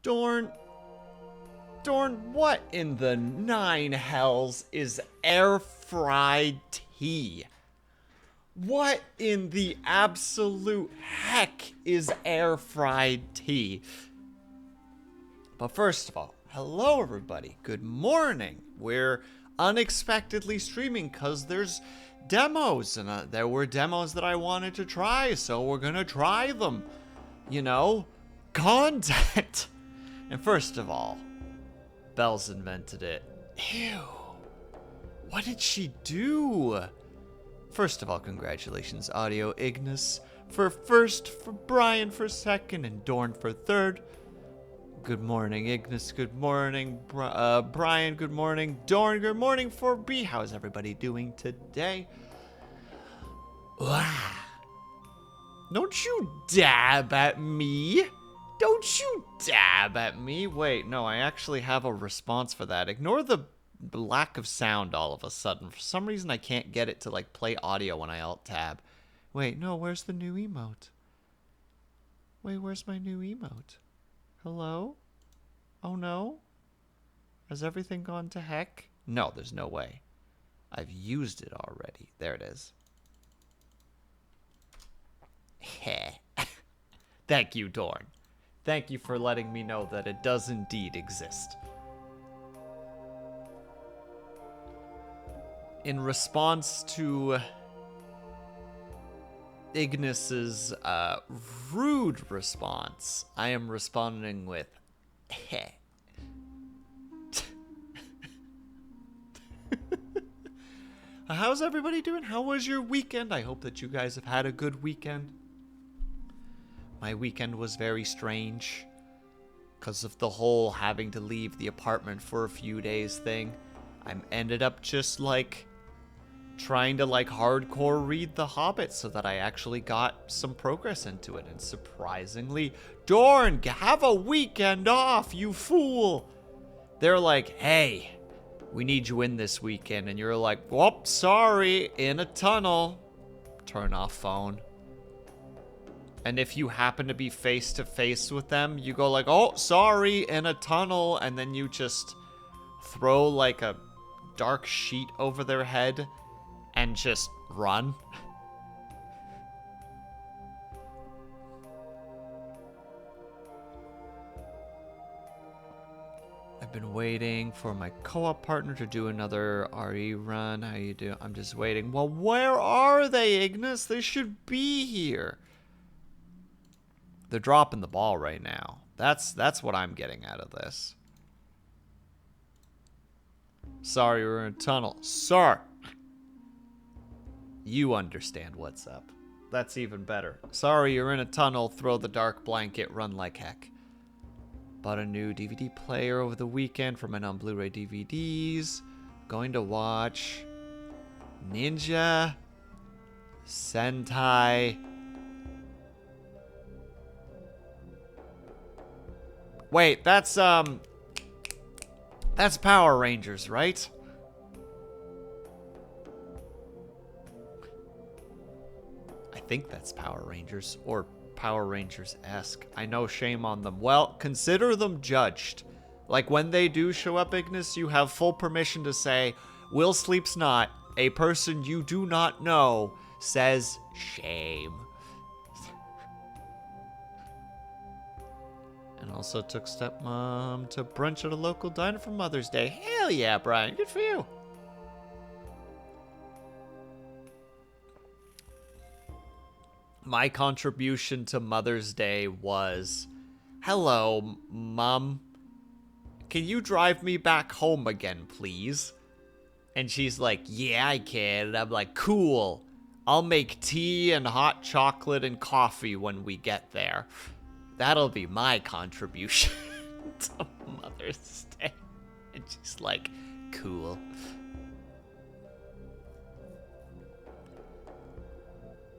Dorn, what in the nine hells is air fried tea? What in the absolute heck is air fried tea? But first of all, hello everybody. Good morning. We're unexpectedly streaming because there's demos, and there were demos that I wanted to try, so we're gonna try them. You know, content. And first of all, Belle's invented it. Ew. What did she do? First of all, congratulations, Audio Ignis for first, for Brian for second, and Dorn for third. Good morning, Ignis. Good morning, Brian. Good morning, Dorn. Good morning, 4B. How's everybody doing today? Don't you dab at me. Don't you dab at me. Wait, no, I actually have a response for that. Ignore the lack of sound all of a sudden. For some reason, I can't get it to, like, play audio when I alt-tab. Wait, no, where's the new emote? Wait, where's my new emote? Hello? Oh, no? Has everything gone to heck? No, there's no way. I've used it already. There it is. Heh. Thank you, Dorn. Thank you for letting me know that it does indeed exist. In response to Ignis's rude response, I am responding with heh. How's everybody doing? How was your weekend? I hope that you guys have had a good weekend. My weekend was very strange because of the whole having to leave the apartment for a few days thing. I ended up just like trying to like hardcore read The Hobbit so that I actually got some progress into it. And surprisingly, Dorn, have a weekend off, you fool. They're like, hey, we need you in this weekend. And you're like, whoop, sorry, in a tunnel. Turn off phone. And if you happen to be face to face with them, you go like, oh, sorry, in a tunnel. And then you just throw like a dark sheet over their head and just run. I've been waiting for my co-op partner to do another RE run. How you doing? I'm just waiting. Well, where are they, Ignis? They should be here. They're dropping the ball right now. That's what I'm getting out of this. Sorry, we're in a tunnel. Sir. You understand what's up. That's even better. Sorry, you're in a tunnel. Throw the dark blanket. Run like heck. Bought a new DVD player over the weekend for my non-Blu-ray DVDs. Going to watch Ninja Sentai. Wait, that's Power Rangers, right? I think that's Power Rangers, or Power Rangers-esque. I know, shame on them. Well, consider them judged. Like, when they do show up, Ignis, you have full permission to say, Will Sleeps Not, a person you do not know, says shame. And also took stepmom to brunch at a local diner for Mother's Day. Hell yeah, Brian. Good for you. My contribution to Mother's Day was, hello, Mom. Can you drive me back home again, please? And she's like, yeah, I can. And I'm like, cool. I'll make tea and hot chocolate and coffee when we get there. That'll be my contribution to Mother's Day. And she's like, cool.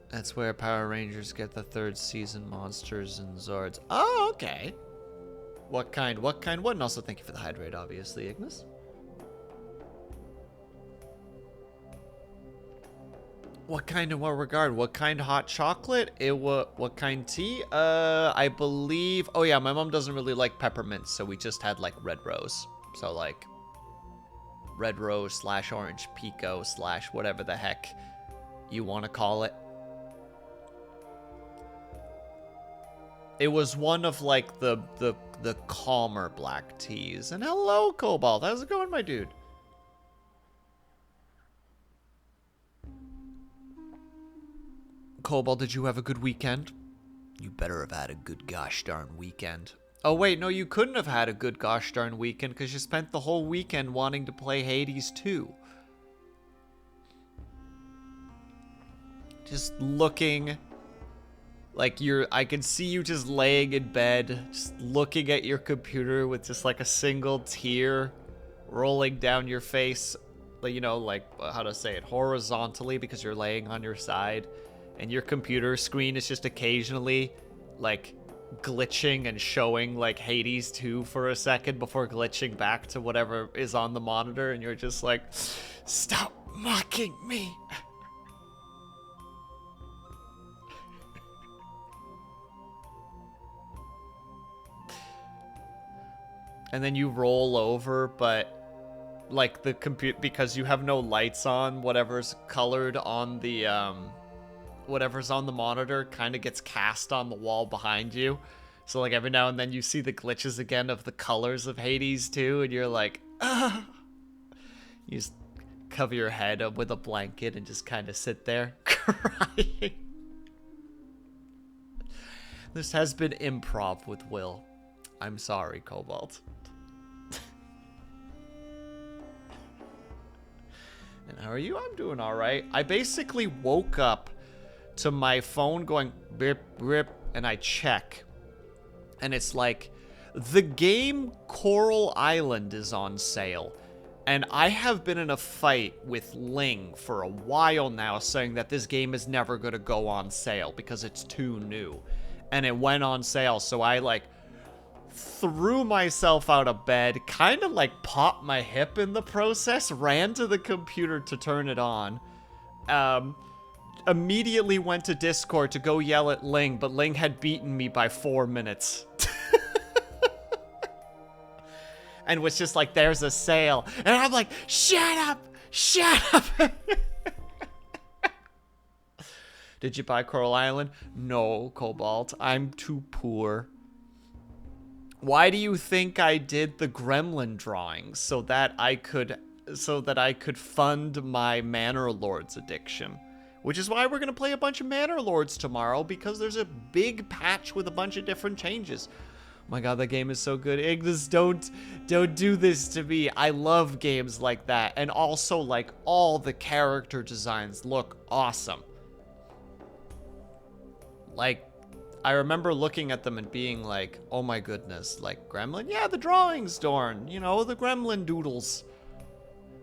That's where Power Rangers get the third season monsters and Zords. Oh, okay. What kind? What? And also thank you for the hydrate, obviously, Ignis. What kind in what regard? What kind hot chocolate? What kind tea? I believe... Oh yeah, my mom doesn't really like peppermint, so we just had like red rose. So like red rose / orange pico / whatever the heck you want to call it. It was one of like the calmer black teas. And hello, Cobalt. How's it going, my dude? Cobalt, did you have a good weekend? You better have had a good gosh darn weekend. Oh wait, no, you couldn't have had a good gosh darn weekend because you spent the whole weekend wanting to play Hades 2. Just looking like I can see you just laying in bed, just looking at your computer with just like a single tear rolling down your face, you know, like how to say it, horizontally because you're laying on your side. And your computer screen is just occasionally, like, glitching and showing, like, Hades 2 for a second before glitching back to whatever is on the monitor. And you're just like, stop mocking me. And then you roll over, but, like, the because you have no lights on, whatever's colored on the, whatever's on the monitor kind of gets cast on the wall behind you. So like every now and then you see the glitches again of the colors of Hades 2 and you're like, ah. You just cover your head up with a blanket and just kind of sit there crying. This has been improv with Will. I'm sorry, Cobalt. And how are you? I'm doing all right. I basically woke up to my phone going rip rip and I check and it's like the game Coral Island is on sale, and I have been in a fight with Ling for a while now saying that this game is never going to go on sale because it's too new, and it went on sale. So I like threw myself out of bed, kind of like popped my hip in the process, ran to the computer to turn it on, immediately went to Discord to go yell at Ling, but Ling had beaten me by 4 minutes. And was just like, there's a sale. And I'm like, shut up! Shut up! Did you buy Coral Island? No, Cobalt. I'm too poor. Why do you think I did the gremlin drawings? So that I could fund my Manor Lords addiction. Which is why we're going to play a bunch of Manor Lords tomorrow, because there's a big patch with a bunch of different changes. Oh my god, that game is so good. Ignis, don't do this to me. I love games like that. And also, like, all the character designs look awesome. Like, I remember looking at them and being like, oh my goodness, like, Gremlin? Yeah, the drawings, Dorn. You know, the Gremlin doodles.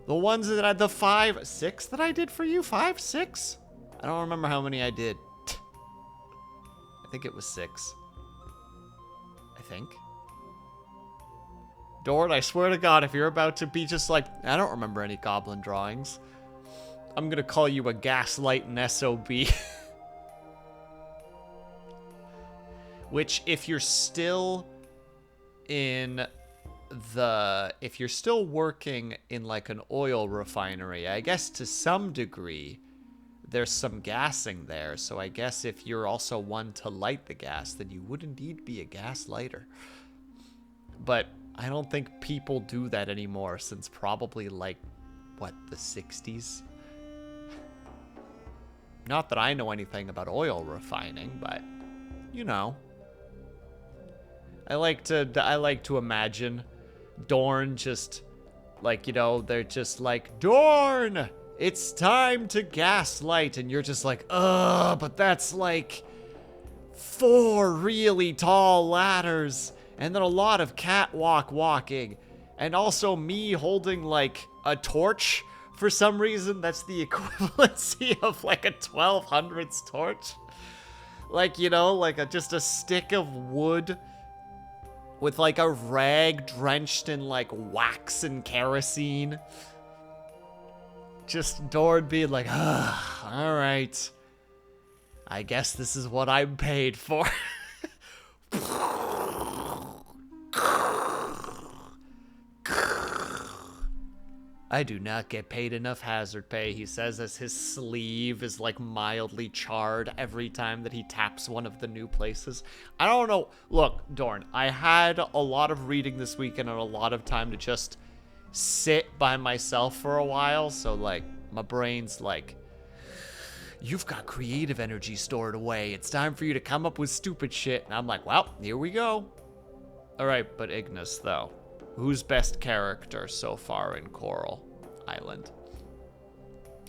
The ones that I, the 5, 6 that I did for you? 5, 6? I don't remember how many I did. I think it was 6. I think. Dorn, I swear to God, if you're about to be just like, I don't remember any goblin drawings, I'm gonna call you a gaslight and SOB. Which, if you're still in if you're still working in like an oil refinery, I guess to some degree, there's some gassing there. So I guess if you're also one to light the gas, then you would indeed be a gas lighter. But I don't think people do that anymore since probably like, what, the 60s? Not that I know anything about oil refining, but, you know. I like to imagine Dorn just, like, you know, they're just like, Dorn, it's time to gaslight, and you're just like, ugh, but that's like 4 really tall ladders, and then a lot of catwalk walking, and also me holding like a torch for some reason. That's the equivalency of like a 1200s torch. Like, you know, like just a stick of wood with like a rag drenched in like wax and kerosene. Just Dorn being like, ah, all right. I guess this is what I'm paid for. I do not get paid enough hazard pay, he says, as his sleeve is like mildly charred every time that he taps one of the new places. I don't know. Look, Dorn, I had a lot of reading this weekend and a lot of time to just sit by myself for a while. So, like, my brain's like, you've got creative energy stored away. It's time for you to come up with stupid shit. And I'm like, well, here we go. All right, but Ignis, though. Who's best character so far in Coral Island?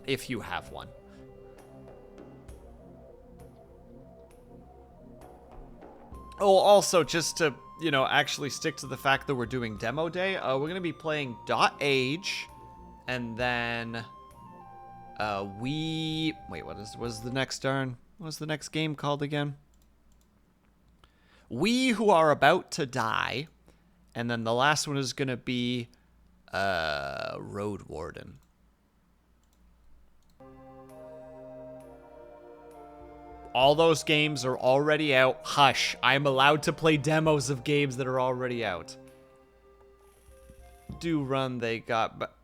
If you have one. Oh, also, just to, you know, actually stick to the fact that we're doing demo day, we're going to be playing .age, and then wait, what was the next turn? What was the next game called again? We Who Are About to Die. And then the last one is going to be Road Warden. All those games are already out. Hush. I'm allowed to play demos of games that are already out. Do run, they got... But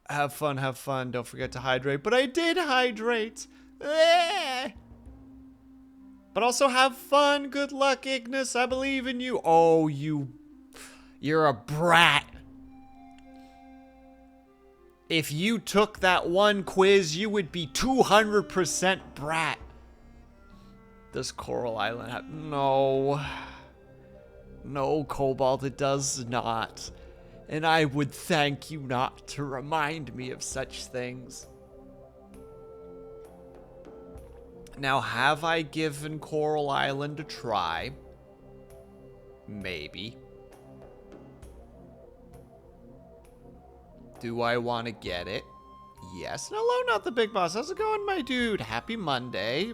have fun, have fun. Don't forget to hydrate. But I did hydrate. But also have fun. Good luck, Ignis. I believe in you. Oh, you're a brat. If you took that one quiz, you would be 200% brat. Does Coral Island have... No. No, Cobalt, it does not. And I would thank you not to remind me of such things. Now, have I given Coral Island a try? Maybe. Do I want to get it? Yes. Hello, not the big boss. How's it going, my dude? Happy Monday.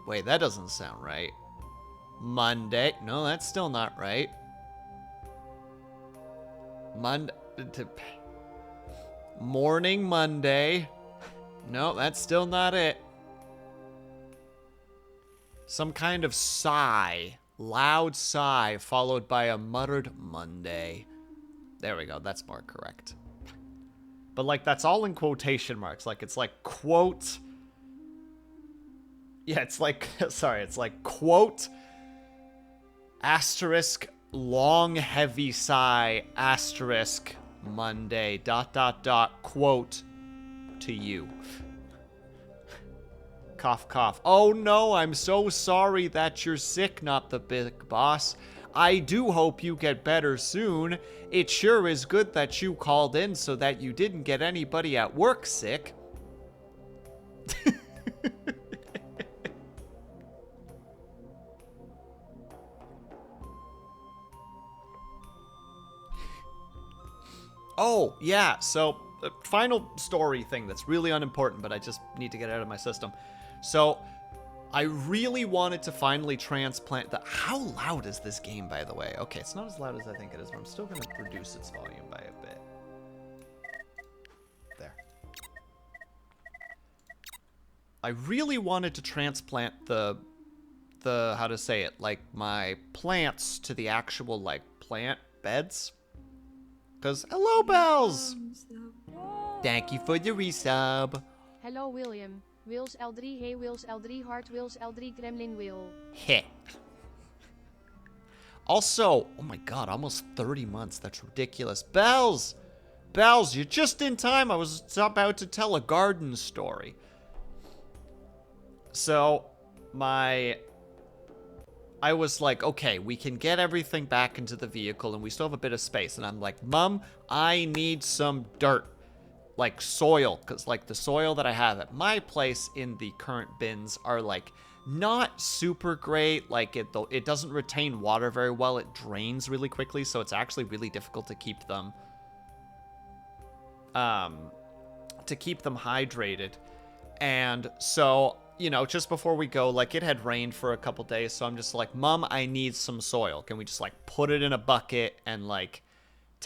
Wait, that doesn't sound right. Monday. No, that's still not right. Morning Monday. No, that's still not it. Some kind of sigh. Loud sigh followed by a muttered Monday. There we go. That's more correct. But, like, that's all in quotation marks. Like, it's like, quote... Yeah, it's like... Sorry, it's like, quote... Asterisk, long, heavy sigh, asterisk, Monday, ... quote, to you. Cough, cough. Oh, no, I'm so sorry that you're sick, not the big boss. I do hope you get better soon. It sure is good that you called in so that you didn't get anybody at work sick. Oh, yeah, so the final story thing that's really unimportant, but I just need to get it out of my system. So... I really wanted to finally transplant the... How loud is this game, by the way? Okay, it's not as loud as I think it is, but I'm still going to reduce its volume by a bit. There. I really wanted to transplant the how to say it, like, my plants to the actual, like, plant beds. Because, hello, Bells! Thank you for the resub. Hello, William. Wills L3, hey Wills L3, Heart Wills L3, Gremlin Will. Heh. Also, oh my god, almost 30 months. That's ridiculous. Bells! Bells, you're just in time. I was about to tell a garden story. So, I was like, okay, we can get everything back into the vehicle and we still have a bit of space. And I'm like, Mom, I need some dirt. Like soil, because like the soil that I have at my place in the current bins are like not super great. Like it doesn't retain water very well. It drains really quickly, so it's actually really difficult to keep them hydrated. And so, you know, just before we go, like it had rained for a couple days, so I'm just like, Mom, I need some soil. Can we just like put it in a bucket and like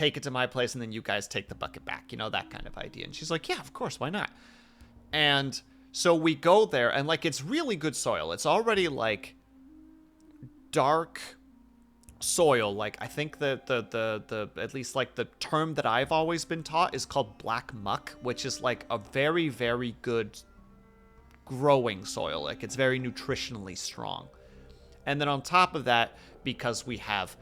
take it to my place and then you guys take the bucket back, you know, that kind of idea. And she's like, yeah, of course, why not? And so we go there, and like, it's really good soil. It's already like dark soil. Like, I think the at least like the term that I've always been taught is called black muck, which is like a very, very good growing soil. Like, it's very nutritionally strong. And then on top of that, because we have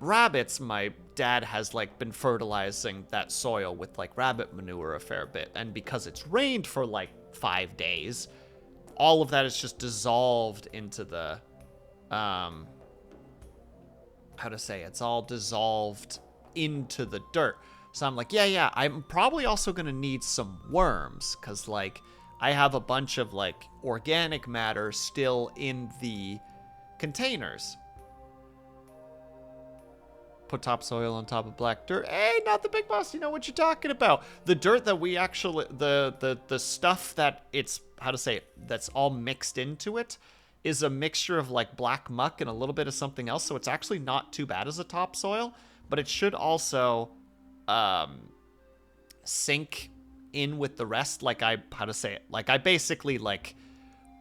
rabbits, my dad has like been fertilizing that soil with like rabbit manure a fair bit. And because it's rained for like 5 days, all of that is just dissolved into the it's all dissolved into the dirt. So I'm like, yeah, I'm probably also gonna need some worms, because like I have a bunch of like organic matter still in the containers. Put topsoil on top of black dirt. Hey, not the big boss, you know what you're talking about. The dirt that we actually, the stuff that it's, that's all mixed into it is a mixture of like black muck and a little bit of something else. So it's actually not too bad as a topsoil, but it should also sink in with the rest. Like I basically like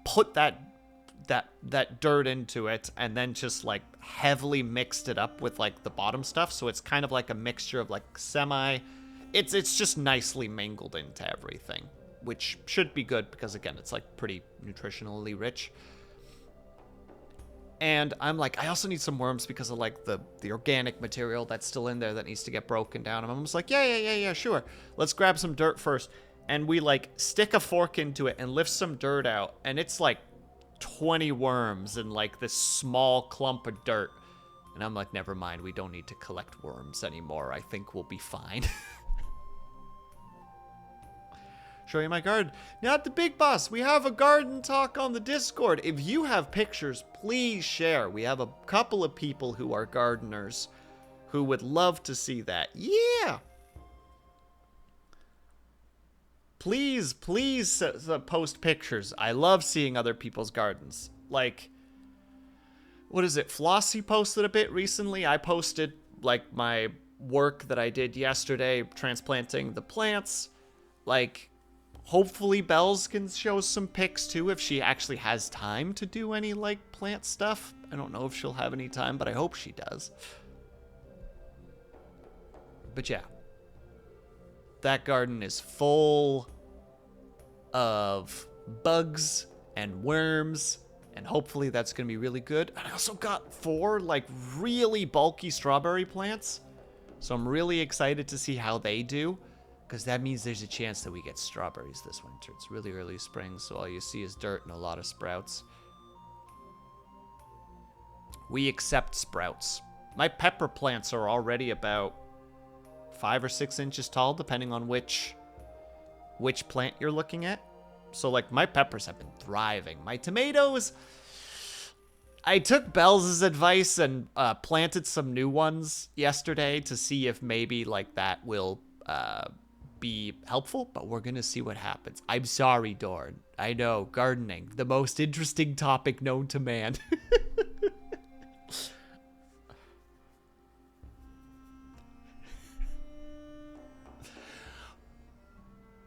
put that dirt into it and then just like heavily mixed it up with like the bottom stuff. So it's kind of like a mixture of like it's just nicely mingled into everything, which should be good because again, it's like pretty nutritionally rich. And I'm like, I also need some worms because of like the organic material that's still in there that needs to get broken down. And I'm just like, yeah, sure. Let's grab some dirt first. And we like stick a fork into it and lift some dirt out. And it's like 20 worms in like this small clump of dirt. And I'm like, never mind. We don't need to collect worms anymore. I think we'll be fine. Show you my garden. Not the big boss. We have a garden talk on the Discord. If you have pictures, please share. We have a couple of people who are gardeners who would love to see that. Yeah. Please post pictures. I love seeing other people's gardens. Like, what is it? Flossie posted a bit recently. I posted like my work that I did yesterday, transplanting the plants. Like, hopefully Bells can show some pics too if she actually has time to do any like plant stuff. I don't know if she'll have any time, but I hope she does. But yeah, that garden is full of bugs and worms, and hopefully that's gonna be really good. And I also got 4 like really bulky strawberry plants, so I'm really excited to see how they do. Because that means there's a chance that we get strawberries this winter. It's really early spring, so all you see is dirt and a lot of sprouts. We accept sprouts. My pepper plants are already about 5 or 6 inches tall, depending on which plant you're looking at. So, like, my peppers have been thriving. My tomatoes, I took Bells' advice and planted some new ones yesterday to see if maybe, like, that will be helpful, but we're gonna see what happens. I'm sorry, Dorn. I know, gardening, the most interesting topic known to man.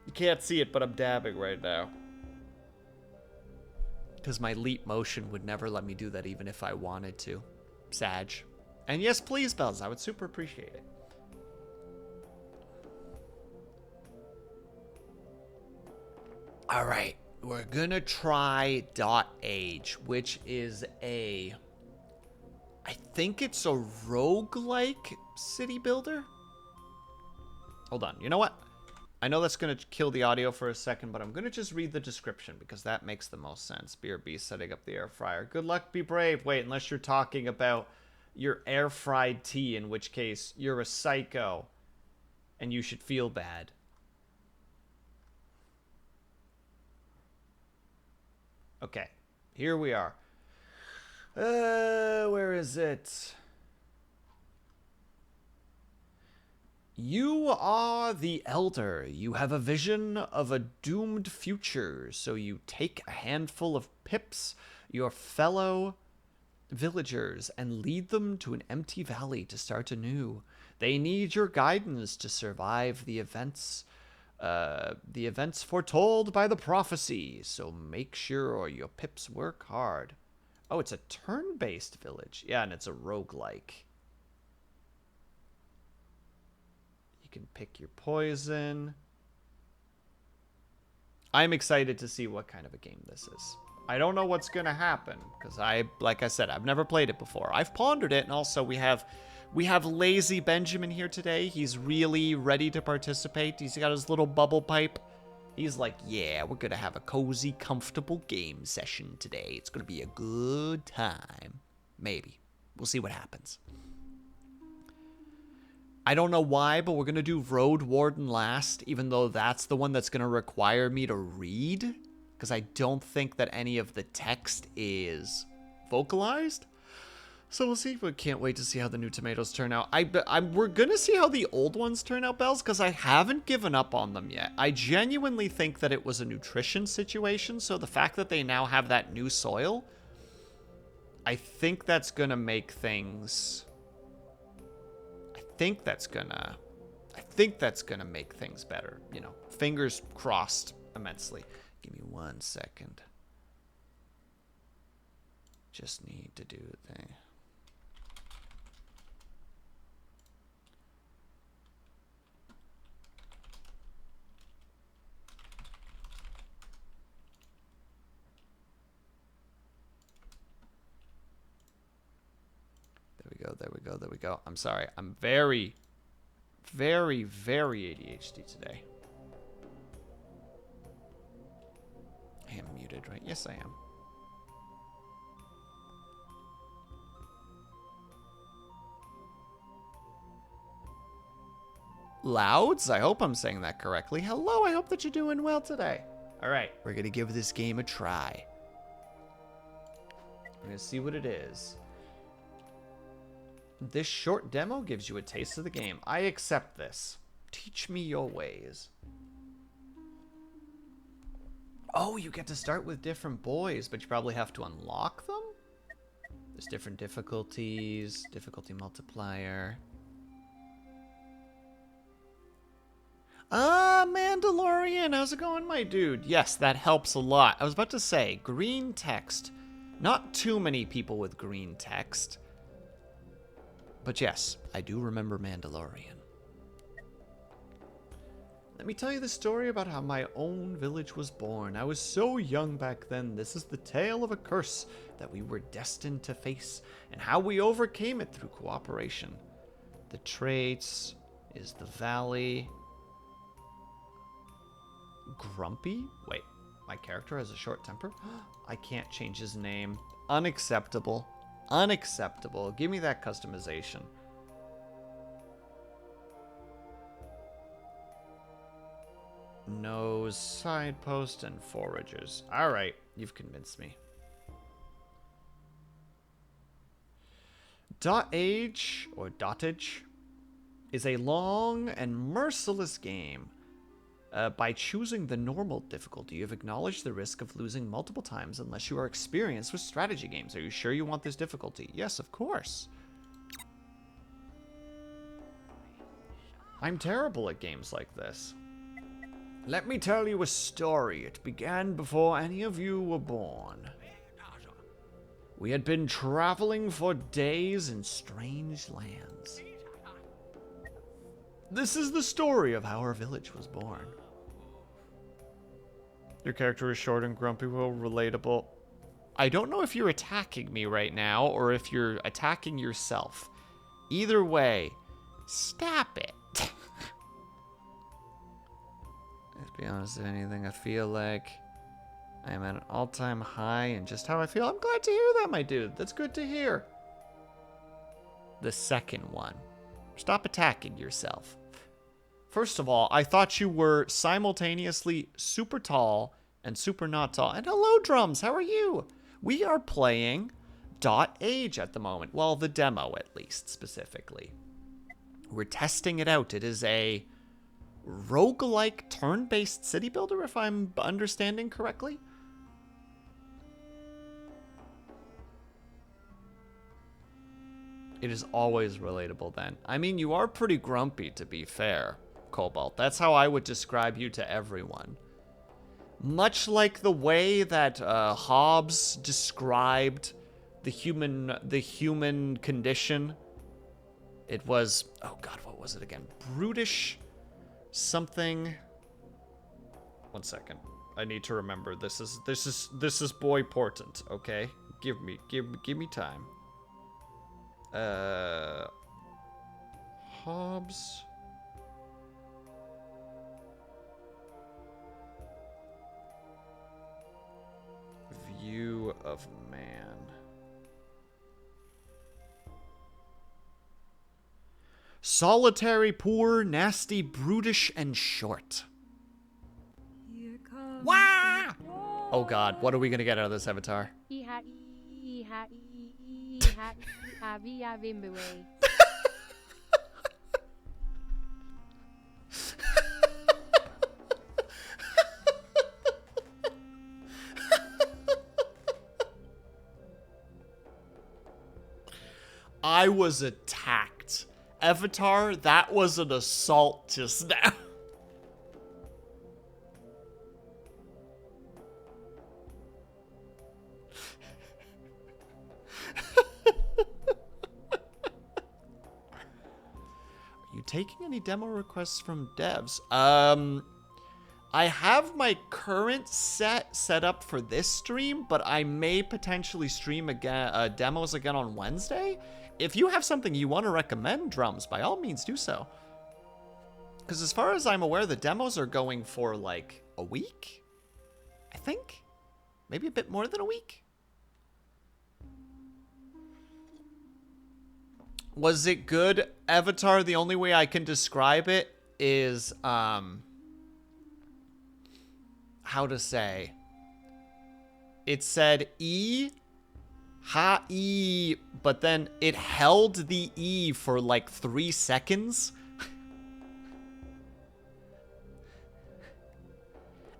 You can't see it, but I'm dabbing right now. Because my leap motion would never let me do that even if I wanted to. Sag. And yes, please, Bells, I would super appreciate it. All right, we're gonna try .age, which is I think it's a roguelike city builder. Hold on, you know what? I know that's gonna kill the audio for a second, but I'm gonna just read the description because that makes the most sense. BRB setting up the air fryer. Good luck, be brave. Wait, unless you're talking about your air fried tea, in which case you're a psycho and you should feel bad. Okay, here we are. Where is it? You are the elder. You have a vision of a doomed future, so you take a handful of pips, your fellow villagers and lead them to an empty valley to start anew. They need your guidance to survive the events foretold by the prophecy. So make sure your pips work hard. Oh, it's a turn-based village. Yeah, and it's a roguelike. You can pick your poison. I'm excited to see what kind of a game this is. I don't know what's going to happen because like I said, I've never played it before. I've pondered it, and also we have Lazy Benjamin here today. He's really ready to participate. He's got his little bubble pipe. He's like, yeah, we're going to have a cozy, comfortable game session today. It's going to be a good time. Maybe. We'll see what happens. I don't know why, but we're going to do Road Warden last, even though that's the one that's going to require me to read. Because I don't think that any of the text is vocalized. So we'll see. We can't wait to see how the new tomatoes turn out. We're going to see how the old ones turn out, Bells, because I haven't given up on them yet. I genuinely think that it was a nutrition situation, so the fact that they now have that new soil, I think that's going to make things... I think that's going to make things better. You know, fingers crossed immensely. Give me 1 second. Just need to do the thing. There we go. I'm sorry. I'm very, very, very ADHD today. I am muted, right? Yes, I am. Louds? I hope I'm saying that correctly. Hello, I hope that you're doing well today. All right, we're going to give this game a try. We're going to see what it is. This short demo gives you a taste of the game. I accept this. Teach me your ways. Oh, you get to start with different boys, but you probably have to unlock them? There's different difficulties, difficulty multiplier. Ah, Mandalorian, how's it going, my dude? Yes, that helps a lot. I was about to say, green text. Not too many people with green text. But yes, I do remember Mandalorian. Let me tell you the story about how my own village was born. I was so young back then. This is the tale of a curse that we were destined to face, and how we overcame it through cooperation. The traits is the valley. Grumpy? Wait, my character has a short temper? I can't change his name. Unacceptable. Unacceptable. Give me that customization. Nose, side post, and foragers. Alright, you've convinced me. Dot-age, or dotage, is a long and merciless game. By choosing the normal difficulty, you've acknowledged the risk of losing multiple times unless you are experienced with strategy games. Are you sure you want this difficulty? Yes, of course. I'm terrible at games like this. Let me tell you a story. It began before any of you were born. We had been traveling for days in strange lands. This is the story of how our village was born. Your character is short and grumpy, well, relatable. I don't know if you're attacking me right now or if you're attacking yourself. Either way, stop it. Let's be honest, if anything, I feel like I am at an all-time high in just how I feel. I'm glad to hear that, my dude. That's good to hear. The second one. Stop attacking yourself. First of all, I thought you were simultaneously super tall and super not tall. And hello, Drums. How are you? We are playing Dot-Age at the moment. Well, the demo, at least, specifically. We're testing it out. It is a roguelike turn-based city builder, if I'm understanding correctly. It is always relatable then. I mean, you are pretty grumpy, to be fair, Cobalt. That's how I would describe you to everyone. Much like the way that Hobbes described the human condition. It was, oh god, what was it again? Brutish something. One second. I need to remember. This is boy portent, okay? Give me time. Hobbes. View of man. Solitary, poor, nasty, brutish, and short. Wah! Oh god, what are we gonna get out of this avatar? I was attacked. Avatar, that was an assault just now. Are you taking any demo requests from devs? I have my current set up for this stream, but I may potentially stream again demos again on Wednesday. If you have something you want to recommend, Drums, by all means do so. Because as far as I'm aware, the demos are going for like a week, I think. Maybe a bit more than a week. Was it good? Avatar, the only way I can describe it is, how to say. It said E, ha, E, but then it held the E for like 3 seconds.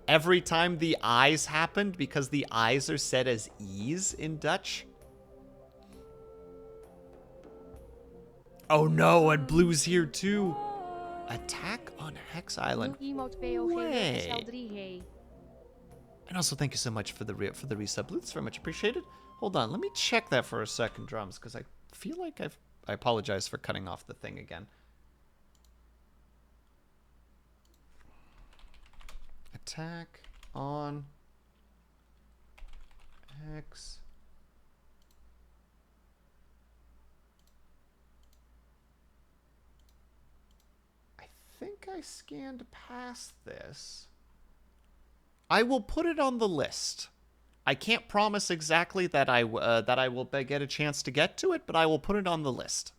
Every time the I's happened, because the I's are said as E's in Dutch. Oh no, and Blue's here too. Attack on Hex Island. Wait. And also thank you so much for the resub, Blue. It's very much appreciated. Hold on, let me check that for a second, Drums, because I feel like I apologize for cutting off the thing again. Attack on Hex. I think I scanned past this. I will put it on the list. I can't promise exactly that I will get a chance to get to it, but I will put it on the list.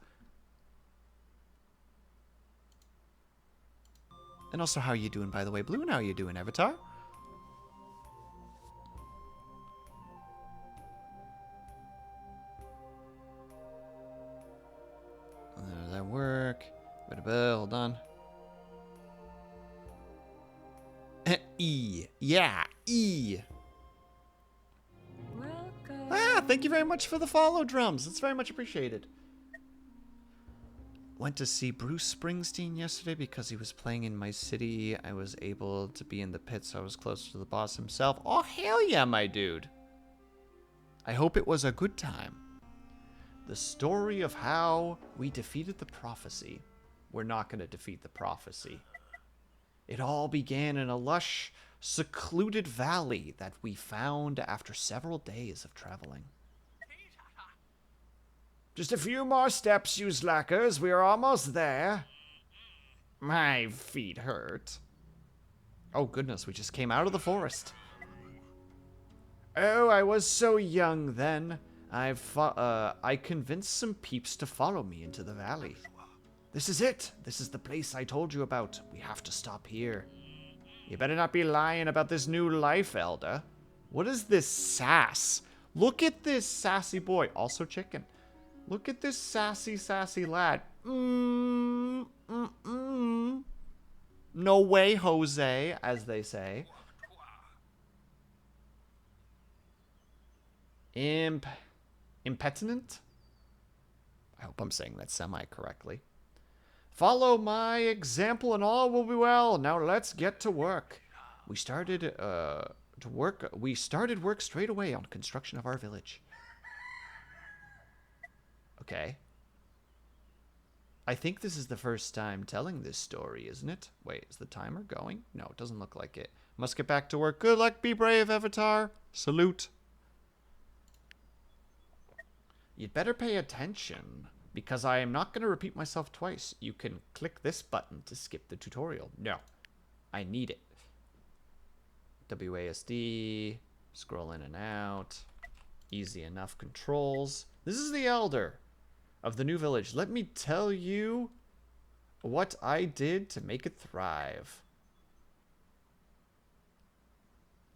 And also, how are you doing, by the way, Blue? And how are you doing, Avatar? Does that work? Hold on. E. Yeah, E. Welcome. Ah, thank you very much for the follow, Drums. It's very much appreciated. Went to see Bruce Springsteen yesterday because he was playing in my city. I was able to be in the pit, so I was closer to the boss himself. Oh, hell yeah, my dude. I hope it was a good time. The story of how we defeated the prophecy. We're not going to defeat the prophecy. It all began in a lush, secluded valley that we found after several days of traveling. Just a few more steps, you slackers. We are almost there. My feet hurt. Oh, goodness. We just came out of the forest. Oh, I was so young then. I convinced some peeps to follow me into the valley. This is it. This is the place I told you about. We have to stop here. You better not be lying about this new life, Elder. What is this sass? Look at this sassy boy. Also chicken. Look at this sassy lad. No way, Jose, as they say. Impetinent? I hope I'm saying that semi-correctly. Follow my example and all will be well. Now let's get to work. We started work straight away on construction of our village. Okay. I think this is the first time telling this story, isn't it? Wait, is the timer going? No, it doesn't look like it. Must get back to work. Good luck, be brave, Avatar. Salute. You'd better pay attention, because I am not going to repeat myself twice. You can click this button to skip the tutorial. No, I need it. WASD, scroll in and out. Easy enough controls. This is the elder of the new village. Let me tell you what I did to make it thrive.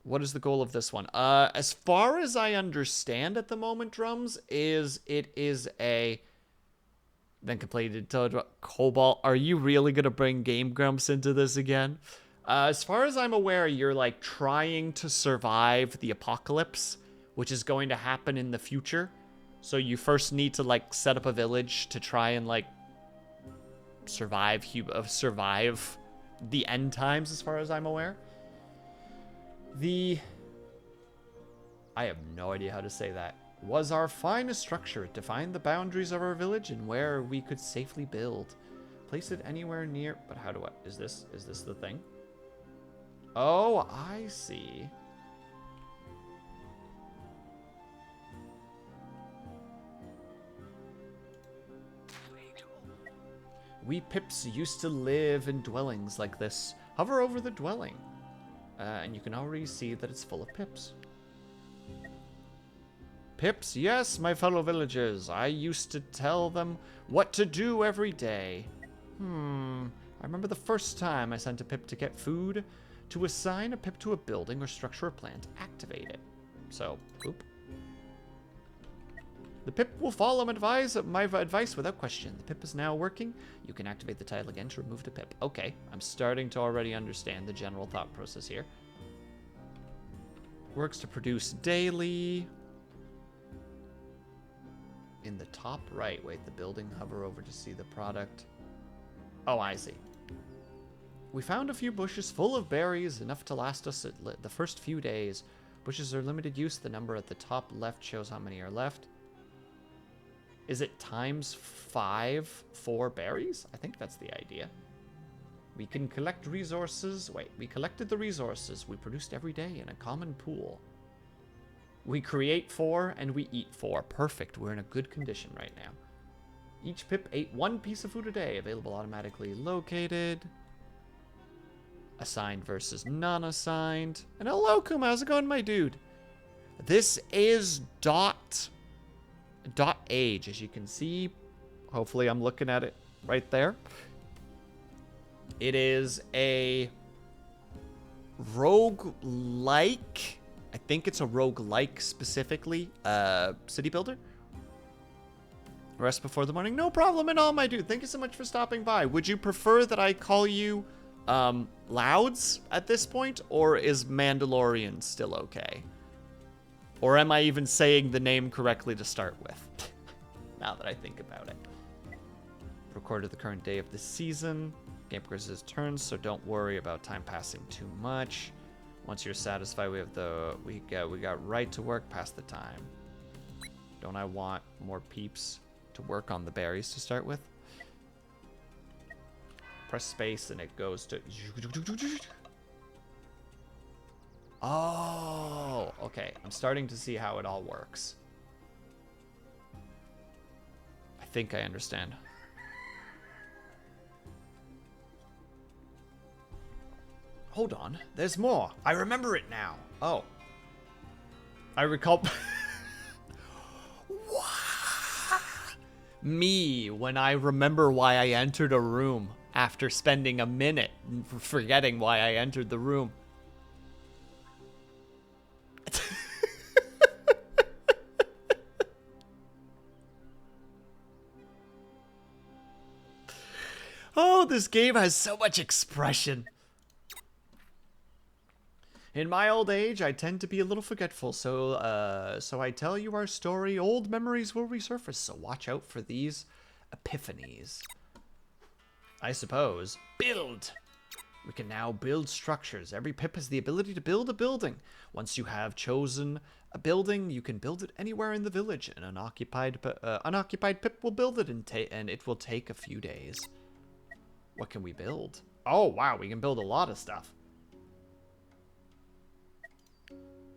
What is the goal of this one? As far as I understand at the moment, Drums, it is a then completed Cobalt. Are you really gonna bring Game Grumps into this again? As far as I'm aware, you're like trying to survive the apocalypse, which is going to happen in the future. So you first need to like set up a village to try and like survive the end times, as far as I'm aware. I have no idea how to say that. Was our finest structure. It defined the boundaries of our village and where we could safely build. Place it anywhere near. But how do I? Is this the thing? Oh, I see. We Pips used to live in dwellings like this. Hover over the dwelling. And you can already see that it's full of Pips. Pips, yes, my fellow villagers. I used to tell them what to do every day. I remember the first time I sent a Pip to get food. To assign a Pip to a building or structure or plant, activate it. So, oop. The Pip will follow my advice without question. The Pip is now working. You can activate the tile again to remove the Pip. Okay, I'm starting to already understand the general thought process here. Works to produce daily. In the top right, wait, the building, hover over to see the product. Oh, I see. We found a few bushes full of berries, enough to last us the first few days. Bushes are limited use. The number at the top left shows how many are left. Is it times 5 for berries? I think that's the idea. We can collect resources. Wait, we collected the resources we produced every day in a common pool. We create 4 and we eat 4. Perfect. We're in a good condition right now. Each Pip ate 1 piece of food a day. Available automatically located. Assigned versus non-assigned. And hello, Kuma. How's it going, my dude? This is dot age, as you can see. Hopefully I'm looking at it right there. It is a roguelike. I think it's a roguelike specifically. City builder. Rest before the morning. No problem at all, my dude. Thank you so much for stopping by. Would you prefer that I call you Louds at this point? Or is Mandalorian still okay? Or am I even saying the name correctly to start with? Now that I think about it. Recorded the current day of the season. Game progresses turns, so don't worry about time passing too much. Once you're satisfied, we got right to work past the time. Don't I want more peeps to work on the berries to start with? Press space and it goes to... Oh, okay. I'm starting to see how it all works. I think I understand. Hold on. There's more. I remember it now. Oh. I recall... Me, when I remember why I entered a room after spending a minute forgetting why I entered the room. Oh, this game has so much expression. In my old age, I tend to be a little forgetful, so I tell you our story, old memories will resurface, so watch out for these epiphanies. I suppose. Build! We can now build structures. Every pip has the ability to build a building. Once you have chosen a building, you can build it anywhere in the village. An unoccupied pip will build it, and it will take a few days. What can we build? Oh, wow, we can build a lot of stuff.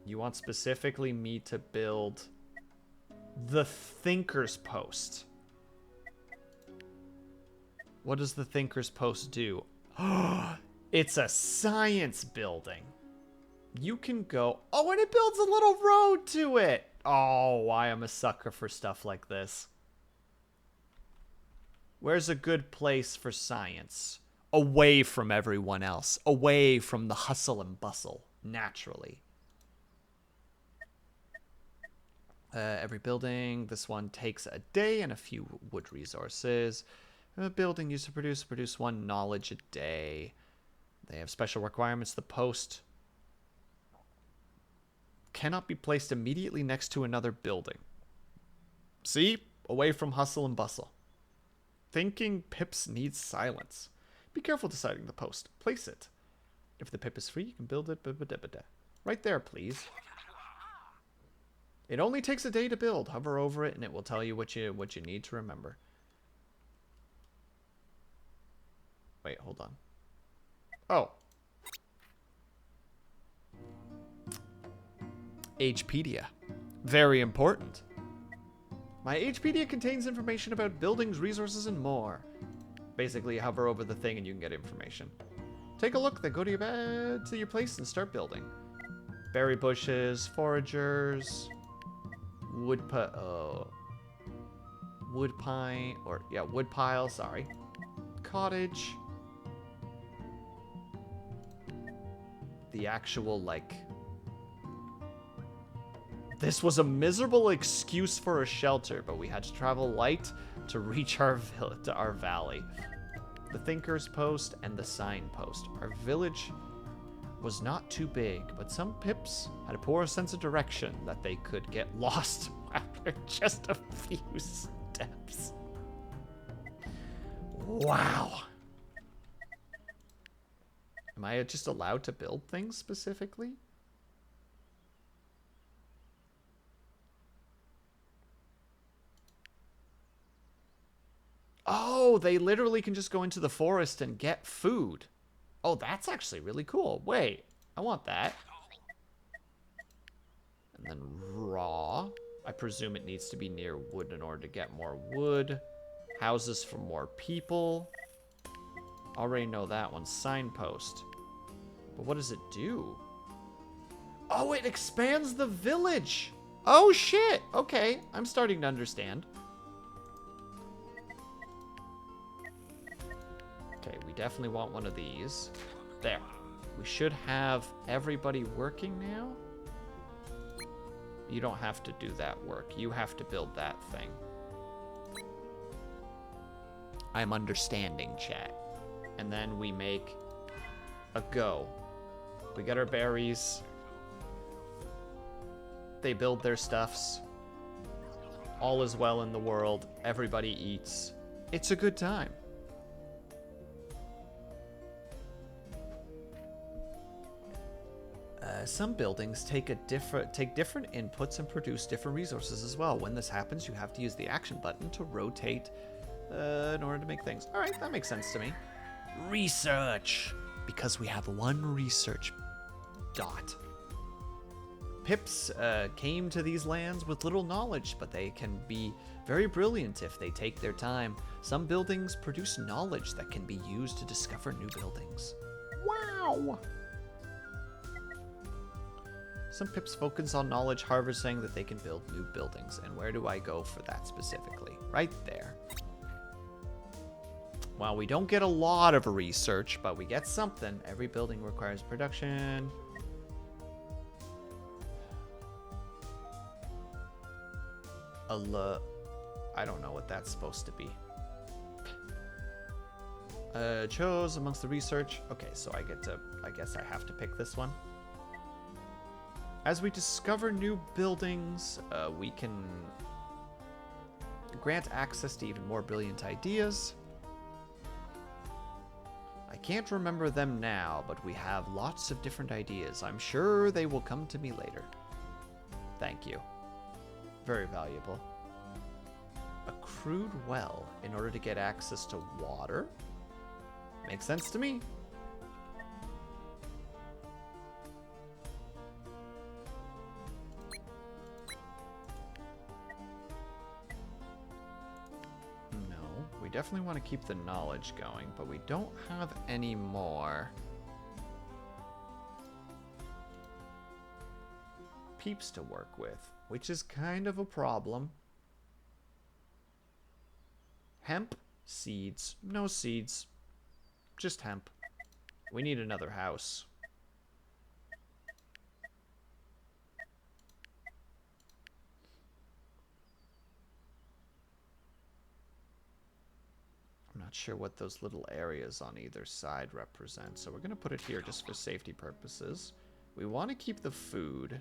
You want specifically me to build the Thinker's Post. What does the Thinker's Post do? It's a science building. You can go... Oh, and it builds a little road to it. Oh, I am a sucker for stuff like this. Where's a good place for science? Away from everyone else. Away from the hustle and bustle. Naturally. Every building. This one takes a day and a few wood resources. A building used to produce 1 knowledge a day. They have special requirements. The post cannot be placed immediately next to another building. See? Away from hustle and bustle. Thinking pips need silence. Be careful deciding the post. Place it. If the pip is free, you can build it. Right there, please. It only takes a day to build. Hover over it and it will tell you what you need to remember. Wait, hold on. Oh. Hpedia. Very important. My Hpedia contains information about buildings, resources, and more. Basically, hover over the thing and you can get information. Take a look, then go to your bed, to your place and start building. Berry bushes, foragers, wood pile, sorry. Cottage. The actual, like... This was a miserable excuse for a shelter, but we had to travel light to reach our valley. The Thinker's Post and the Signpost. Our village was not too big, but some pips had a poor sense of direction that they could get lost after just a few steps. Wow. Am I just allowed to build things specifically? Oh, they literally can just go into the forest and get food. Oh, that's actually really cool. Wait, I want that. And then raw. I presume it needs to be near wood in order to get more wood. Houses for more people. Already know that one. Signpost. But what does it do? Oh, it expands the village. Oh, shit. Okay, I'm starting to understand. Okay, we definitely want one of these. There. We should have everybody working now. You don't have to do that work. You have to build that thing. I'm understanding, chat. And then we make a go. We get our berries. They build their stuffs. All is well in the world. Everybody eats. It's a good time. Some buildings take different inputs and produce different resources as well. When this happens, you have to use the action button to rotate in order to make things. All right, that makes sense to me. Research, because we have one research dot. Pips came to these lands with little knowledge, but they can be very brilliant if they take their time. Some buildings produce knowledge that can be used to discover new buildings. Wow! Some pips focus on knowledge harvesting that they can build new buildings. And where do I go for that specifically? Right there. Well, we don't get a lot of research, but we get something. Every building requires production. I don't know what that's supposed to be. Chose amongst the research. Okay, so I guess I have to pick this one. As we discover new buildings, we can grant access to even more brilliant ideas. I can't remember them now, but we have lots of different ideas. I'm sure they will come to me later. Thank you. Very valuable. A crude well in order to get access to water. Makes sense to me. No, we definitely want to keep the knowledge going, but we don't have any more peeps to work with, which is kind of a problem. Hemp, seeds, no seeds, just hemp. We need another house. I'm not sure what those little areas on either side represent, so we're going to put it here just for safety purposes. We want to keep the food.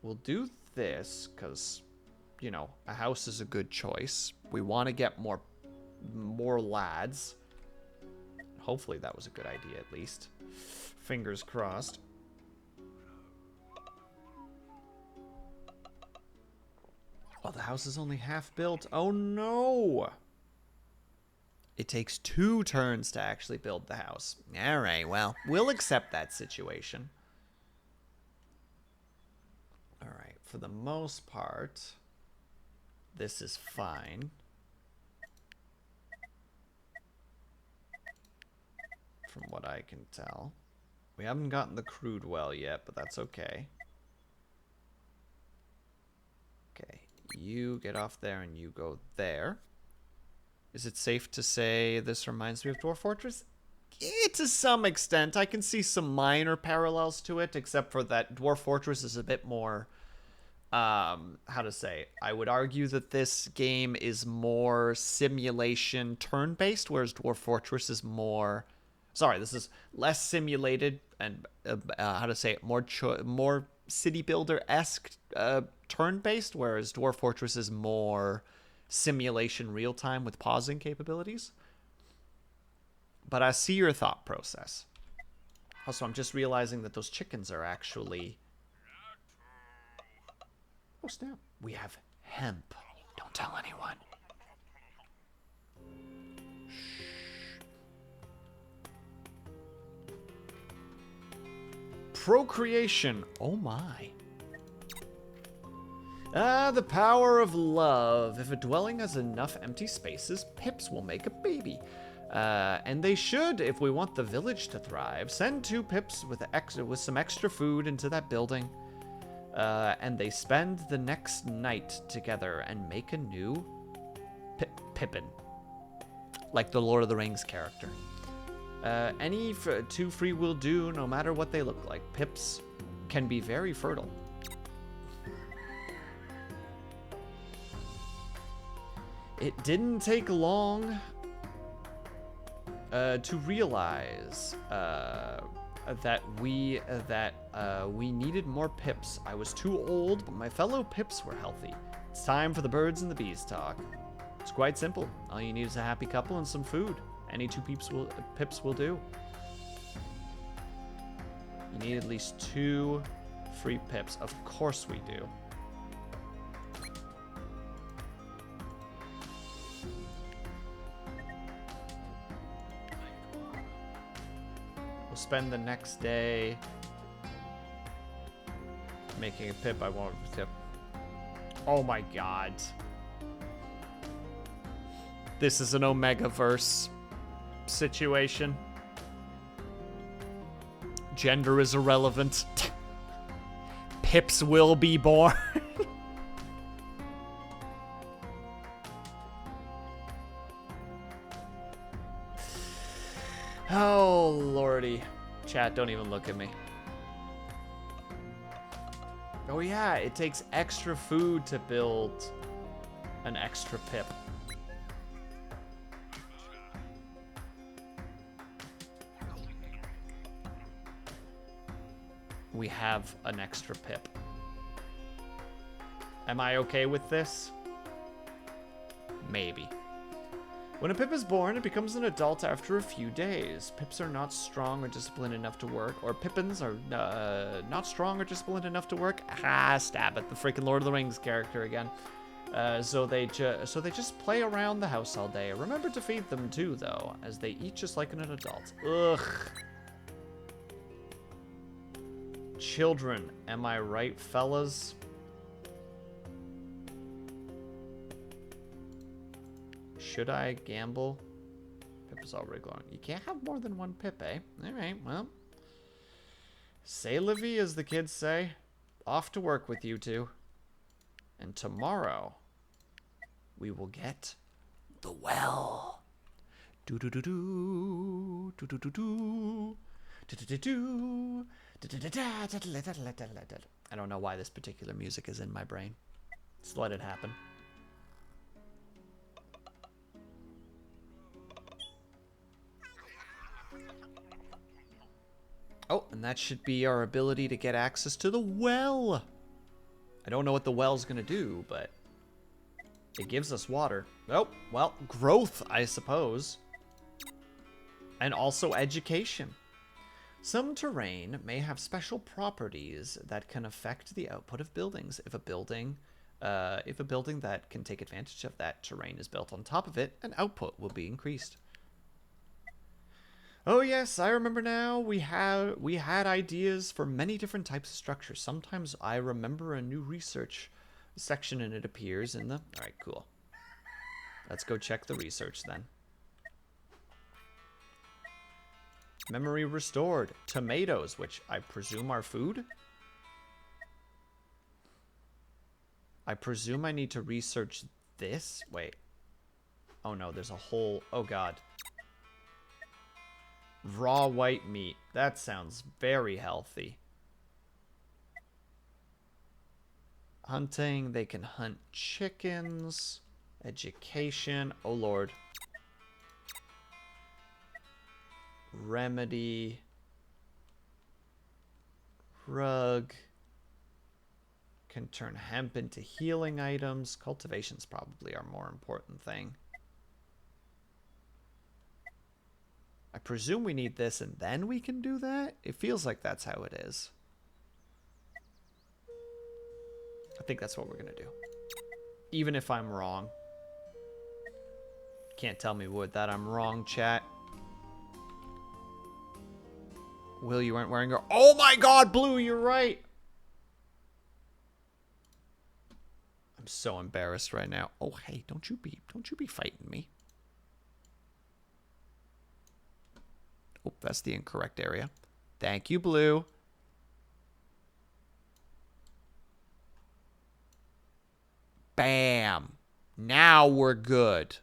We'll do this because, you know, a house is a good choice. We want to get more lads. Hopefully that was a good idea, at least. Fingers crossed. Oh, the house is only half built. Oh, no! It takes 2 turns to actually build the house. All right, well, we'll accept that situation. All right, for the most part, this is fine. From what I can tell. We haven't gotten the crude well yet, but that's okay. Okay, you get off there and you go there. Is it safe to say this reminds me of Dwarf Fortress? To some extent. I can see some minor parallels to it, except for that Dwarf Fortress is a bit more, how to say, I would argue that this game is more simulation turn-based, whereas Dwarf Fortress is more, sorry, this is less simulated and, how to say it, more city builder-esque turn-based, whereas Dwarf Fortress is more simulation real-time with pausing capabilities. But I see your thought process. Also, I'm just realizing that those chickens are actually... Oh, snap. We have hemp. Don't tell anyone. Shh. Procreation. Oh, my. Ah, the power of love. If a dwelling has enough empty spaces, pips will make a baby. And they should, if we want the village to thrive. Send 2 pips with some extra food into that building. And they spend the next night together and make a new Pippin. Like the Lord of the Rings character. Any 2 free will do, no matter what they look like. Pips can be very fertile. It didn't take long to realize that we needed more pips. I was too old, but my fellow pips were healthy. It's time for the birds and the bees talk. It's quite simple. All you need is a happy couple and some food. Any 2 pips will do. You need at least 2 free pips. Of course we do. Spend the next day making a pip. I won't tip. Oh my god. This is an Omegaverse situation. Gender is irrelevant. Pips will be born. Oh, lordy. Chat, don't even look at me. Oh yeah, it takes extra food to build an extra pip. we have an extra Pip. Am I okay with this? Maybe. When a Pip is born, it becomes an adult after a few days. Pips are not strong or disciplined enough to work, or Pippins are not strong or disciplined enough to work. Ah, stab it, the freaking Lord of the Rings character again. So they just play around the house all day. Remember to feed them too, though, as they eat just like an adult. Ugh. Children, am I right, fellas? Should I gamble? Pip is already glowing. You can't have more than one Pip, eh? Alright, well. C'est la vie, as the kids say. Off to work with you two. And tomorrow, we will get the well. Do-do-do-do. Do-do-do-do. Do-do-do-do. I don't know why this particular music is in my brain. Just let it happen. Oh, and that should be our ability to get access to the well. I don't know what the well's gonna do, but it gives us water. Oh, well, growth, I suppose. And also education. Some terrain may have special properties that can affect the output of buildings. If a building that can take advantage of that terrain is built on top of it, an output will be increased. Oh yes, I remember now. We had ideas for many different types of structures. Sometimes I remember a new research section and it appears in the... Alright, cool. Let's go check the research then. Memory restored. Tomatoes, which I presume are food? I presume I need to research this? Wait. Oh no, there's a whole... Oh god. Raw white meat. That sounds very healthy. Hunting. They can hunt chickens. Education. Oh lord. Remedy. Rug. Can turn hemp into healing items. Cultivation's probably our more important thing. I presume we need this and then we can do that? It feels like that's how it is. I think that's what we're going to do. Even if I'm wrong. Can't tell me with that I'm wrong, chat. Will, you aren't wearing your... Oh my god, Blue, you're right! I'm so embarrassed right now. Oh, hey, don't you be fighting me. Oh, that's the incorrect area. Thank you, Blue. Bam. Now we're good.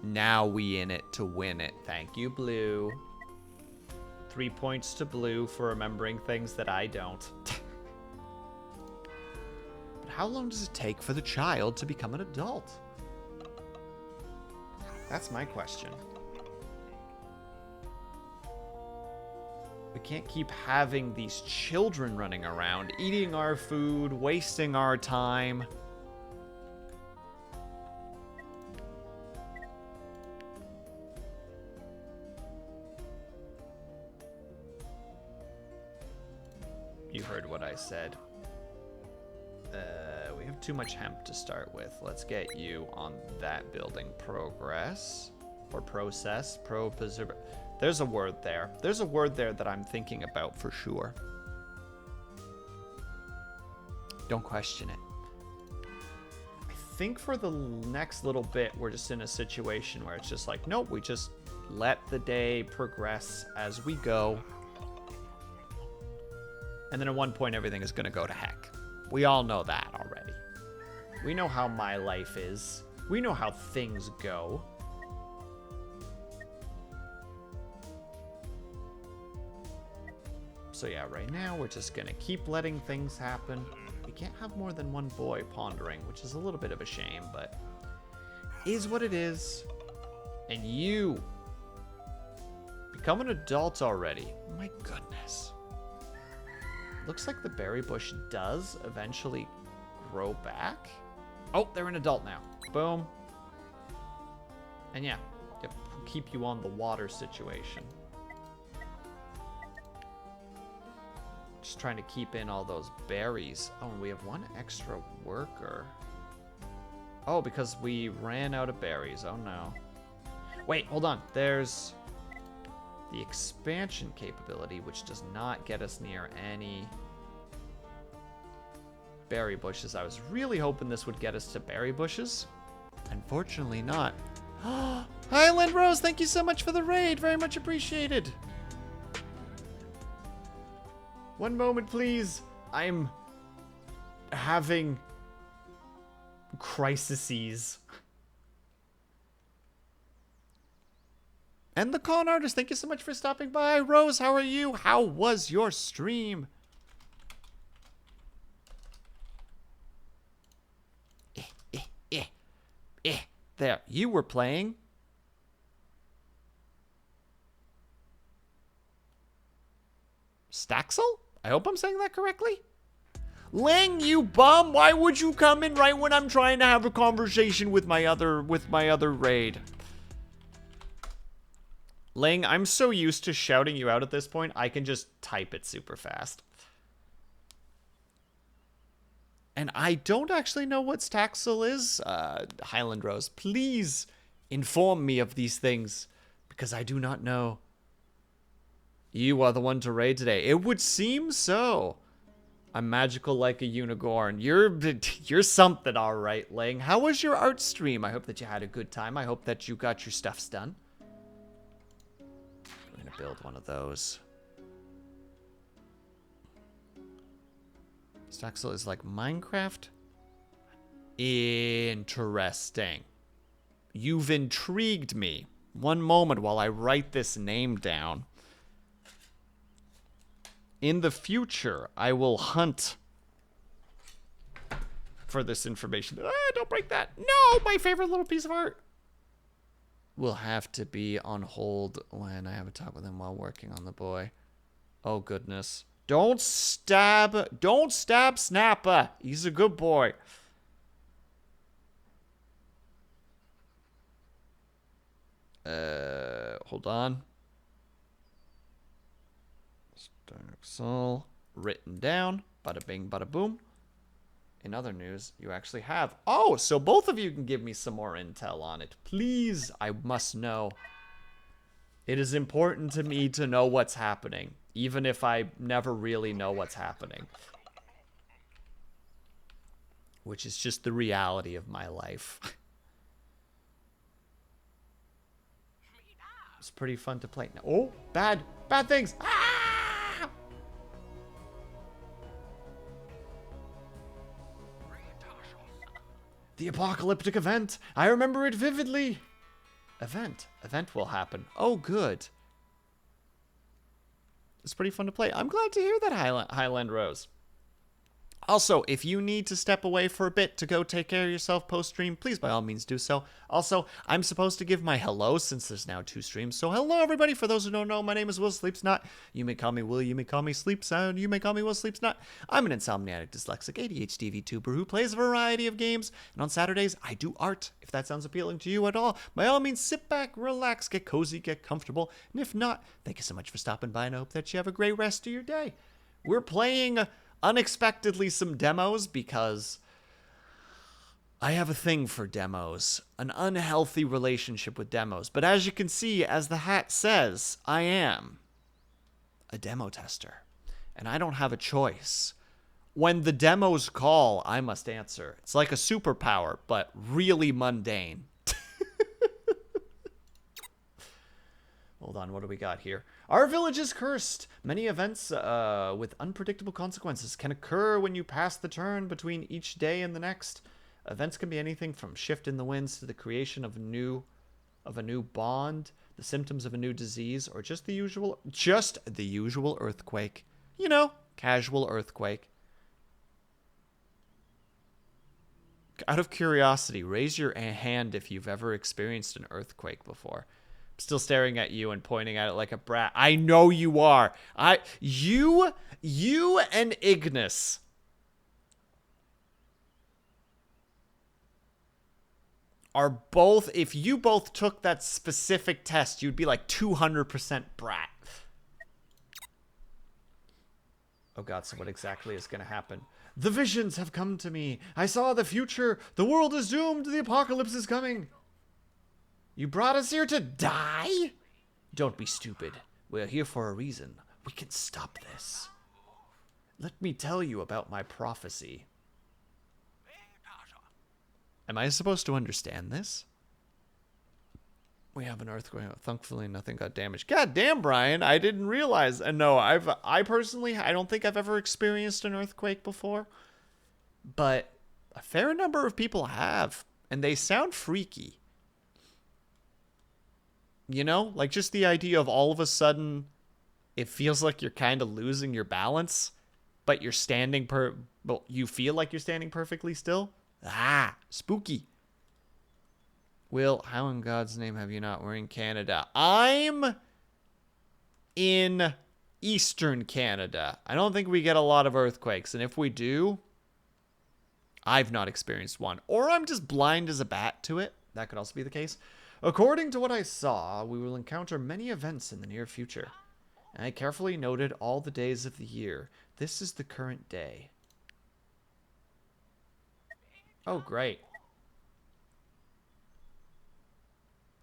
Now we in it to win it. Thank you, Blue. 3 points to Blue for remembering things that I don't. How long does it take for the child to become an adult? That's my question. We can't keep having these children running around, eating our food, wasting our time. You heard what I said. We have too much hemp to start with. Let's get you on that building. Progress. Or process. There's a word there. There's a word there that I'm thinking about for sure. Don't question it. I think for the next little bit, we're just in a situation where it's just like, nope, we just let the day progress as we go. And then at one point, everything is going to go to heck. We all know that already. We know how my life is. We know how things go. So yeah, right now we're just going to keep letting things happen. We can't have more than one boy pondering, which is a little bit of a shame, but is what it is. And you become an adult already. My goodness. Looks like the berry bush does eventually grow back. Oh, they're an adult now. Boom. And yeah, yep, keep you on the water situation. Just trying to keep in all those berries. Oh, and we have one extra worker. Oh, because we ran out of berries. Oh, no. Wait, hold on. There's the expansion capability, which does not get us near any berry bushes. I was really hoping this would get us to berry bushes. Unfortunately not. Highland Rose, thank you so much for the raid. Very much appreciated. One moment, please. I'm having crises. And the con artist, thank you so much for stopping by. Rose, how are you? How was your stream? There, you were playing Staxel? I hope I'm saying that correctly. Ling, you bum! Why would you come in right when I'm trying to have a conversation with my other raid? Ling, I'm so used to shouting you out at this point, I can just type it super fast. And I don't actually know what Staxel is. Highland Rose, please inform me of these things, because I do not know. You are the one to raid today. It would seem so. I'm magical like a unicorn. You're something, all right, Ling. How was your art stream? I hope that you had a good time. I hope that you got your stuffs done. We're gonna build one of those. Staxel is like Minecraft? Interesting. You've intrigued me. One moment while I write this name down. In the future, I will hunt for this information. Ah, don't break that. No, my favorite little piece of art. Will have to be on hold when I have a talk with him while working on the boy. Oh, goodness. Don't stab Snapper. He's a good boy. Hold on. Staxel written down. Bada bing, bada boom. In other news, you actually have. Oh, so both of you can give me some more intel on it. Please, I must know. It is important to me to know what's happening, even if I never really know what's happening. Which is just the reality of my life. It's pretty fun to play. Oh, bad things. Ah! The apocalyptic event. I remember it vividly. Event will happen. Oh, good. It's pretty fun to play. I'm glad to hear that, Highland Rose. Also, if you need to step away for a bit to go take care of yourself post-stream, please by all means do so. Also, I'm supposed to give my hello since there's now 2 streams. So hello, everybody. For those who don't know, my name is WillSleepsNot. You may call me Will, you may call me Sleepsound, you may call me WillSleepsNot. I'm an insomniatic, dyslexic, ADHD VTuber who plays a variety of games. And on Saturdays, I do art. If that sounds appealing to you at all, by all means, sit back, relax, get cozy, get comfortable. And if not, thank you so much for stopping by, and I hope that you have a great rest of your day. We're playing unexpectedly some demos because I have a thing for demos, an unhealthy relationship with demos. But as you can see, as the hat says, I am a demo tester, and I don't have a choice. When the demos call, I must answer. It's like a superpower, but really mundane. Hold on, what do we got here? Our village is cursed. Many events with unpredictable consequences can occur when you pass the turn between each day and the next. Events can be anything from shift in the winds to the creation of a new bond, the symptoms of a new disease, or just the usual earthquake. You know, casual earthquake. Out of curiosity, raise your hand if you've ever experienced an earthquake before. I'm still staring at you and pointing at it like a brat. I know you are. You and Ignis are both, if you both took that specific test, you'd be like 200% brat. Oh god, so what exactly is going to happen? The visions have come to me. I saw the future. The world is doomed. The apocalypse is coming. You brought us here to die? Don't be stupid. We're here for a reason. We can stop this. Let me tell you about my prophecy. Am I supposed to understand this? We have an earthquake. Thankfully, nothing got damaged. God damn, Brian. I didn't realize. And no, I personally, I don't think I've ever experienced an earthquake before. But a fair number of people have. And they sound freaky. You know? Like just the idea of all of a sudden, it feels like you're kind of losing your balance. But you're standing well, you feel like you're standing perfectly still. Ah, spooky. Will, how in God's name have you not? We're in Canada. I'm in Eastern Canada. I don't think we get a lot of earthquakes. And if we do, I've not experienced one. Or I'm just blind as a bat to it. That could also be the case. According to what I saw, we will encounter many events in the near future. And I carefully noted all the days of the year. This is the current day. Oh, great.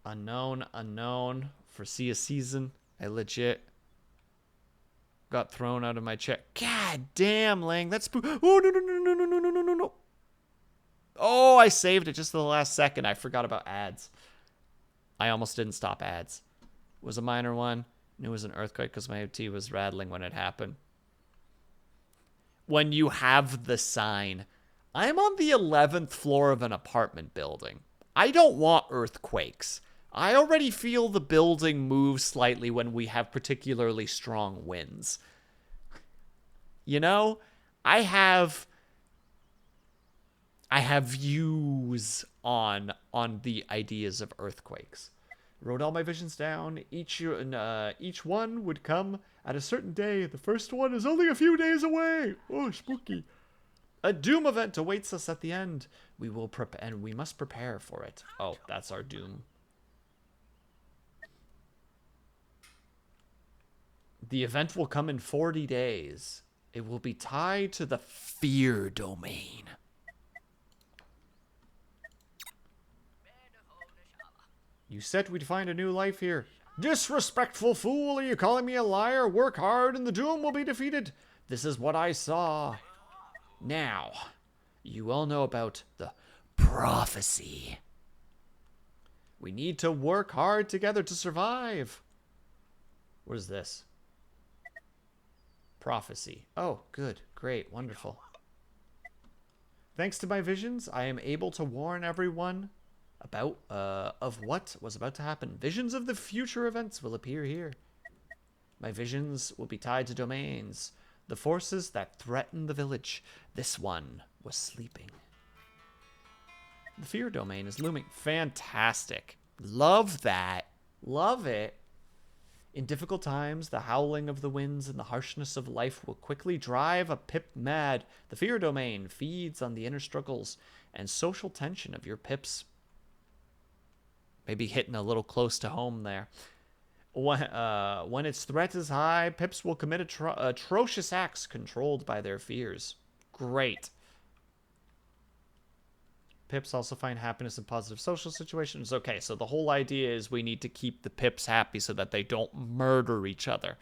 Unknown. Foresee a season. I legit got thrown out of my chair. God damn, Lang. That's oh, no. Oh, I saved it just at the last second. I forgot about ads. I almost didn't stop ads. It was a minor one. Knew it was an earthquake because my OT was rattling when it happened. When you have the sign. I'm on the 11th floor of an apartment building. I don't want earthquakes. I already feel the building move slightly when we have particularly strong winds. You know, I have views on the ideas of earthquakes. Wrote all my visions down. Each one would come at a certain day. The first one is only a few days away. Oh, spooky. A doom event awaits us at the end. We will and we must prepare for it. Oh, that's our doom. The event will come in 40 days. It will be tied to the fear domain. You said we'd find a new life here. Disrespectful fool, are you calling me a liar? Work hard and the doom will be defeated. This is what I saw. Now, you all know about the prophecy. We need to work hard together to survive. What is this? Prophecy. Oh, good. Great. Wonderful. Thanks to my visions, I am able to warn everyone about of what was about to happen. Visions of the future events will appear here. My visions will be tied to domains. The forces that threaten the village. This one was sleeping. The fear domain is looming. Fantastic. Love that. Love it. In difficult times, the howling of the winds and the harshness of life will quickly drive a pip mad. The fear domain feeds on the inner struggles and social tension of your pips. Maybe hitting a little close to home there. When its threat is high, pips will commit atrocious acts controlled by their fears. Great. Pips also find happiness in positive social situations. Okay, so the whole idea is we need to keep the pips happy so that they don't murder each other.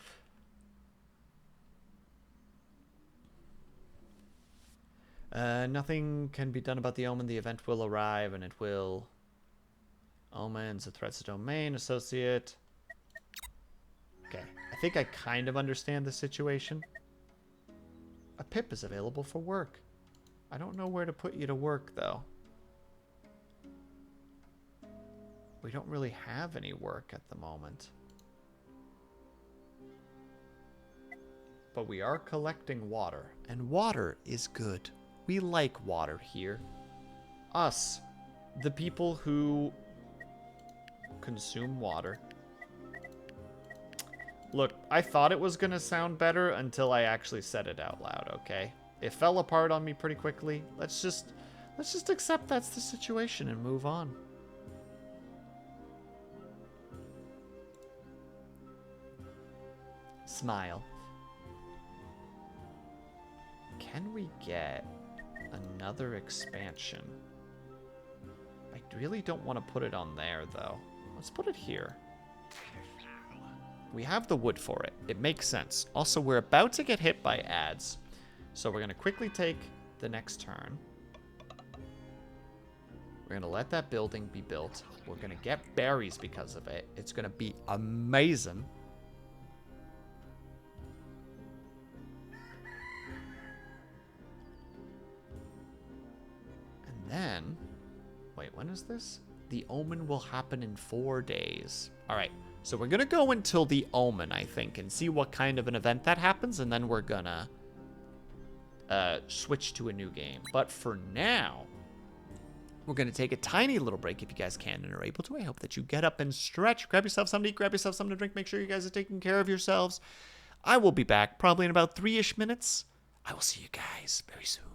Nothing can be done about the omen. The event will arrive and it will... Omens, a threats to domain, associate. Okay, I think I kind of understand the situation. A pip is available for work. I don't know where to put you to work, though. We don't really have any work at the moment. But we are collecting water, and water is good. We like water here. us, the people who consume water. Look, I thought it was gonna sound better until I actually said it out loud, okay? It fell apart on me pretty quickly. Let's just accept that's the situation and move on. Smile. Can we get another expansion? I really don't want to put it on there, though. Let's put it here. We have the wood for it. It makes sense. Also, we're about to get hit by ads. So we're going to quickly take the next turn. We're going to let that building be built. We're going to get berries because of it. It's going to be amazing. And then... Wait, when is this? The Omen will happen in 4 days. All right. So we're going to go until the Omen, I think, and see what kind of an event that happens, and then we're going to switch to a new game. But for now, we're going to take a tiny little break if you guys can and are able to. I hope that you get up and stretch. Grab yourself something to eat, grab yourself something to drink. Make sure you guys are taking care of yourselves. I will be back probably in about 3-ish minutes. I will see you guys very soon.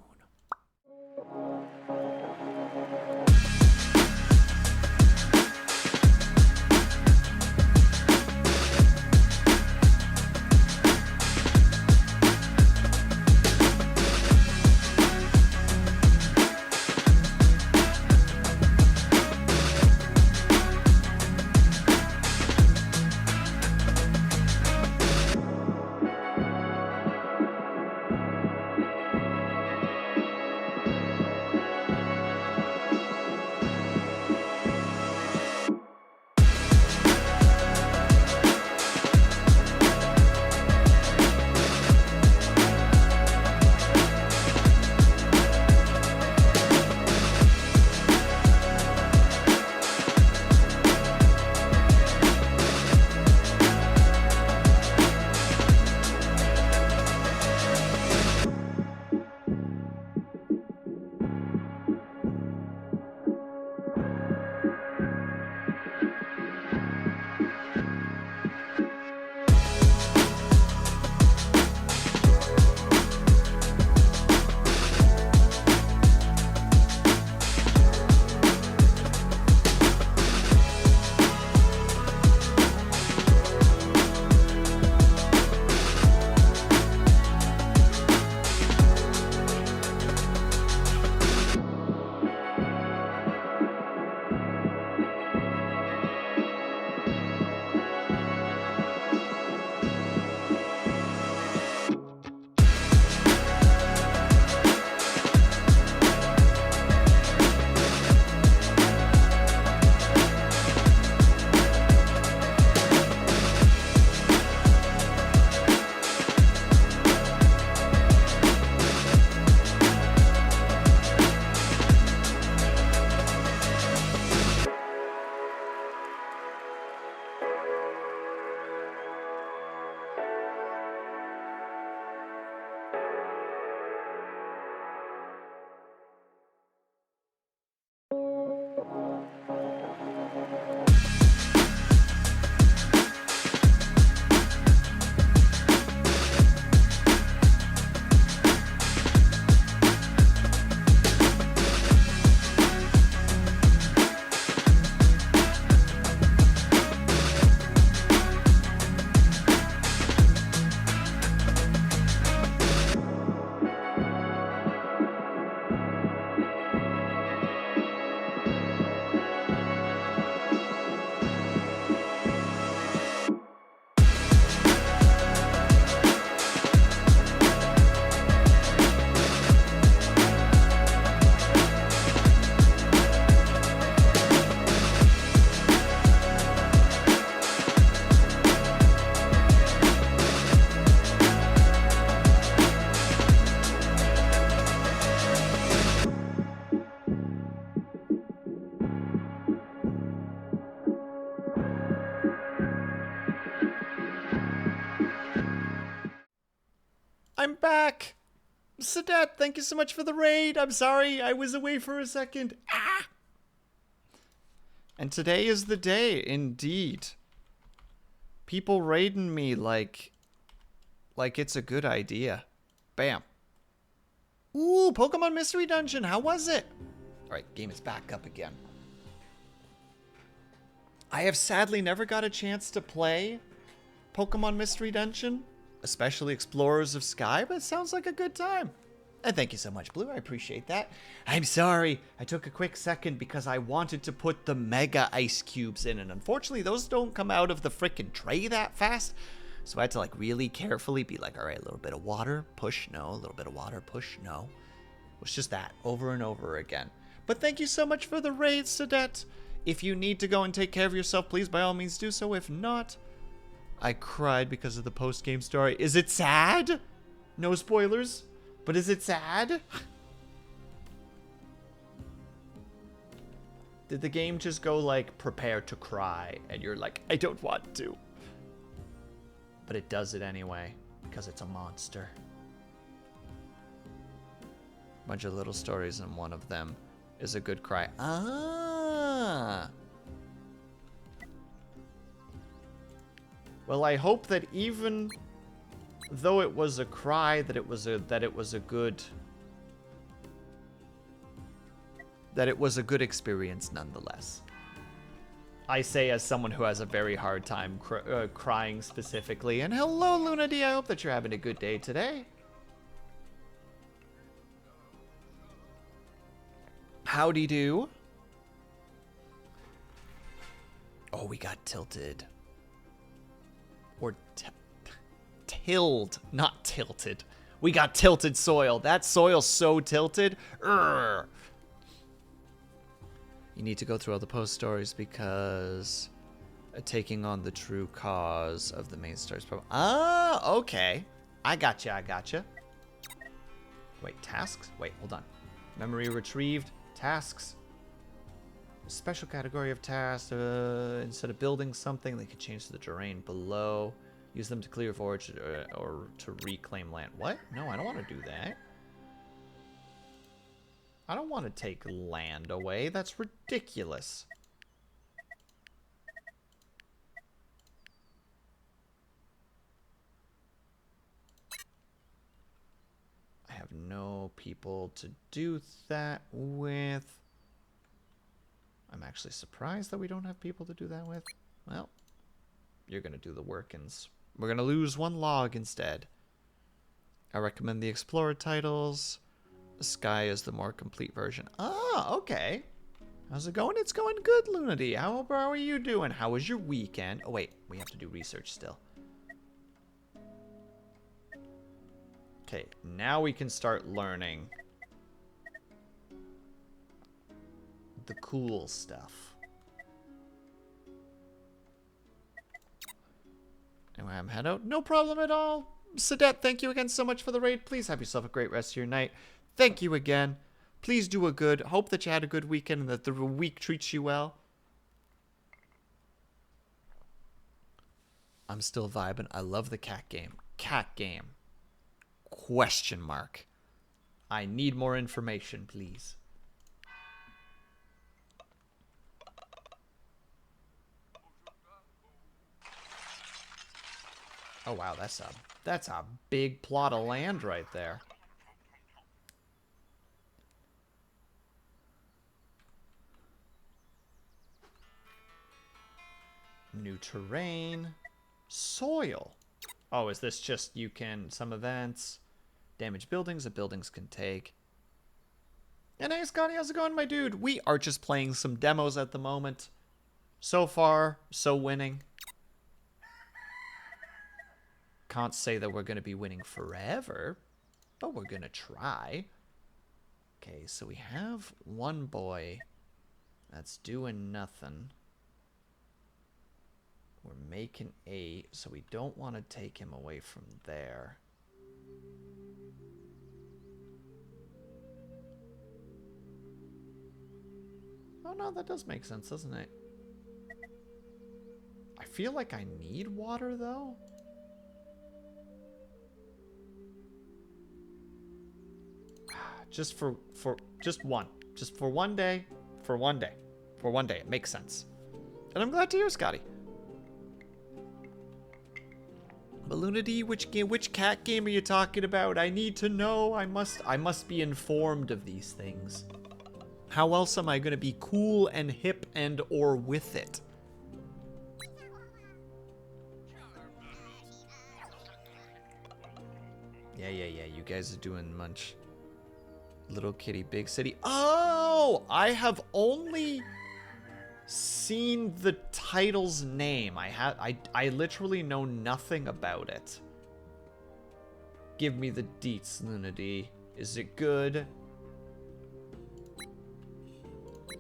I'm back. Sadat, thank you so much for the raid. I'm sorry, I was away for a second. Ah! And today is the day, indeed. People raiding me like it's a good idea. Bam. Ooh, Pokemon Mystery Dungeon, how was it? Alright, game is back up again. I have sadly never got a chance to play Pokemon Mystery Dungeon, especially Explorers of Sky, but it sounds like a good time. And thank you so much, Blue. I appreciate that. I'm sorry. I took a quick second because I wanted to put the Mega Ice Cubes in, and unfortunately, those don't come out of the frickin' tray that fast. So I had to, like, really carefully be like, all right, a little bit of water, push, no. A little bit of water, push, no. It was just that, over and over again. But thank you so much for the raid, Sadet. If you need to go and take care of yourself, please, by all means, do so. If not, I cried because of the post-game story. Is it sad? No spoilers. But is it sad? Did the game just go like, prepare to cry, and you're like, I don't want to. But it does it anyway, because it's a monster. Bunch of little stories, and one of them is a good cry. Ah! Well, I hope that even though it was a cry, that it was a good experience nonetheless. I say as someone who has a very hard time crying specifically. And hello, Luna D. I hope that you're having a good day today. Howdy do. Oh, we got tilted. Or tilled, not tilted. We got tilted soil. That soil's so tilted. Urgh. You need to go through all the post stories because taking on the true cause of the main story's problem. Ah, okay. I gotcha. Wait, tasks? Wait, hold on. Memory retrieved. Tasks. A special category of tasks. Instead of building something, they could change to the terrain below. Use them to clear forage or to reclaim land. What? No, I don't want to do that. I don't want to take land away. That's ridiculous. I have no people to do that with. I'm actually surprised that we don't have people to do that with. Well, you're going to do the workings. We're going to lose one log instead. I recommend the Explorer titles. Sky is the more complete version. Ah, okay. How's it going? It's going good, Lunity. How are you doing? How was your weekend? Oh, wait. We have to do research still. Okay, now we can start learning the cool stuff. Anyway, I'm head out. No problem at all. Sadet, thank you again so much for the raid. Please have yourself a great rest of your night. Thank you again. Please do a good. Hope that you had a good weekend and that the week treats you well. I'm still vibing. I love the cat game. Cat game. Question mark. I need more information, please. Oh wow, that's a big plot of land right there. New terrain. Soil. Oh, is this just you can some events damage buildings that buildings can take? And hey Scotty, how's it going, my dude? We are just playing some demos at the moment. So far, so winning. Can't say that we're going to be winning forever, but we're going to try. Okay, so we have one boy that's doing nothing. We're making 8, so we don't want to take him away from there. Oh no, that does make sense, doesn't it? I feel like I need water, though. Just for just one. Just for one day. For one day. For one day. It makes sense. And I'm glad to hear, Scotty. Balloona D, which cat game are you talking about? I need to know. I must be informed of these things. How else am I gonna be cool and hip and or with it? Yeah, you guys are doing munch. Little kitty, big city. Oh, I have only seen the title's name. I literally know nothing about it. Give me the deets, Lunady. Is it good?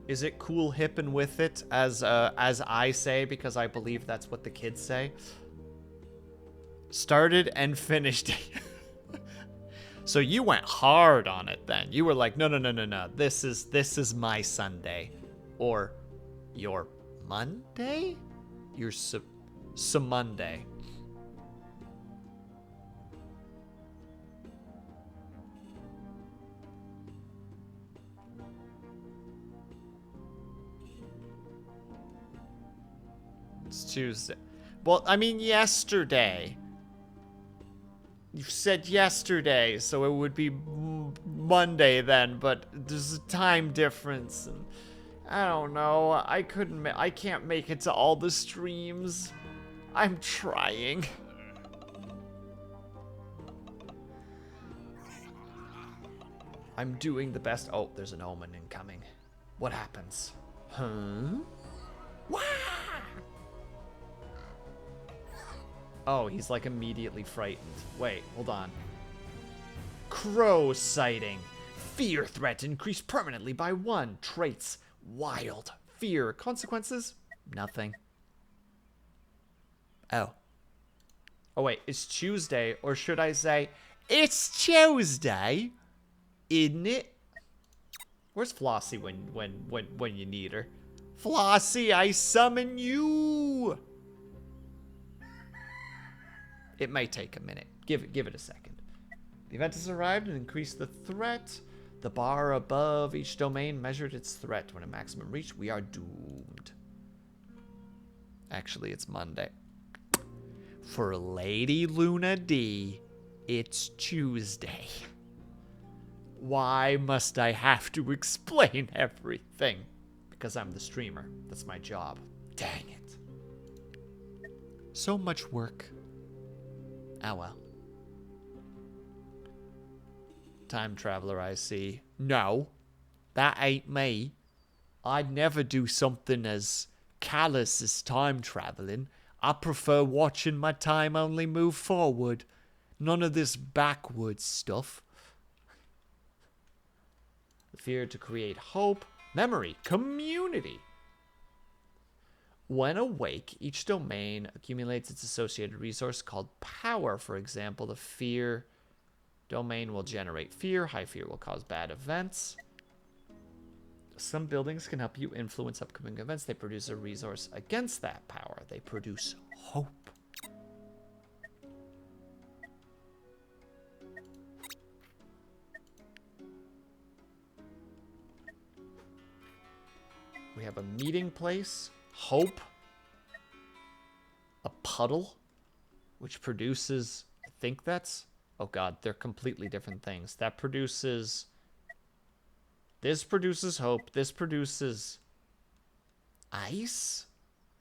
Is it cool, hip, and with it, as I say, because I believe that's what the kids say? Started and finished. So you went hard on it then. You were like, no. This is my Sunday, or your Monday, your Monday. It's Tuesday. Well, I mean, yesterday. You said yesterday, so it would be Monday then, but there's a time difference, and I don't know. I can't make it to all the streams. I'm trying. I'm doing the best. Oh, there's an omen incoming. What happens? Huh? Wah! Oh, he's like immediately frightened. Wait, hold on. Crow sighting. Fear threat increased permanently by 1. Traits. Wild. Fear. Consequences? Nothing. Oh. Oh wait, it's Tuesday, or should I say, it's Tuesday, isn't it? Where's Flossie when you need her? Flossie, I summon you! It may take a minute. Give it a second. The event has arrived and increased the threat. The bar above each domain measured its threat. When a maximum reached, we are doomed. Actually, it's Monday. For Lady Luna D, it's Tuesday. Why must I have to explain everything? Because I'm the streamer. That's my job. Dang it. So much work. Oh well. Time traveler, I see. No, that ain't me. I'd never do something as callous as time traveling. I prefer watching my time only move forward. None of this backwards stuff. The fear to create hope, memory, community. When awake, each domain accumulates its associated resource called power. For example, the fear domain will generate fear. High fear will cause bad events. Some buildings can help you influence upcoming events. They produce a resource against that power. They produce hope. We have a meeting place. Hope. A puddle. Which produces... I think that's... Oh god, they're completely different things. That produces... This produces hope. This produces... ice?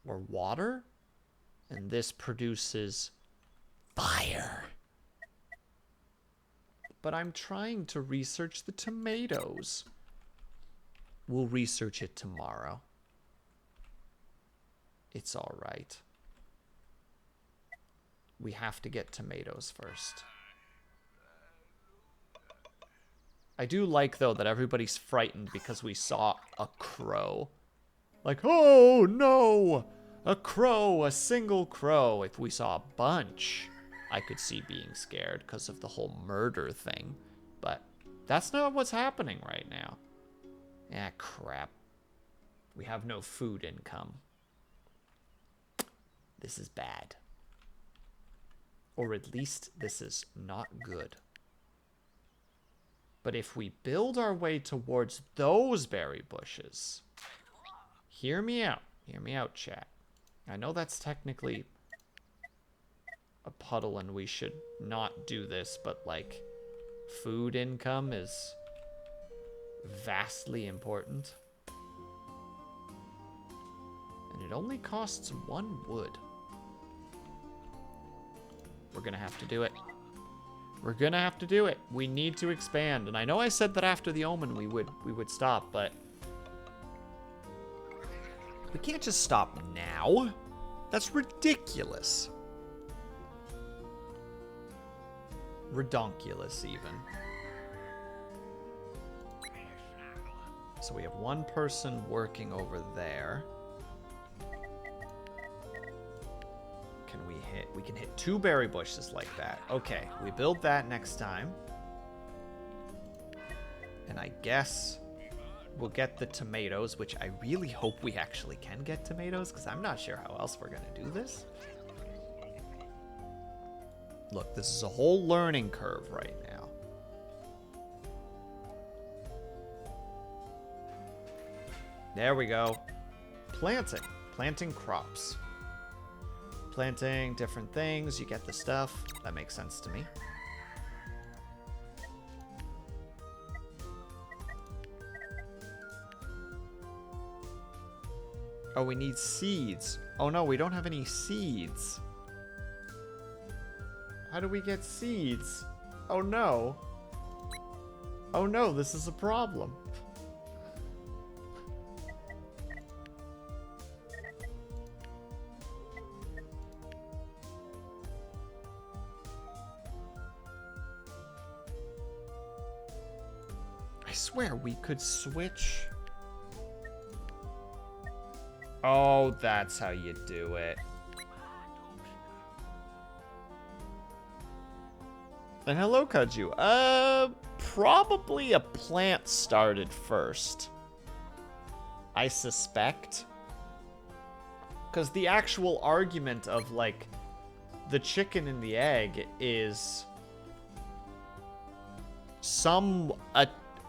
Or water? And this produces... fire. But I'm trying to research the tomatoes. We'll research it tomorrow. It's alright. We have to get tomatoes first. I do like, though, that everybody's frightened because we saw a crow. Like, oh, no! A crow, a single crow. If we saw a bunch, I could see being scared because of the whole murder thing. But that's not what's happening right now. Ah, crap. We have no food income. This is bad. Or at least this is not good. But if we build our way towards those berry bushes... Hear me out. Hear me out, chat. I know that's technically a puddle and we should not do this, but, like, food income is vastly important. And it only costs 1 wood. We're gonna have to do it. We're gonna have to do it. We need to expand. And I know I said that after the omen we would stop, but we can't just stop now. That's ridiculous. Redonkulous, even. So we have 1 person working over there. Can we hit? We can hit 2 berry bushes like that. Okay, we build that next time. And I guess we'll get the tomatoes, which I really hope we actually can get tomatoes, because I'm not sure how else we're going to do this. Look, this is a whole learning curve right now. There we go. Planting. Planting crops. Planting different things. You get the stuff. That makes sense to me. Oh, we need seeds. Oh no, we don't have any seeds. How do we get seeds? Oh no. Oh no, this is a problem. I swear we could switch. Oh, that's how you do it. And hello, Kaju. Probably a plant started first. I suspect. Because the actual argument of, like, the chicken and the egg is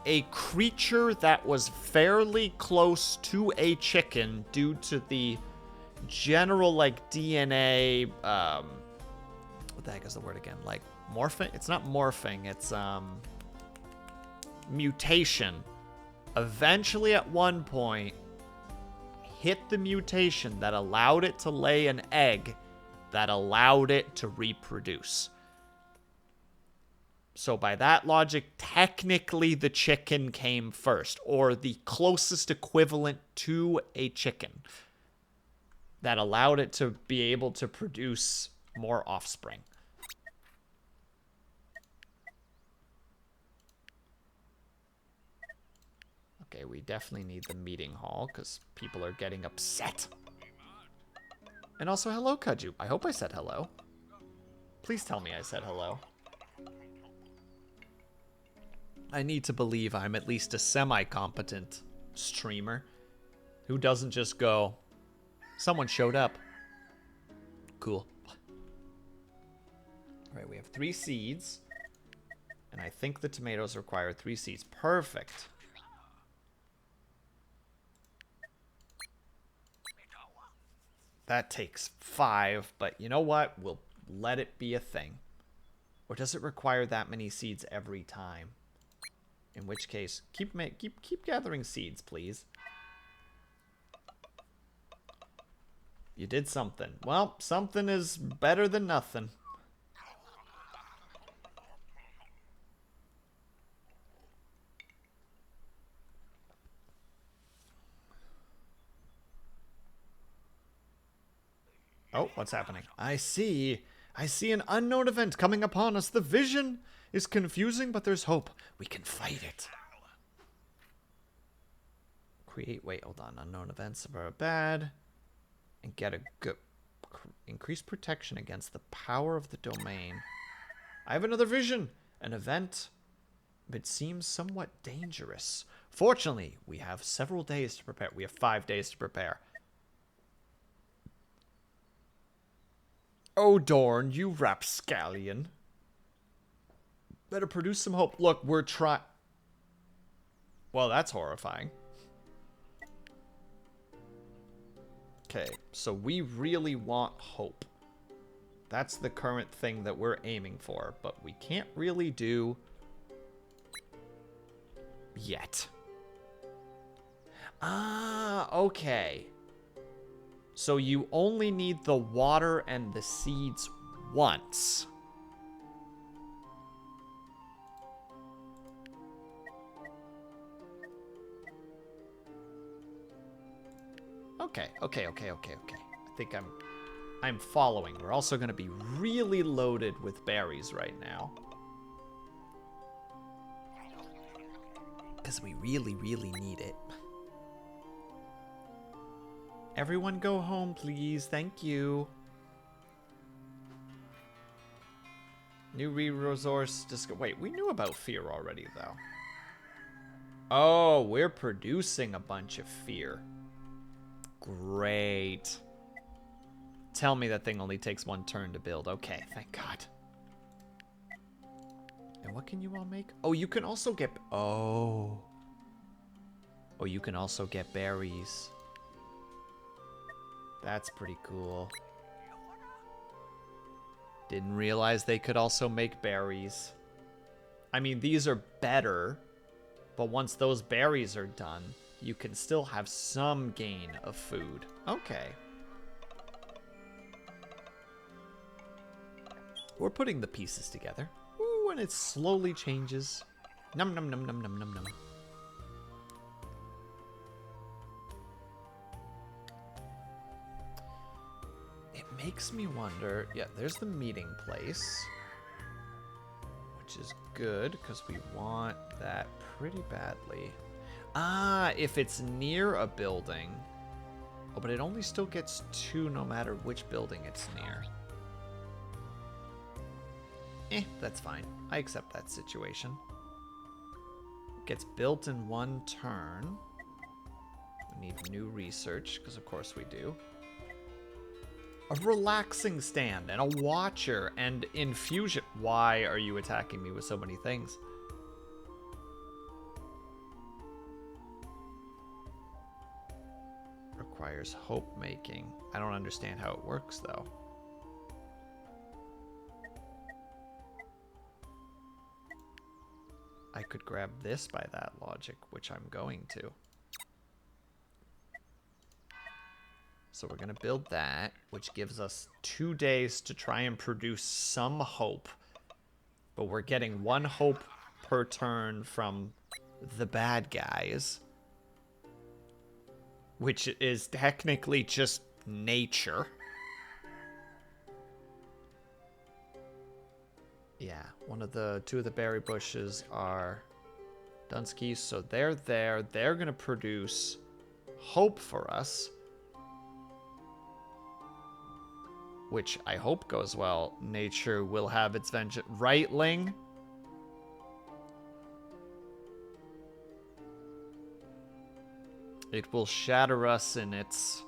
a creature that was fairly close to a chicken due to the general, like, DNA, what the heck is the word again? Like, morphing? It's not morphing, it's, mutation. Eventually, at one point, hit the mutation that allowed it to lay an egg that allowed it to reproduce. So by that logic, technically the chicken came first, or the closest equivalent to a chicken that allowed it to be able to produce more offspring. Okay, we definitely need the meeting hall because people are getting upset. And also, hello, Kaju. I hope I said hello. Please tell me I said hello. I need to believe I'm at least a semi-competent streamer who doesn't just go, someone showed up. Cool. All right, we have 3 seeds. And I think the tomatoes require 3 seeds. Perfect. That takes 5, but you know what? We'll let it be a thing. Or does it require that many seeds every time? In which case, keep gathering seeds, please. You did something. Well, something is better than nothing. Oh, what's happening? I see an unknown event coming upon us. The vision is confusing, but there's hope. We can fight it. Wait, hold on. Unknown events are bad. And get a good... Increase protection against the power of the domain. I have another vision. An event. It seems somewhat dangerous. Fortunately, we have several days to prepare. We have 5 days to prepare. Oh, darn, you rapscallion. Better produce some hope. Look, we're trying... Well, that's horrifying. Okay, so we really want hope. That's the current thing that we're aiming for, but we can't really do yet. Ah, okay. So you only need the water and the seeds once. Okay. I think I'm following. We're also going to be really loaded with berries right now. Because we really, really need it. Everyone go home, please. Thank you. New resource. Wait, we knew about fear already, though. Oh, we're producing a bunch of fear. Great. Tell me that thing only takes one turn to build. Okay, thank God. And what can you all make? Oh, you can also get... Oh. Oh, you can also get berries. That's pretty cool. Didn't realize they could also make berries. I mean, these are better. But once those berries are done, you can still have some gain of food. Okay. We're putting the pieces together. Ooh, and it slowly changes. Num num num num num num num. It makes me wonder. Yeah, there's the meeting place. Which is good, because we want that pretty badly. Ah, if it's near a building. Oh, but it only still gets 2 no matter which building it's near. That's fine. I accept that situation. Gets built in 1 turn. We need new research, because of course we do. A relaxing stand, and a watcher, and infusion. Why are you attacking me with so many things? Requires hope making. I don't understand how it works, though. I could grab this by that logic, which I'm going to. So we're going to build that, which gives us 2 days to try and produce some hope. But we're getting 1 hope per turn from the bad guys. Which is technically just nature. Yeah, 2 of the berry bushes are Dunskies, so they're there. They're going to produce hope for us. Which I hope goes well. Nature will have its vengeance. Right, Ling? It will shatter us in its...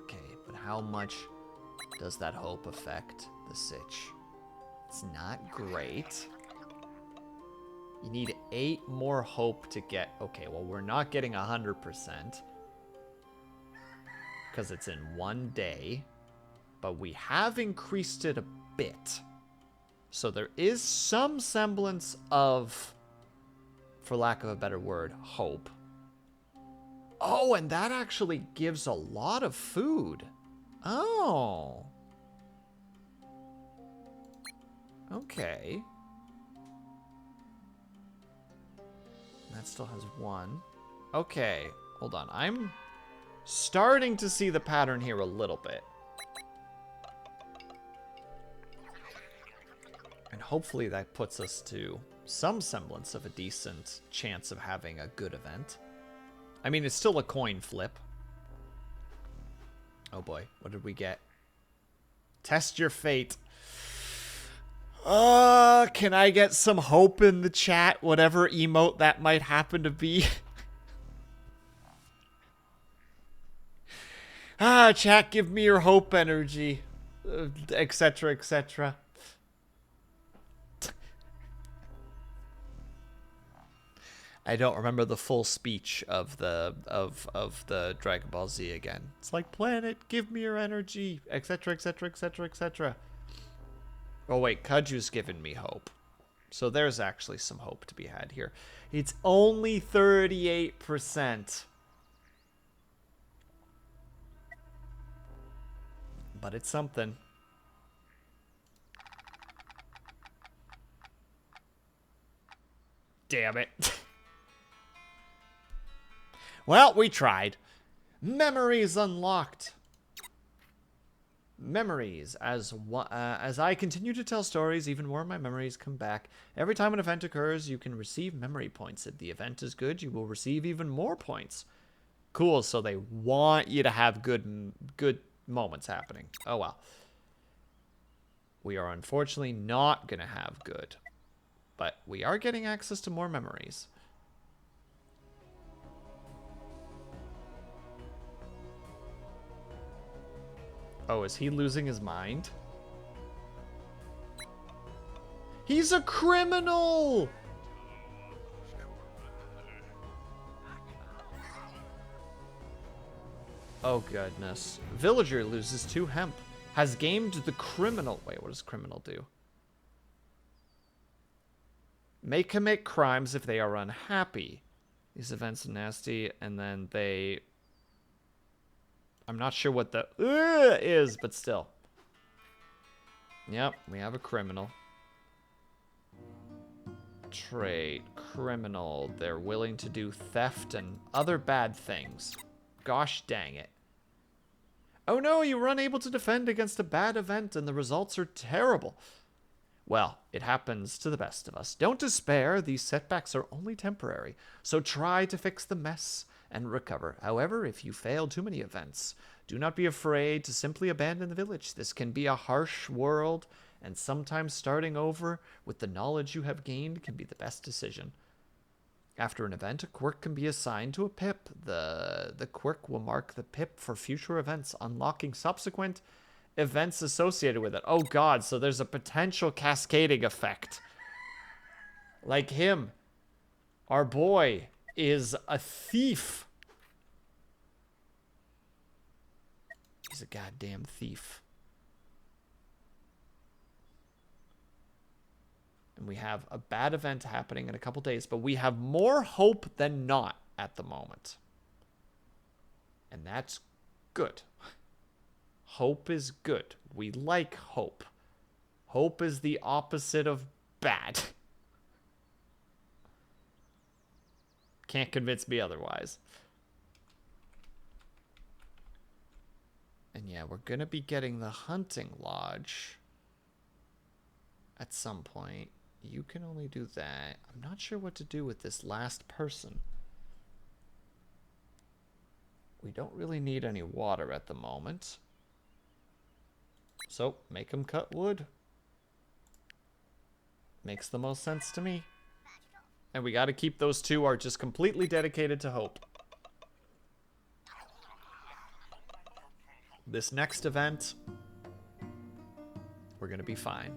Okay, but how much does that hope affect the sitch? It's not great. You need 8 more hope to get... Okay, well, we're not getting 100%. Because it's in 1 day. But we have increased it a bit. So there is some semblance of, for lack of a better word, hope. Oh, and that actually gives a lot of food. Oh. Okay. That still has 1. Okay, hold on. I'm starting to see the pattern here a little bit. And hopefully that puts us to some semblance of a decent chance of having a good event. I mean, it's still a coin flip. Oh boy, what did we get? Test your fate. Can I get some hope in the chat? Whatever emote that might happen to be. Chat, give me your hope energy. Etc, etc. I don't remember the full speech of the Dragon Ball Z again. It's like, planet, give me your energy, etc., etc., etc., etc. Oh wait, Kaju's given me hope. So there's actually some hope to be had here. It's only 38%. But it's something. Damn it. Well, we tried. Memories unlocked. Memories. As I continue to tell stories, even more of my memories come back. Every time an event occurs, you can receive memory points. If the event is good, you will receive even more points. Cool, so they want you to have good moments happening. Oh well. We are unfortunately not going to have good. But we are getting access to more memories. Oh, is he losing his mind? He's a criminal! Oh, goodness. Villager loses 2 hemp. Has gamed the criminal. Wait, what does criminal do? May commit crimes if they are unhappy. These events are nasty, and then they... I'm not sure what the is, but still. Yep, we have a criminal. Trait, criminal. They're willing to do theft and other bad things. Gosh dang it. Oh no, you were unable to defend against a bad event and the results are terrible. Well, it happens to the best of us. Don't despair, these setbacks are only temporary, so try to fix the mess and recover. However, if you fail too many events, do not be afraid to simply abandon the village. This can be a harsh world, and sometimes starting over with the knowledge you have gained can be the best decision. After an event, a quirk can be assigned to a pip. The quirk will mark the pip for future events, unlocking subsequent events associated with it. Oh god, so there's a potential cascading effect. Like him. Our boy is a thief. He's a goddamn thief. And we have a bad event happening in a couple days, but we have more hope than not at the moment. And that's good. Hope is good. We like hope. Hope is the opposite of bad. Can't convince me otherwise. And yeah, we're going to be getting the hunting lodge at some point. You can only do that. I'm not sure what to do with this last person. We don't really need any water at the moment. So, make him cut wood. Makes the most sense to me. And we got to keep those two are just completely dedicated to hope. This next event, we're going to be fine.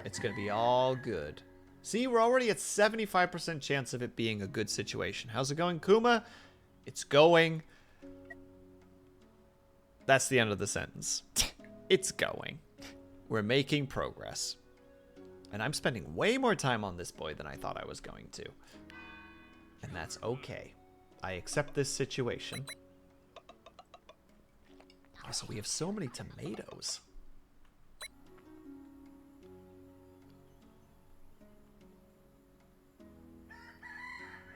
It's going to be all good. See, we're already at 75% chance of it being a good situation. How's it going, Kuma? It's going. That's the end of the sentence. It's going. We're making progress. And I'm spending way more time on this boy than I thought I was going to. And that's okay. I accept this situation. Also, we have so many tomatoes.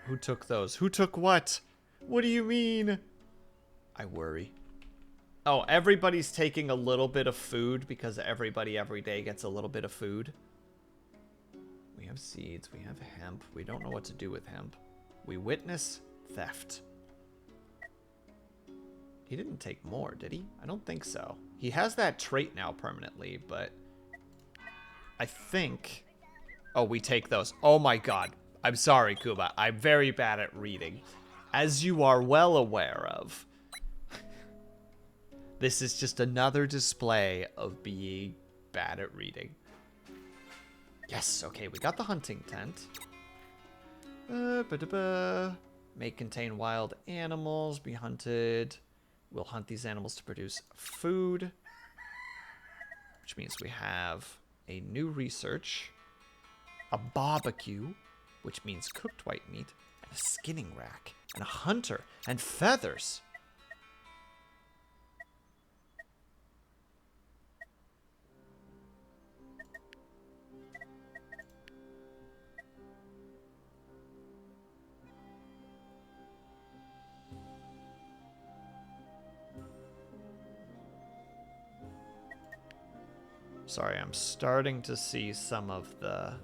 Who took those? Who took what? What do you mean? I worry. Oh, everybody's taking a little bit of food because everybody every day gets a little bit of food. We have seeds. We have hemp. We don't know what to do with hemp. We witness theft. He didn't take more, did he? I don't think so. He has that trait now permanently, but I think... Oh, we take those. Oh my god. I'm sorry, Kuba. I'm very bad at reading. As you are well aware of, this is just another display of being bad at reading. Yes, okay, we got the hunting tent. May contain wild animals, be hunted. We'll hunt these animals to produce food. Which means we have a new research. A barbecue, which means cooked white meat. And a skinning rack. And a hunter. And feathers. Sorry, I'm starting to see some of the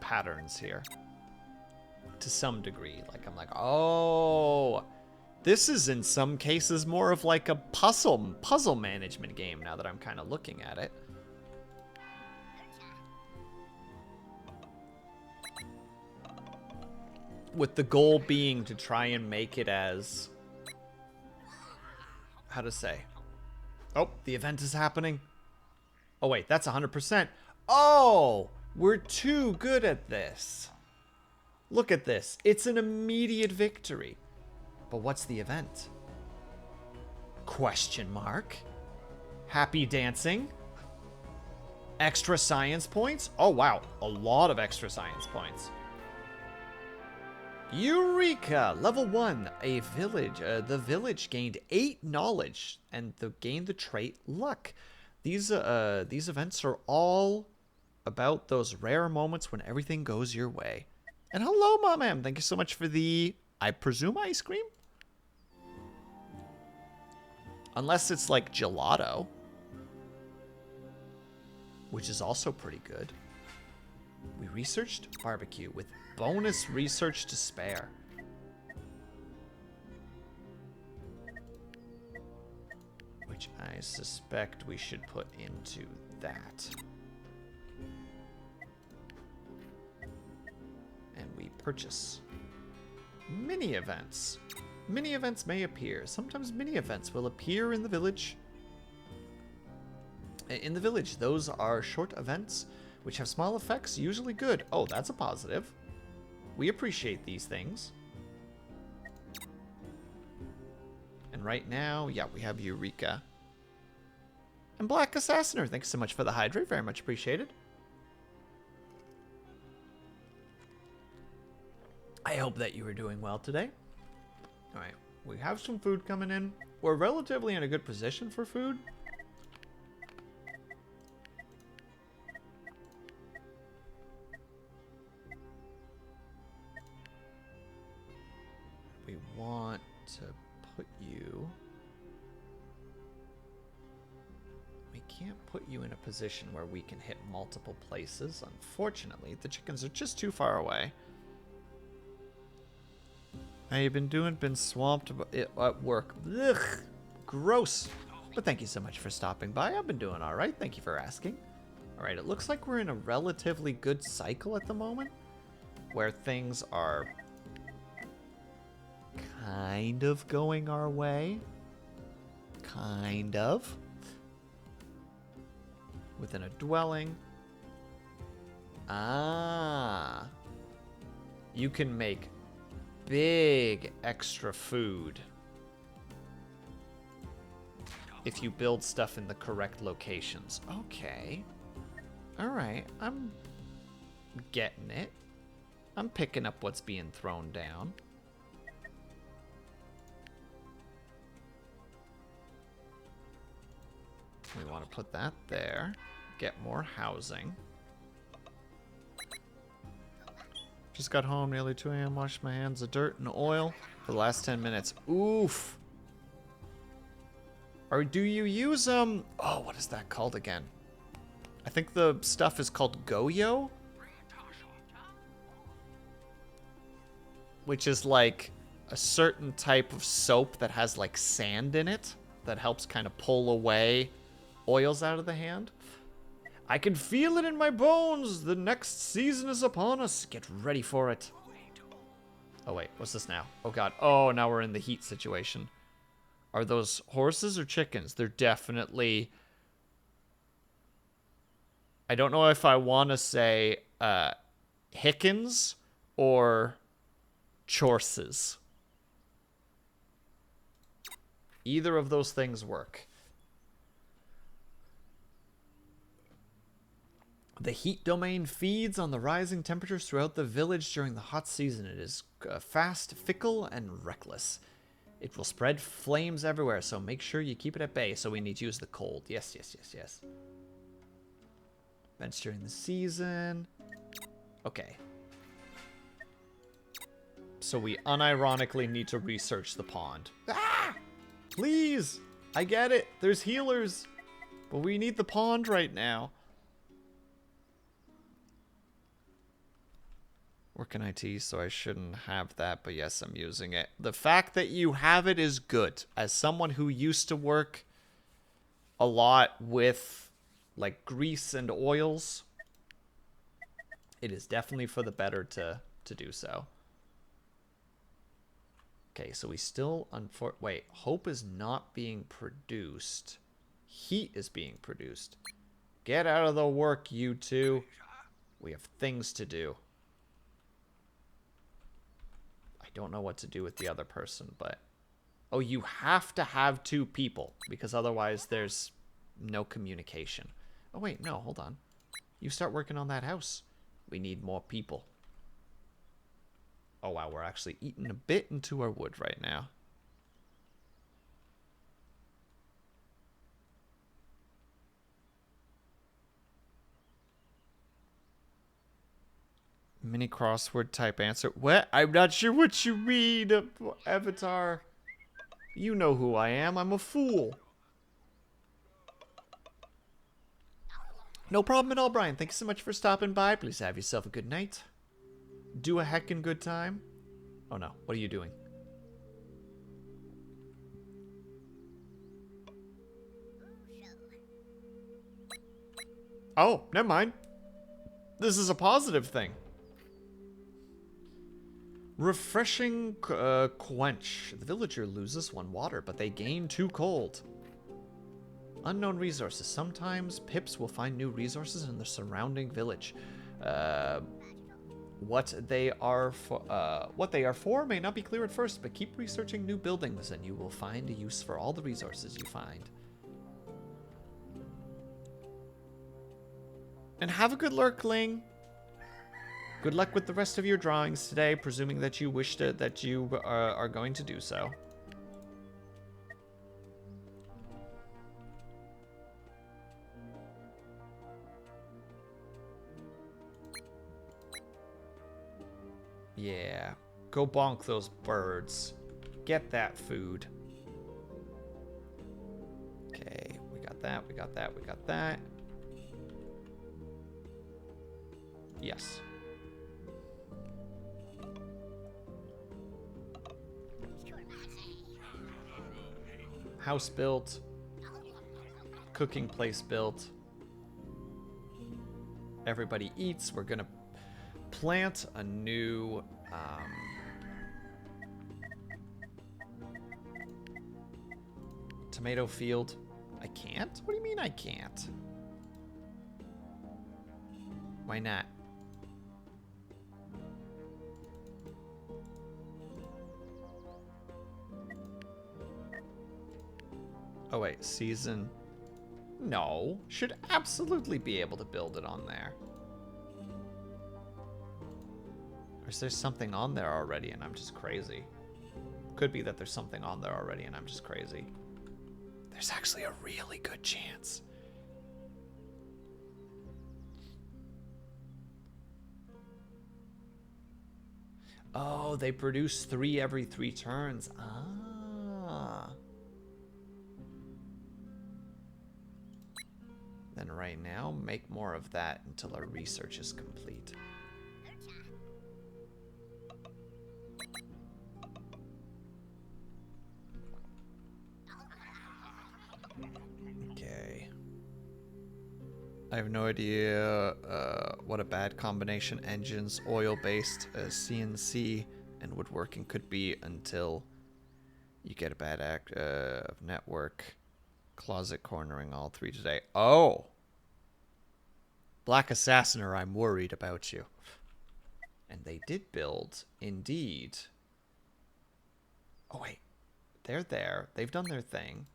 patterns here. To some degree. Like, I'm like, oh, this is in some cases more of like a puzzle management game now that I'm kind of looking at it. With the goal being to try and make it as, how to say? Oh, the event is happening. Oh, wait, that's 100%. Oh, we're too good at this. Look at this. It's an immediate victory. But what's the event? Question mark. Happy dancing. Extra science points. Oh, wow. A lot of extra science points. Eureka! Level 1. A village. The village gained 8 knowledge and gained the trait luck. These events are all about those rare moments when everything goes your way. And hello, Mom M. Thank you so much for the, I presume, ice cream? Unless it's like gelato. Which is also pretty good. We researched barbecue with bonus research to spare. Which I suspect we should put into that. And we purchase mini events. Mini events may appear. Sometimes mini events will appear in the village. In the village, those are short events which have small effects, usually good. Oh, that's a positive. We appreciate these things. And right now, yeah, we have Eureka. And Black Assassiner, thanks so much for the hydrate. Very much appreciated. I hope that you are doing well today. All right, we have some food coming in. We're relatively in a good position for food. We want to put you... We can't put you in a position where we can hit multiple places. Unfortunately, the chickens are just too far away. How you been doing? Been swamped at work. Ugh, gross. But thank you so much for stopping by. I've been doing all right. Thank you for asking. All right, it looks like we're in a relatively good cycle at the moment, where things are kind of going our way. Kind of. Within a dwelling. Ah. You can make big extra food if you build stuff in the correct locations. Okay. Alright, I'm getting it. I'm picking up what's being thrown down. We want to put that there. Get more housing. Just got home, nearly 2 a.m. Washed my hands of dirt and oil for the last 10 minutes. Oof. Or do you use, oh, what is that called again? I think the stuff is called Goyo? Which is like a certain type of soap that has like sand in it that helps kind of pull away oils out of the hand. I can feel it in my bones. The next season is upon us. Get ready for it. Oh, wait. What's this now? Oh, God. Oh, now we're in the heat situation. Are those horses or chickens? They're definitely... I don't know if I want to say Hickens or Chorses. Either of those things work. The heat domain feeds on the rising temperatures throughout the village during the hot season. It is fast, fickle, and reckless. It will spread flames everywhere, so make sure you keep it at bay. So we need to use the cold. Yes, yes, yes, yes. Events during the season. Okay. So we unironically need to research the pond. Ah! Please! I get it. There's healers. But we need the pond right now. Work in IT, so I shouldn't have that, but yes, I'm using it. The fact that you have it is good. As someone who used to work a lot with, like, grease and oils, it is definitely for the better to do so. Okay, so we still... Wait, hope is not being produced. Heat is being produced. Get out of the work, you two. We have things to do. I don't know what to do with the other person, but... Oh, you have to have 2 people, because otherwise there's no communication. Oh, wait, no, hold on. You start working on that house. We need more people. Oh, wow, we're actually eating a bit into our wood right now. Mini crossword type answer. What? I'm not sure what you mean, Avatar. You know who I am. I'm a fool. No problem at all, Brian. Thank you so much for stopping by. Please have yourself a good night. Do a heckin' good time. Oh no, what are you doing? Oh, never mind. This is a positive thing. Refreshing quench. The villager loses 1 water, but they gain 2 cold. Unknown resources. Sometimes pips will find new resources in the surrounding village. What they are for may not be clear at first, but keep researching new buildings and you will find a use for all the resources you find. And have a good lurkling. Good luck with the rest of your drawings today, presuming that you wish to, that you are going to do so. Yeah, go bonk those birds. Get that food. Okay, we got that, we got that, we got that. Yes. House built. Cooking place built. Everybody eats. We're gonna plant a new tomato field. I can't? What do you mean I can't? Why not? Oh wait, season. No, should absolutely be able to build it on there. Or is there something on there already and I'm just crazy? Could be that there's something on there already and I'm just crazy. There's actually a really good chance. Oh, they produce 3 every 3 turns. Ah. Then right now, make more of that until our research is complete. Okay. I have no idea what a bad combination engines, oil-based, CNC, and woodworking could be until you get a bad act of network. Closet cornering all 3 today. Oh! Black Assassiner, I'm worried about you. And they did build, indeed. Oh, wait. They're there. They've done their thing.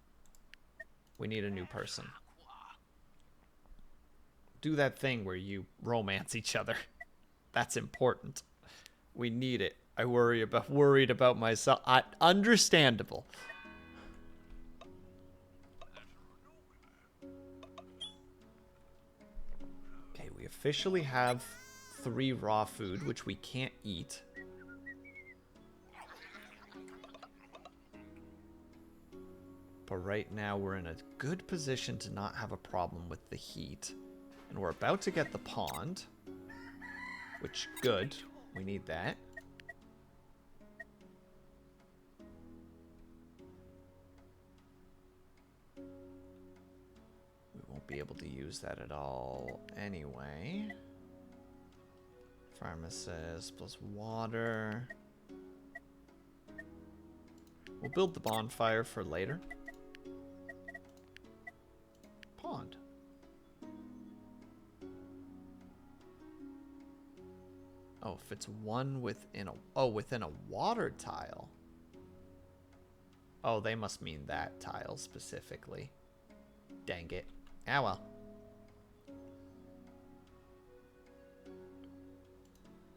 We need a new person. Do that thing where you romance each other. That's important. We need it. I worried about myself. Understandable. Okay, we officially have 3 raw food, which we can't eat. But right now we're in a good position to not have a problem with the heat. And we're about to get the pond. Which, good. We need that. We won't be able to use that at all anyway. Pharmacist plus water. We'll build the bonfire for later. Pond. Oh, if it's one within a... Oh, within a water tile. Oh, they must mean that tile specifically. Dang it. Ah, well.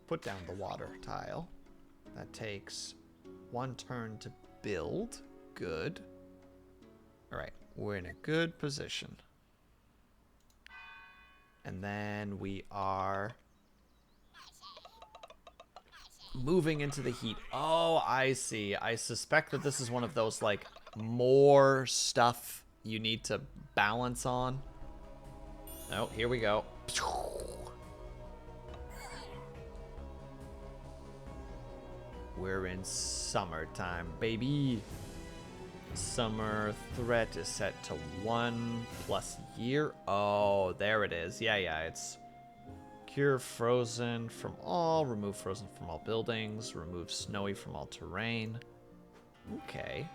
Put down the water tile. That takes 1 turn to build. Good. Alright, we're in a good position. And then we are moving into the heat. Oh, I see. I suspect that this is one of those, like, more stuff you need to balance on. Oh, here we go. We're in summertime, baby. Summer threat is set to 1+ year. Oh, there it is. Yeah, it's cure frozen from all, remove frozen from all buildings, remove snowy from all terrain. Okay.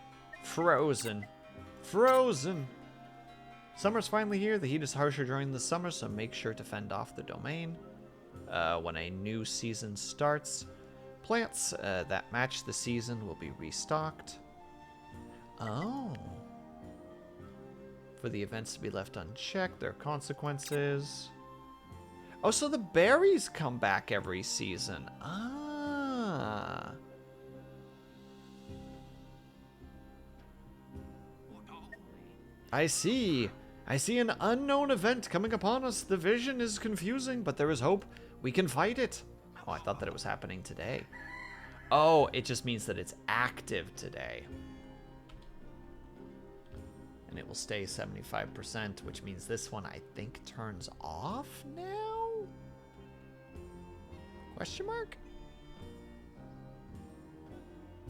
Frozen. Frozen. Summer's finally here. The heat is harsher during the summer, so make sure to fend off the domain. When a new season starts, plants that match the season will be restocked. Oh. For the events to be left unchecked, there are consequences. Oh, so the berries come back every season. Ah. I see. I see an unknown event coming upon us. The vision is confusing, but there is hope. We can fight it. Oh, I thought that it was happening today. Oh, it just means that it's active today. And it will stay 75%, which means this one, I think, turns off now? Question mark?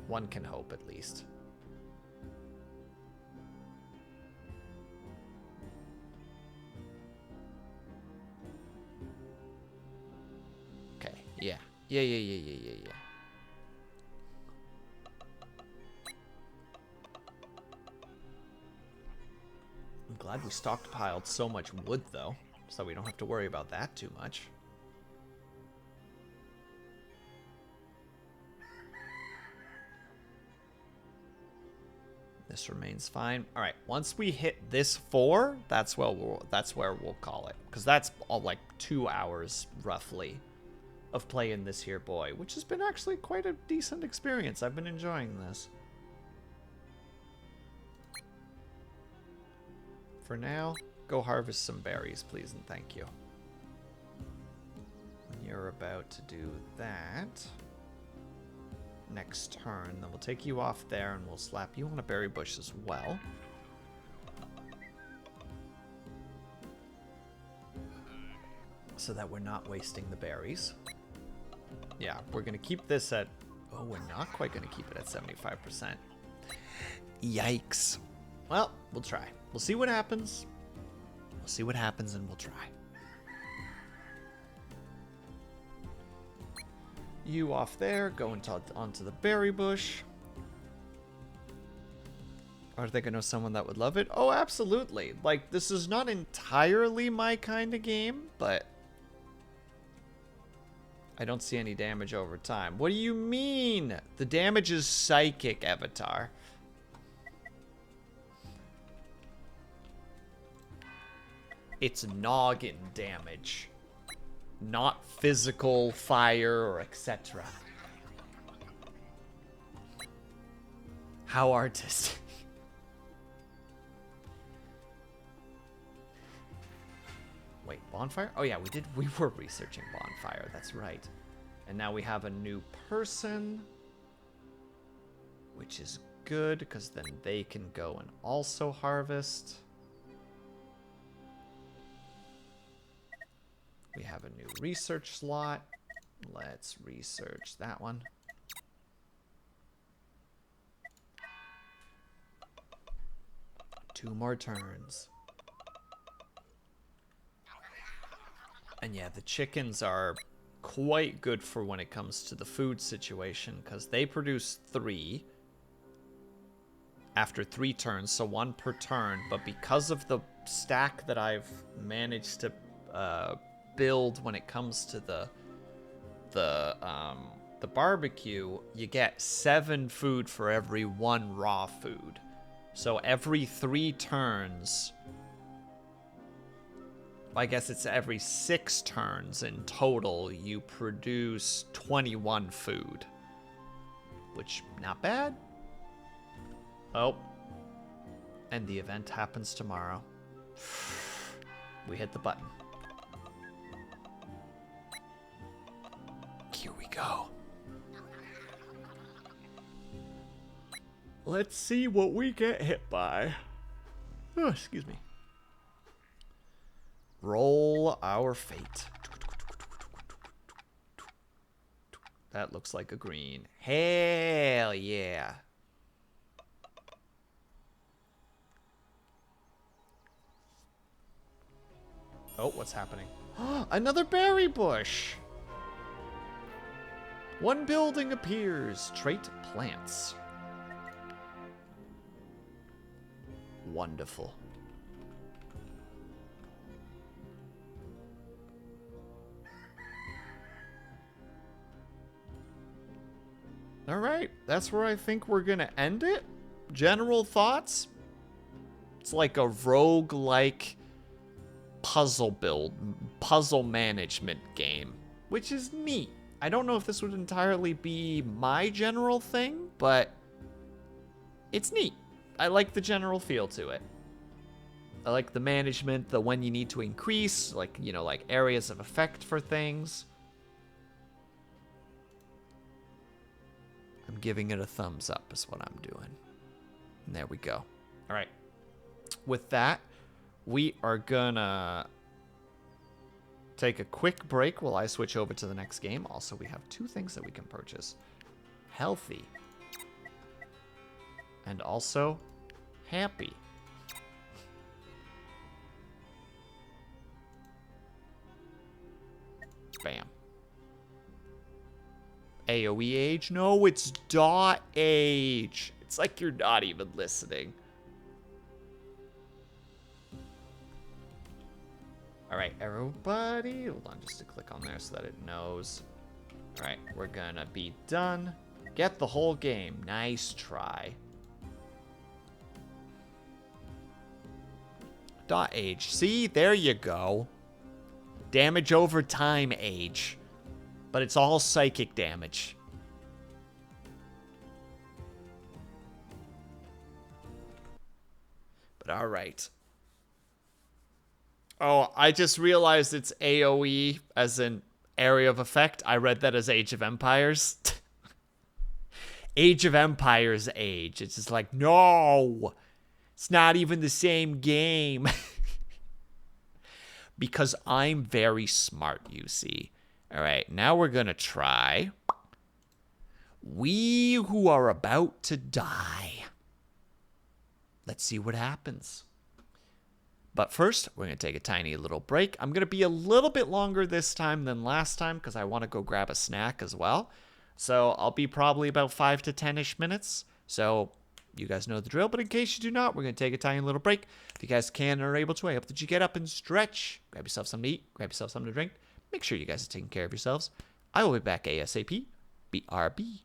One can hope, at least. Okay, yeah. Yeah. I'm glad we stockpiled so much wood, though, so we don't have to worry about that too much. This remains fine. All right, once we hit this 4, that's where we'll call it, because that's all like 2 hours roughly of playing this here boy, which has been actually quite a decent experience. I've been enjoying this. For now, go harvest some berries, please and thank you. When you're about to do that, next turn, then we'll take you off there and we'll slap you on a berry bush as well. So that we're not wasting the berries. Yeah, we're going to keep this at... Oh, we're not quite going to keep it at 75%. Yikes. Well, we'll try. We'll see what happens. We'll see what happens and we'll try. You off there, go onto the berry bush. Are they going to know someone that would love it? Oh, absolutely. Like, this is not entirely my kind of game, but I don't see any damage over time. What do you mean? The damage is psychic, Avatar. It's noggin damage, not physical fire or etc. How artistic. Wait, bonfire? Oh yeah, we were researching bonfire, that's right. And now we have a new person, which is good because then they can go and also harvest. We have a new research slot. Let's research that one. Two more turns. And yeah, the chickens are quite good for when it comes to the food situation, because they produce 3 after 3 turns, so 1 per turn. But because of the stack that I've managed to build when it comes to the barbecue, you get 7 food for every 1 raw food. So every 3 turns, I guess it's every 6 turns in total, you produce 21 food. Which, not bad. Oh. And the event happens tomorrow. We hit the button. Here we go. Let's see what we get hit by. Oh, excuse me. Roll our fate. That looks like a green. Hell yeah. Oh, what's happening? Another berry bush. 1 building appears. Trait plants. Wonderful. All right, that's where I think we're gonna end it. General thoughts? It's like a roguelike puzzle management game, which is neat. I don't know if this would entirely be my general thing, but it's neat. I like the general feel to it. I like the management, the when you need to increase, like, you know, like areas of effect for things. I'm giving it a thumbs up is what I'm doing. And there we go. All right. With that, we are gonna take a quick break while I switch over to the next game. Also, we have 2 things that we can purchase. Healthy. And also, happy. Bam. AoE age? No, it's dot age. It's like you're not even listening. All right, everybody. Hold on, just to click on there so that it knows. All right, we're gonna be done. Get the whole game. Nice try. Dot age. See, there you go. Damage over time age. But it's all psychic damage. But all right. Oh, I just realized it's AoE as in area of effect. I read that as Age of Empires. Age of Empires age. It's just like, no. It's not even the same game. Because I'm very smart, you see. All right, now we're going to try. We who are about to die. Let's see what happens. But first, we're going to take a tiny little break. I'm going to be a little bit longer this time than last time because I want to go grab a snack as well. So I'll be probably about 5 to 10-ish minutes. So you guys know the drill. But in case you do not, we're going to take a tiny little break. If you guys can or are able to, I hope that you get up and stretch. Grab yourself something to eat. Grab yourself something to drink. Make sure you guys are taking care of yourselves. I will be back ASAP. BRB.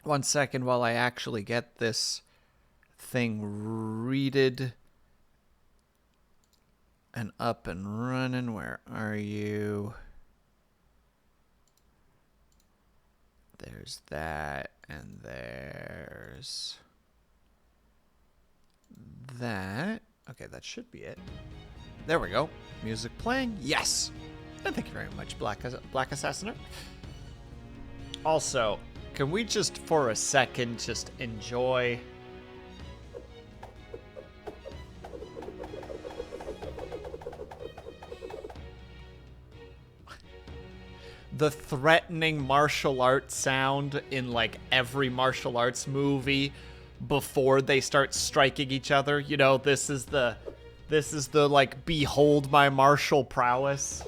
1 second while I actually get this thing readed and up and running. Where are you? There's that, and there's that. Okay, that should be it. There we go. Music playing. Yes. And thank you very much, Black Assassiner. Also, can we just for a second just enjoy the threatening martial arts sound in like every martial arts movie before they start striking each other? You know, this is the like behold my martial prowess.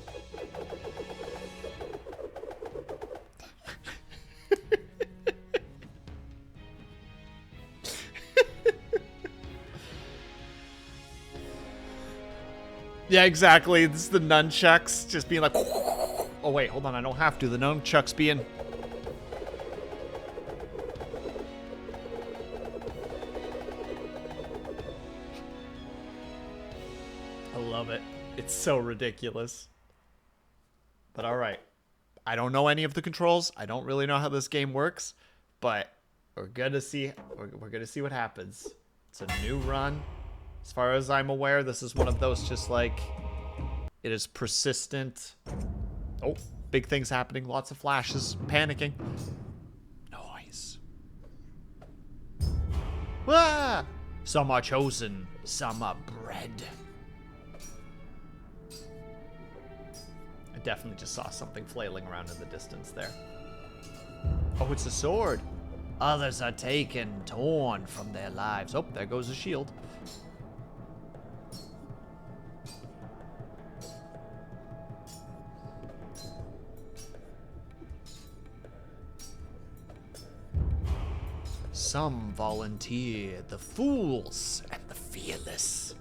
Yeah, exactly. This is the nunchucks just being like, oh wait, hold on, I don't have to. The nunchucks being. I love it. It's so ridiculous. But all right. I don't know any of the controls. I don't really know how this game works, but we're gonna see. We're gonna see what happens. It's a new run. As far as I'm aware, this is one of those just like, it is persistent. Oh, big things happening. Lots of flashes. Panicking. Noise. Ah! Some are chosen. Some are bred. I definitely just saw something flailing around in the distance there. Oh, it's a sword. Others are taken, torn from their lives. Oh, there goes a shield. Some volunteer, the fools and the fearless.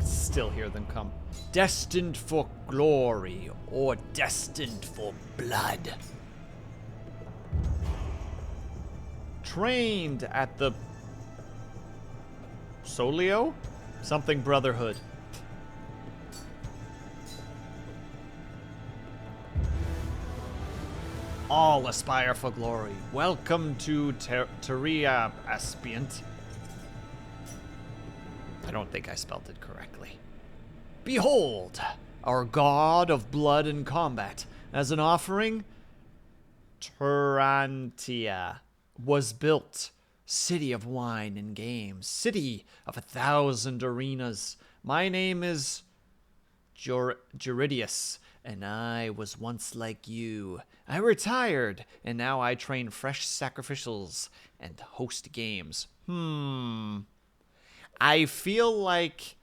Still hear them come. Destined for glory or destined for blood. Trained at the Solio? Something Brotherhood. All aspire for glory. Welcome to Teria Aspient. I don't think I spelled it correctly. Behold, our god of blood and combat. As an offering, Turantia was built. City of wine and games. City of 1,000 arenas. My name is Juridius, and I was once like you. I retired, and now I train fresh sacrificials and host games. I feel like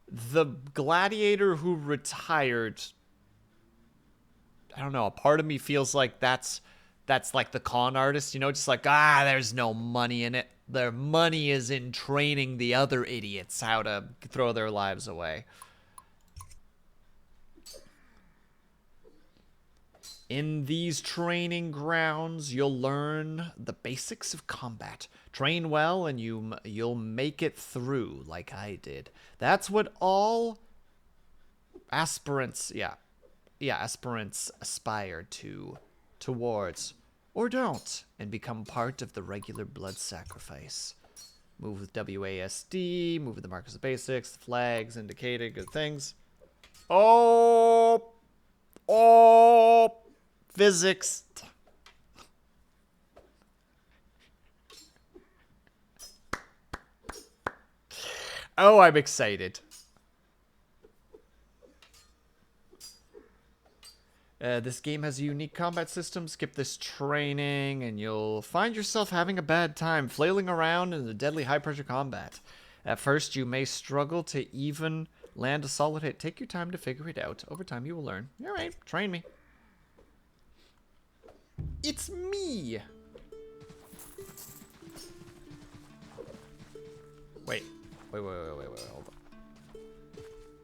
the gladiator who retired, I don't know, a part of me feels like that's like the con artist, you know, just like, there's no money in it. Their money is in training the other idiots how to throw their lives away. In these training grounds, you'll learn the basics of combat. Train well and you'll make it through like I did. That's what all aspirants, aspirants aspire towards. Or don't, and become part of the regular blood sacrifice. Move with WASD, move with the markers of basics, the flags indicating good things. Oh, physics. Oh, I'm excited. This game has a unique combat system. Skip this training and you'll find yourself having a bad time flailing around in the deadly high-pressure combat. At first, you may struggle to even land a solid hit. Take your time to figure it out. Over time, you will learn. All right, train me. It's me! Wait, hold on.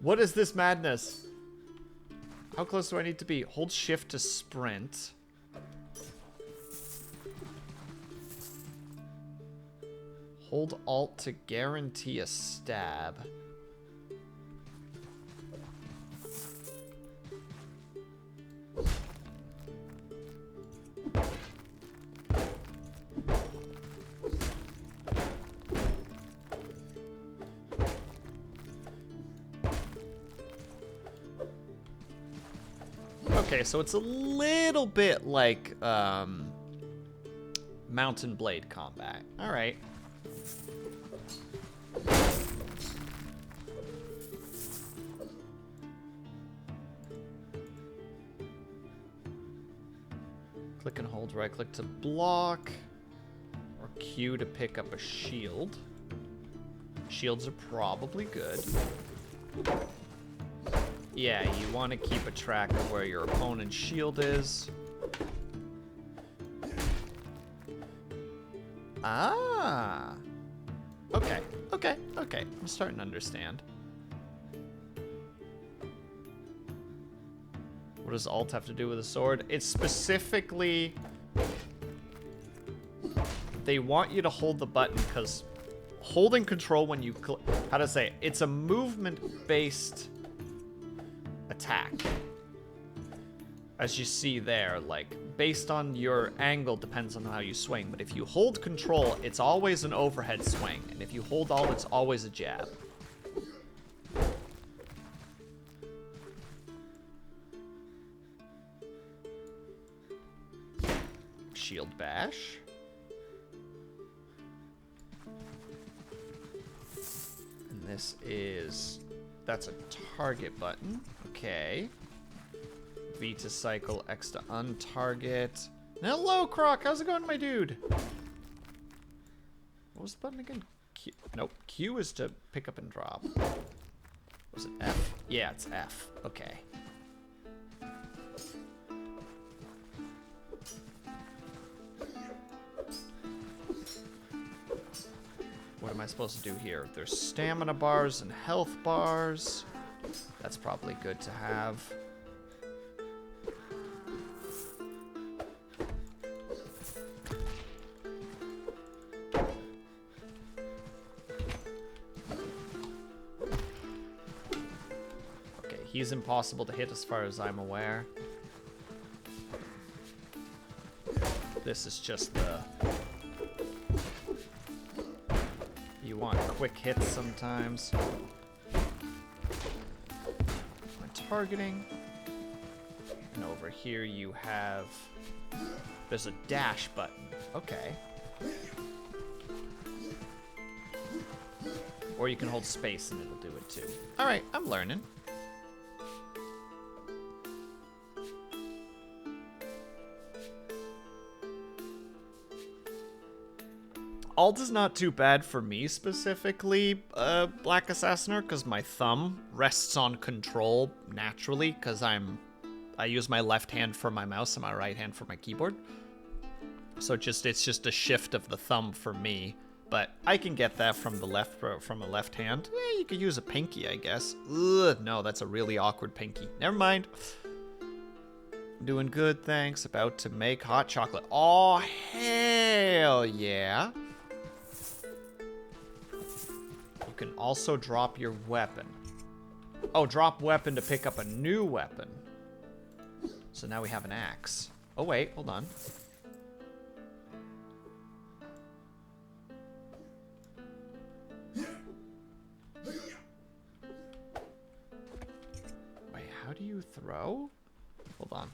What is this madness? How close do I need to be? Hold shift to sprint. Hold alt to guarantee a stab. Okay, so it's a little bit like Mountain Blade combat. All right. Click and hold right click to block, or Q to pick up a shield. Shields are probably good. Yeah, you want to keep a track of where your opponent's shield is. Ah. Okay, okay, okay. I'm starting to understand. What does alt have to do with a sword? It's specifically... They want you to hold the button because holding control when you... How to say it? It's a movement-based attack. As you see there, like, based on your angle depends on how you swing. But if you hold control, it's always an overhead swing. And if you hold alt, it's always a jab. Shield bash. And this is... That's a target button. Okay. V to cycle, X to untarget. Hello, Croc. How's it going, my dude? What was the button again? Q. Nope. Q is to pick up and drop. Was it F? Yeah, it's F. Okay. What am I supposed to do here? There's stamina bars and health bars. That's probably good to have. Okay, he's impossible to hit as far as I'm aware. This is just the... You want quick hits sometimes. Targeting. And over here you have... There's a dash button. Okay. Or you can hold space and it'll do it too. Alright, I'm learning. Alt is not too bad for me specifically, Black Assassiner, because my thumb rests on control naturally, because I use my left hand for my mouse and my right hand for my keyboard. So it's just a shift of the thumb for me, but I can get that from the left hand. You could use a pinky, I guess. Ugh, no, that's a really awkward pinky. Never mind. Doing good, thanks. About to make hot chocolate. Oh, hell yeah. You can also drop your weapon. Oh, drop weapon to pick up a new weapon. So now we have an axe. Oh, wait, hold on. Wait, how do you throw? Hold on.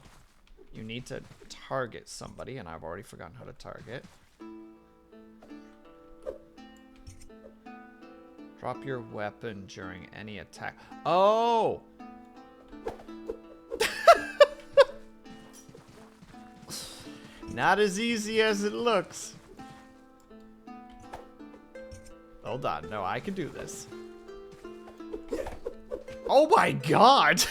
You need to target somebody, and I've already forgotten how to target. Drop your weapon during any attack. Oh! Not as easy as it looks. Hold on. No, I can do this. Oh my god!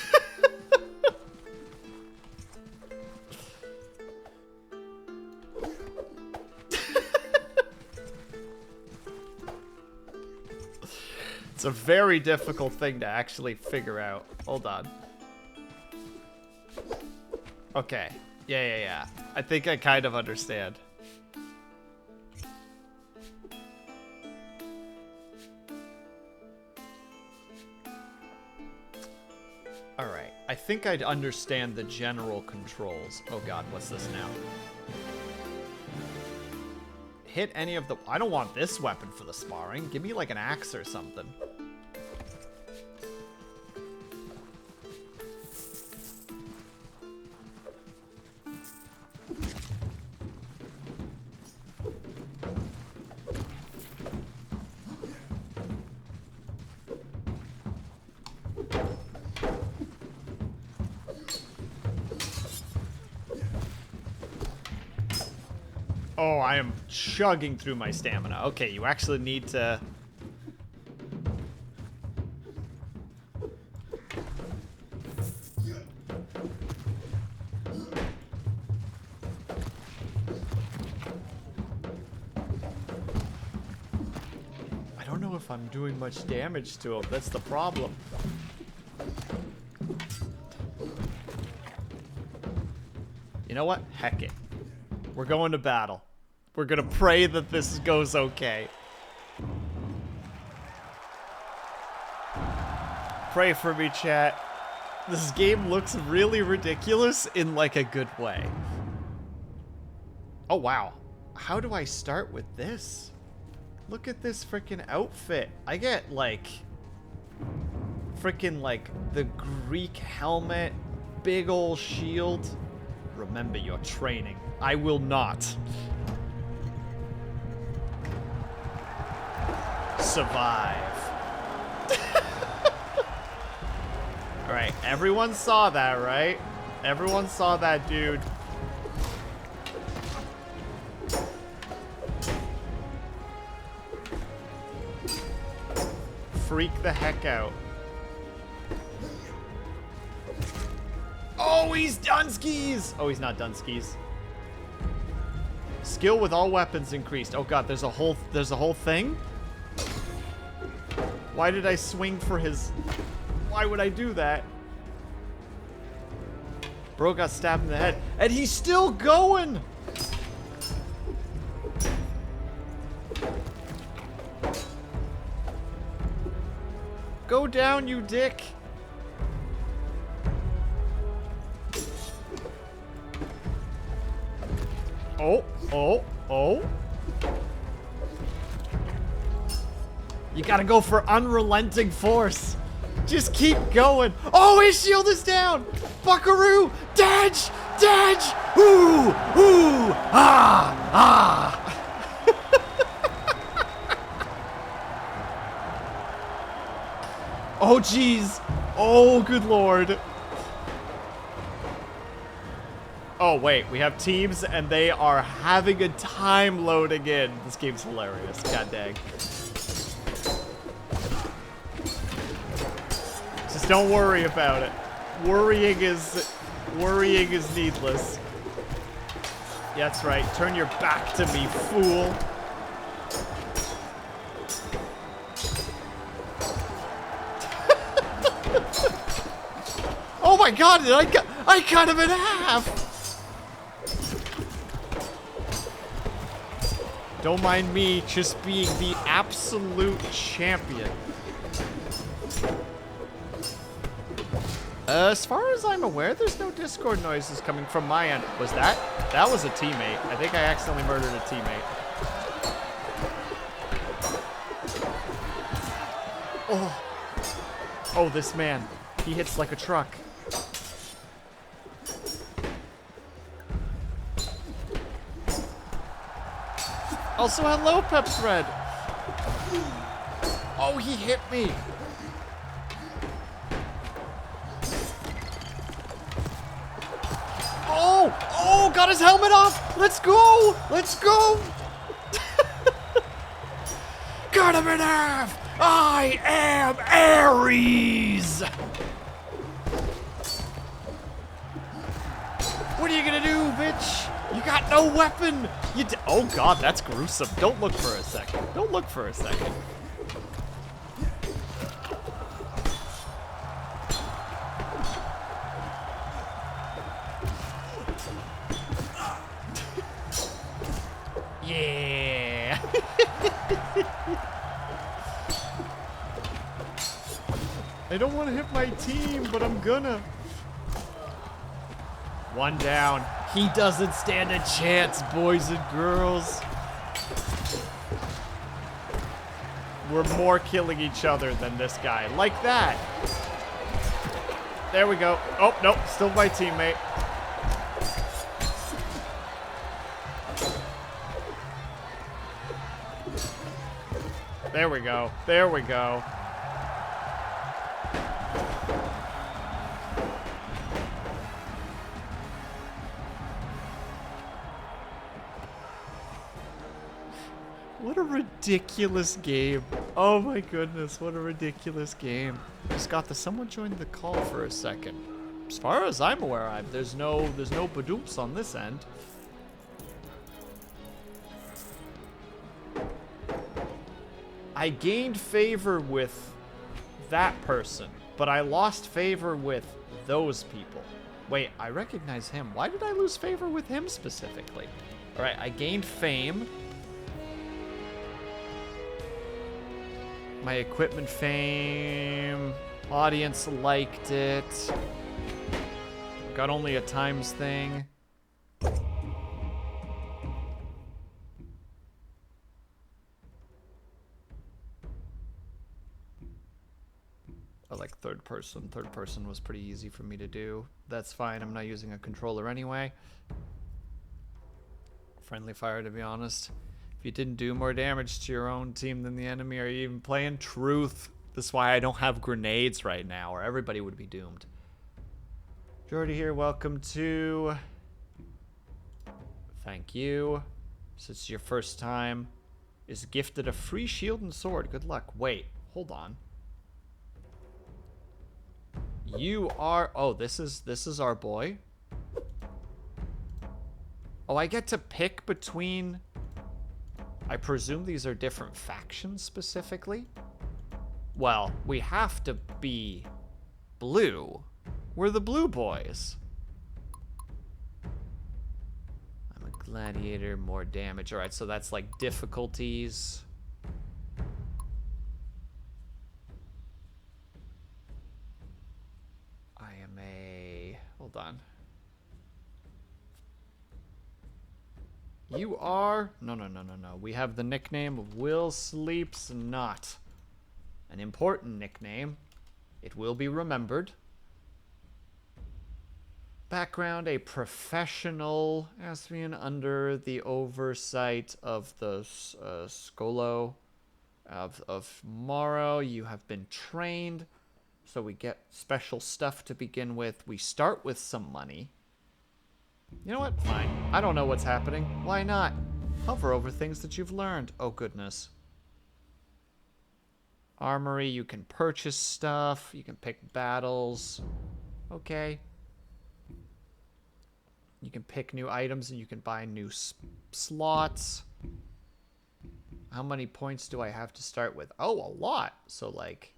It's a very difficult thing to actually figure out. Hold on. Okay. Yeah. I think I kind of understand. Alright. I think I'd understand the general controls. Oh god, what's this now? Hit any of the... I don't want this weapon for the sparring. Give me like an axe or something. Oh, I am chugging through my stamina. Okay, you actually need to... I don't know if I'm doing much damage to him. That's the problem. You know what? Heck it. We're going to battle. We're gonna pray that this goes okay. Pray for me, chat. This game looks really ridiculous in like a good way. Oh wow. How do I start with this? Look at this freaking outfit. I get like freaking like the Greek helmet, big ol' shield. Remember your training. I will not. Survive. Alright, everyone saw that, right? Everyone saw that, dude. Freak the heck out. Oh, he's done skis! Oh, he's not done skis. Skill with all weapons increased. Oh god, there's a whole thing? Why did I swing for his... Why would I do that? Bro got stabbed in the head. And he's still going! Go down, you dick! Oh. You gotta go for unrelenting force. Just keep going. Oh, his shield is down. Buckaroo. Dodge. Ooh. Ah. Oh, jeez. Oh, good lord. Oh, wait, we have teams, and they are having a time loading in. This game's hilarious. God dang. Just don't worry about it. Worrying is needless. Yeah, that's right. Turn your back to me, fool. Oh my god, I cut him in half! Don't mind me just being the absolute champion. As far as I'm aware, there's no Discord noises coming from my end. Was that? That was a teammate. I think I accidentally murdered a teammate. Oh. Oh, this man. He hits like a truck. Also, hello, Pep Thread. Oh, he hit me. Oh, got his helmet off. Let's go. Cut him in half. I am Ares. What are you gonna do, bitch? You got no weapon. Oh god, that's gruesome. Don't look for a second. I don't want to hit my team, but I'm gonna. One down. He doesn't stand a chance, boys and girls. We're more killing each other than this guy. Like that. There we go. Oh, nope. Still my teammate. There we go. There we go. What a ridiculous game. Oh my goodness, what a ridiculous game. Scott, does someone join the call for a second? As far as I'm aware, there's no badoops on this end. I gained favor with that person, but I lost favor with those people. Wait, I recognize him. Why did I lose favor with him specifically? All right, I gained fame. My equipment fame. Audience liked it. Got only a times thing. I like third person. Third person was pretty easy for me to do. That's fine. I'm not using a controller anyway. Friendly fire, to be honest. If you didn't do more damage to your own team than the enemy, are you even playing? Truth. That's why I don't have grenades right now, or everybody would be doomed. Jordy here. Welcome to... Thank you. Since it's your first time, is gifted a free shield and sword. Good luck. Wait. Hold on. You are... Oh, this is our boy. Oh, I get to pick between... I presume these are different factions specifically? Well, we have to be blue. We're the blue boys. I'm a gladiator, more damage. All right, so that's like difficulties. I am a... Hold on. You are... No. We have the nickname of WillSleepsNot. An important nickname. It will be remembered. Background, a professional Asvian under the oversight of the Skolo of Morrow. You have been trained, so we get special stuff to begin with. We start with some money. You know what? Fine. I don't know what's happening. Why not? Hover over things that you've learned. Oh, goodness. Armory, you can purchase stuff. You can pick battles. Okay. You can pick new items and you can buy new slots. How many points do I have to start with? Oh, a lot. So, like...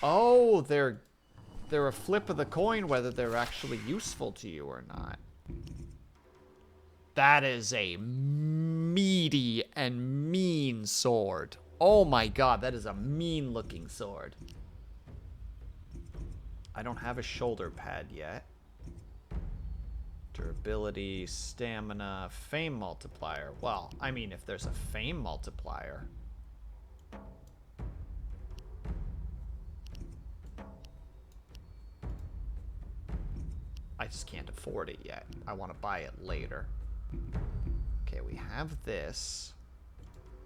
Oh, they're a flip of the coin whether they're actually useful to you or not. That is a meaty and mean sword. Oh my god, that is a mean-looking sword. I don't have a shoulder pad yet. Durability, stamina, fame multiplier. Well, I mean, if there's a fame multiplier... I just can't afford it yet. I want to buy it later. Okay, we have this.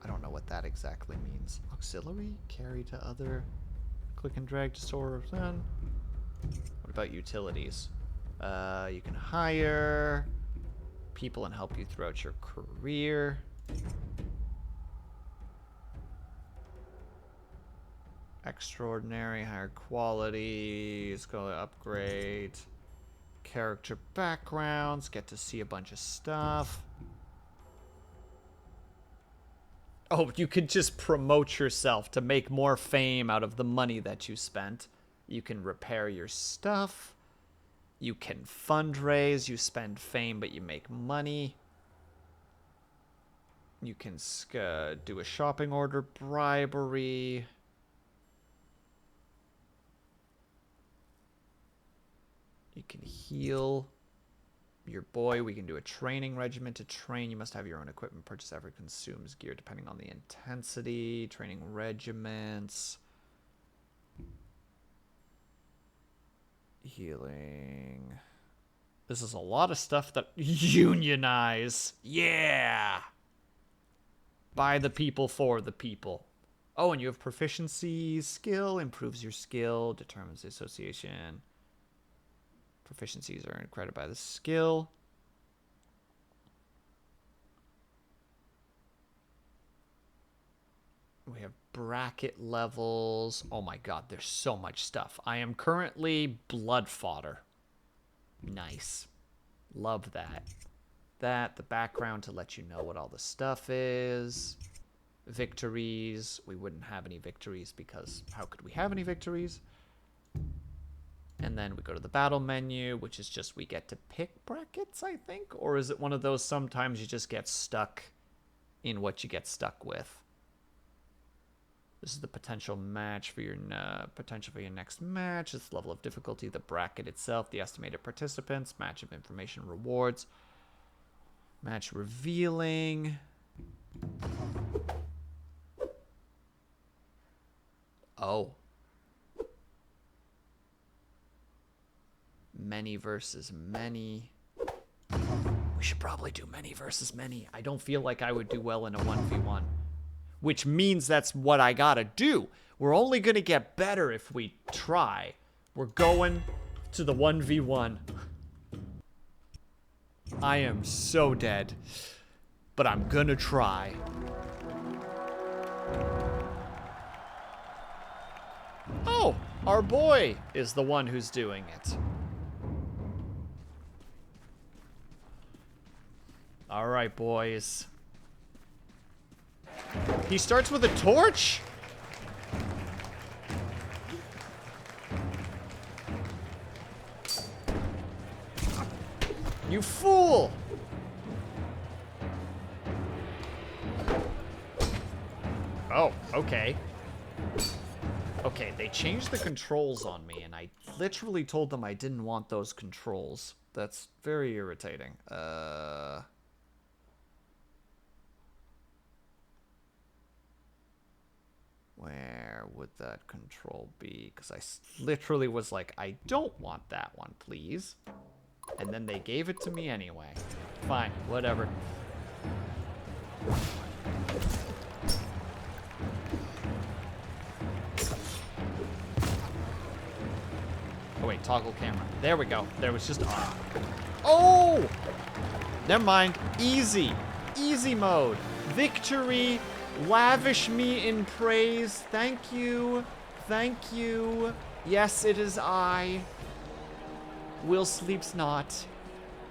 I don't know what that exactly means. Auxiliary? Carry to other... Click and drag to store... What about utilities? You can hire people and help you throughout your career. Extraordinary, higher quality. It's going to upgrade... Character backgrounds, get to see a bunch of stuff. Oh, you could just promote yourself to make more fame out of the money that you spent. You can repair your stuff. You can fundraise. You spend fame, but you make money. You can do a shopping order, bribery. You can heal your boy. We can do a training regimen to train. You must have your own equipment. Purchase every consumes gear depending on the intensity. Training regiments. Healing. This is a lot of stuff that unionize. Yeah. By the people, for the people. Oh, and you have proficiency. Skill improves your skill. Determines the association. Proficiencies are earned credit by the skill. We have bracket levels. Oh my god, there's so much stuff. I am currently blood fodder. Nice. Love that. The background to let you know what all the stuff is. Victories. We wouldn't have any victories because how could we have any victories? And then we go to the battle menu, which is just we get to pick brackets, I think? Or is it one of those sometimes you just get stuck in what you get stuck with? This is the potential match for your next match. It's the level of difficulty, the bracket itself, the estimated participants, match of information, rewards, match revealing. Oh. Many versus many. We should probably do many versus many. I don't feel like I would do well in a 1v1. Which means that's what I gotta do. We're only gonna get better if we try. We're going to the 1v1. I am so dead. But I'm gonna try. Oh, our boy is the one who's doing it. All right, boys. He starts with a torch? You fool! Oh, okay. Okay, they changed the controls on me, and I literally told them I didn't want those controls. That's very irritating. Where would that control be? Because I literally was like, I don't want that one, please. And then they gave it to me anyway. Fine, whatever. Oh wait, toggle camera. There we go. There was just on. Oh! Never mind. Easy. Easy mode. Victory. Lavish me in praise. Thank you. Thank you. Yes, it is I. WillSleepsNot.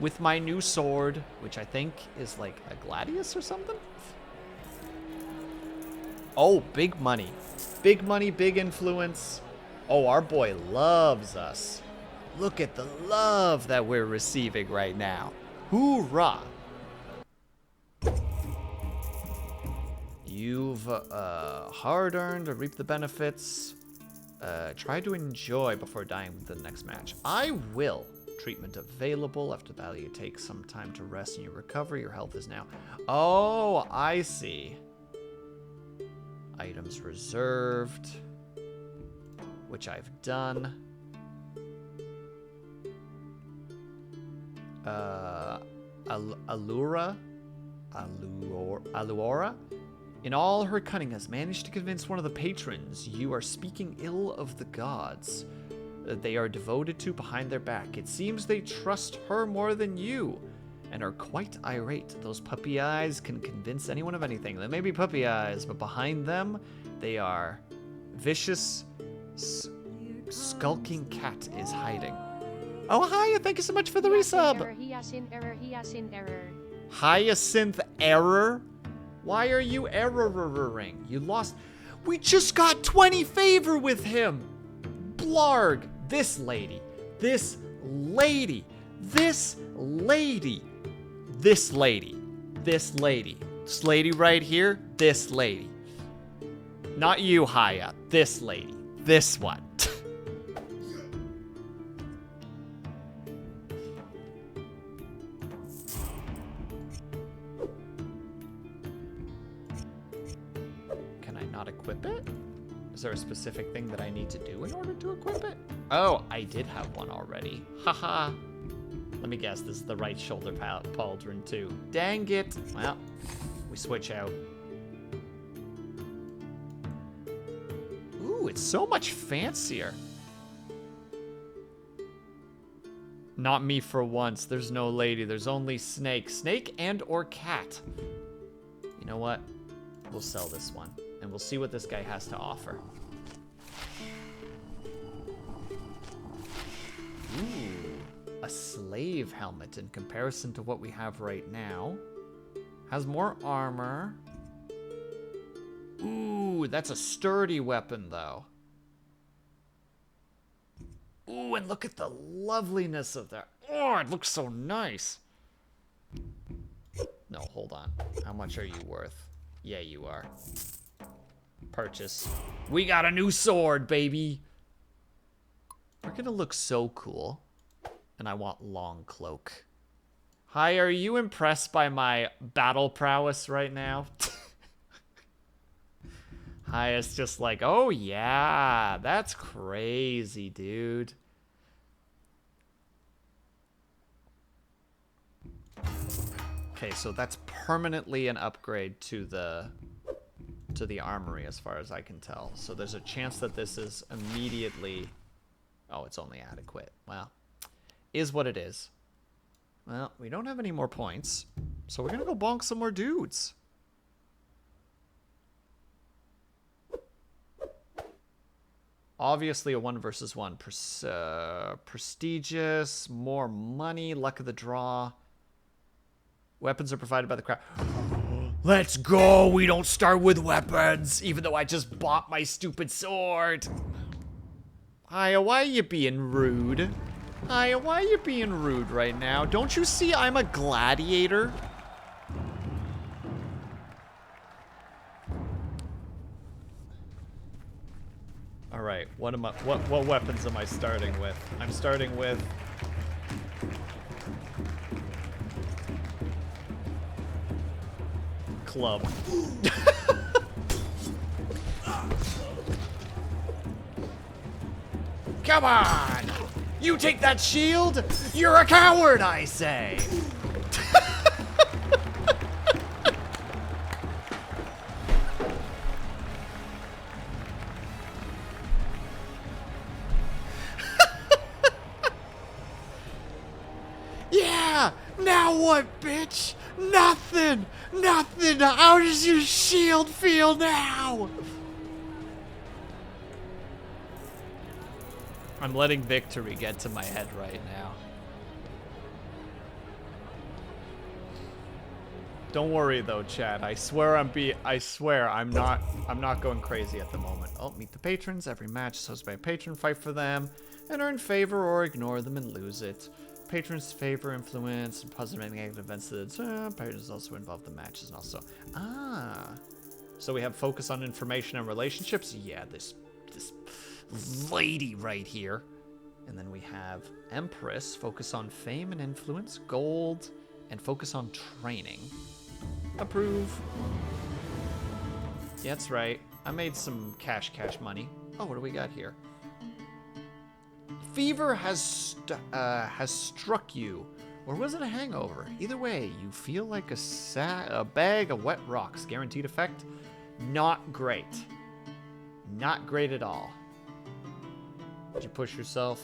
With my new sword, which I think is like a gladius or something. Oh, big money. Big money, big influence. Oh, our boy loves us. Look at the love that we're receiving right now. Hoorah. You've hard-earned to reap the benefits. Try to enjoy before dying with the next match. I will. Treatment available. After the battle, you take some time to rest and you recover. Your health is now... Oh, I see. Items reserved. Which I've done. Allura? Allura? In all her cunning has managed to convince one of the patrons you are speaking ill of the gods that they are devoted to behind their back. It seems they trust her more than you and are quite irate. Those puppy eyes can convince anyone of anything. They may be puppy eyes, but behind them, they are vicious, skulking cat is hiding. Oh, hiya, thank you so much for the resub. Hyacinth error. Hyacinth error? Why are you erroring? You lost. We just got 20 favor with him. Blarg. This lady. This lady. This lady. This lady. This lady. This lady right here, this lady. Not you, Haya. This lady. This one. Can I not equip it? Is there a specific thing that I need to do in order to equip it? Oh, I did have one already. Haha. Let me guess, this is the right shoulder pauldron too. Dang it. Well, we switch out. Ooh, it's so much fancier. Not me for once. There's no lady. There's only snake. Snake and or cat. You know what? We'll sell this one. And we'll see what this guy has to offer. Ooh, a slave helmet in comparison to what we have right now. Has more armor. Ooh, that's a sturdy weapon, though. Ooh, and look at the loveliness of that. Oh, it looks so nice. No, hold on. How much are you worth? Yeah, you are. Purchase. We got a new sword, baby. We're gonna look so cool. And I want long cloak. Hi, are you impressed by my battle prowess right now? Hi, it's just like, oh yeah, that's crazy, dude. Okay, so that's permanently an upgrade to the armory as far as I can tell. So there's a chance that this is immediately... Oh, it's only adequate. Well, is what it is. Well, we don't have any more points, so we're gonna go bonk some more dudes. Obviously a 1 versus 1. Prestigious, more money, luck of the draw. Weapons are provided by the crowd. Let's go! We don't start with weapons, even though I just bought my stupid sword. Hiya, why are you being rude? Hiya, why are you being rude right now? Don't you see I'm a gladiator? All right, what weapons am I starting with? I'm starting with club. Come on! You take that shield? You're a coward, I say! Yeah! Now what, bitch? Nothing! Nothing! How does your shield feel now? I'm letting victory get to my head right now. Don't worry though, Chad. I swear I'm not going crazy at the moment. Oh, meet the patrons. Every match is hosted by a patron. Fight for them and earn favor or ignore them and lose it. Patrons favor, influence, and positive and negative events that patrons also involved in the matches and also so we have focus on information and relationships. Yeah, this lady right here. And then we have Empress, focus on fame and influence, gold, and focus on training. Approve. Yeah, that's right. I made some cash money. Oh, what do we got here? Fever has struck you, or was it a hangover? Either way, you feel like a bag of wet rocks. Guaranteed effect? Not great. Not great at all. Did you push yourself?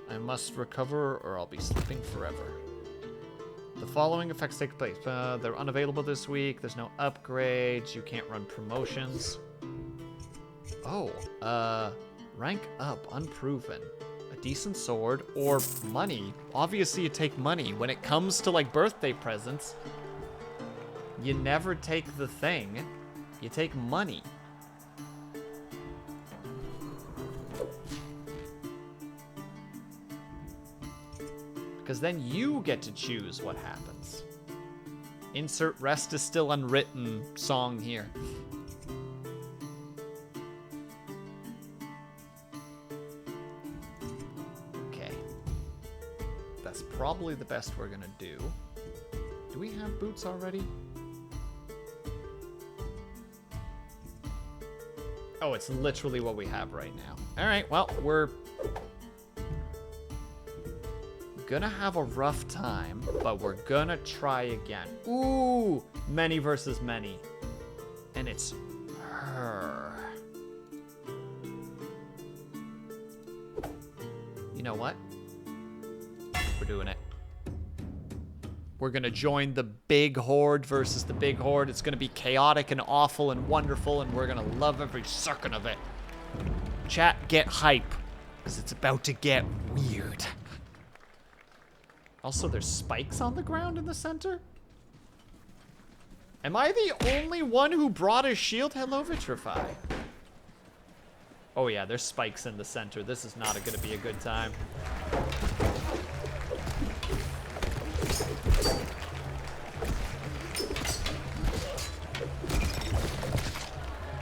I must recover or I'll be sleeping forever. The following effects take place. They're unavailable this week. There's no upgrades. You can't run promotions. Oh, rank up, unproven. A decent sword or money. Obviously you take money. When it comes to like birthday presents, you never take the thing. You take money. Because then you get to choose what happens. Insert rest is still unwritten song here. Okay. That's probably the best we're gonna do. Do we have boots already? Oh, it's literally what we have right now. All right, well, we're gonna have a rough time, but we're gonna try again. Ooh, many versus many. And it's her. You know what? We're doing it. We're gonna join the big horde versus the big horde. It's gonna be chaotic and awful and wonderful, and we're gonna love every second of it. Chat, get hype, because it's about to get weird. Also, there's spikes on the ground in the center? Am I the only one who brought a shield? Hello, Vitrify. Oh yeah, there's spikes in the center. This is not gonna be a good time.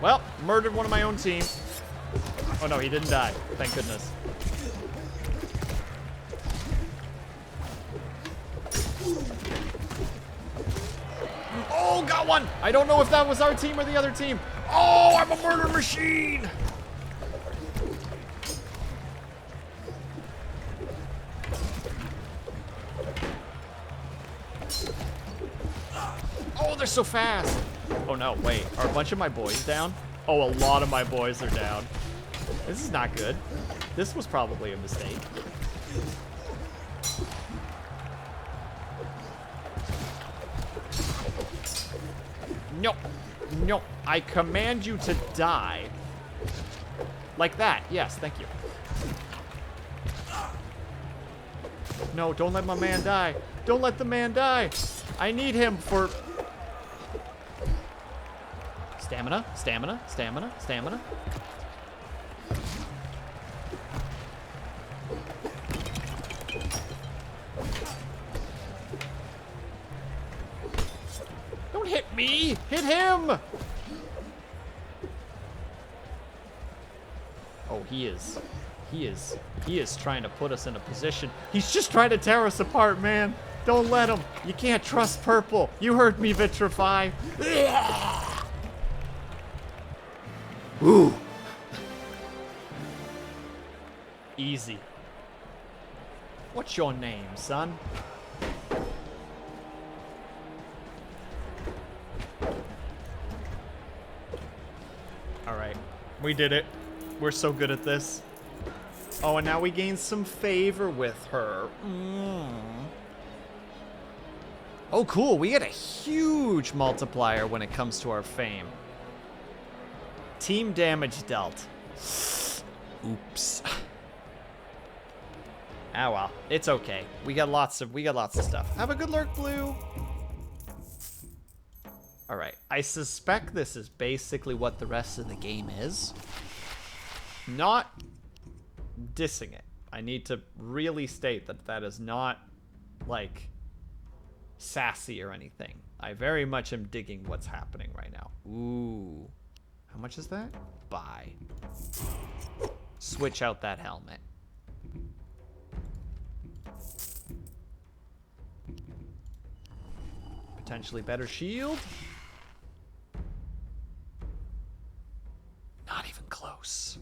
Well, murdered one of my own team. Oh no, he didn't die. Thank goodness. Oh, got one! I don't know if that was our team or the other team. Oh, I'm a murder machine! Oh, they're so fast! Oh no, wait, are a bunch of my boys down? Oh, a lot of my boys are down. This is not good. This was probably a mistake. No, no, I command you to die. Like that, yes, thank you. No, don't let my man die. Don't let the man die. I need him for... Stamina, stamina, stamina, stamina. Don't hit me! Hit him! Oh, he is trying to put us in a position. He's just trying to tear us apart, man. Don't let him. You can't trust purple. You heard me, Vitrify. Ooh. Easy. What's your name, son? Alright. We did it. We're so good at this. Oh, and now we gain some favor with her. Oh, cool. We get a huge multiplier when it comes to our fame. Team damage dealt. Oops. Ah well, it's okay. We got lots of stuff. Have a good lurk, Blue. All right. I suspect this is basically what the rest of the game is. Not dissing it. I need to really state that that is not like sassy or anything. I very much am digging what's happening right now. Ooh. How much is that? Buy. Switch out that helmet. Potentially better shield. Not even close.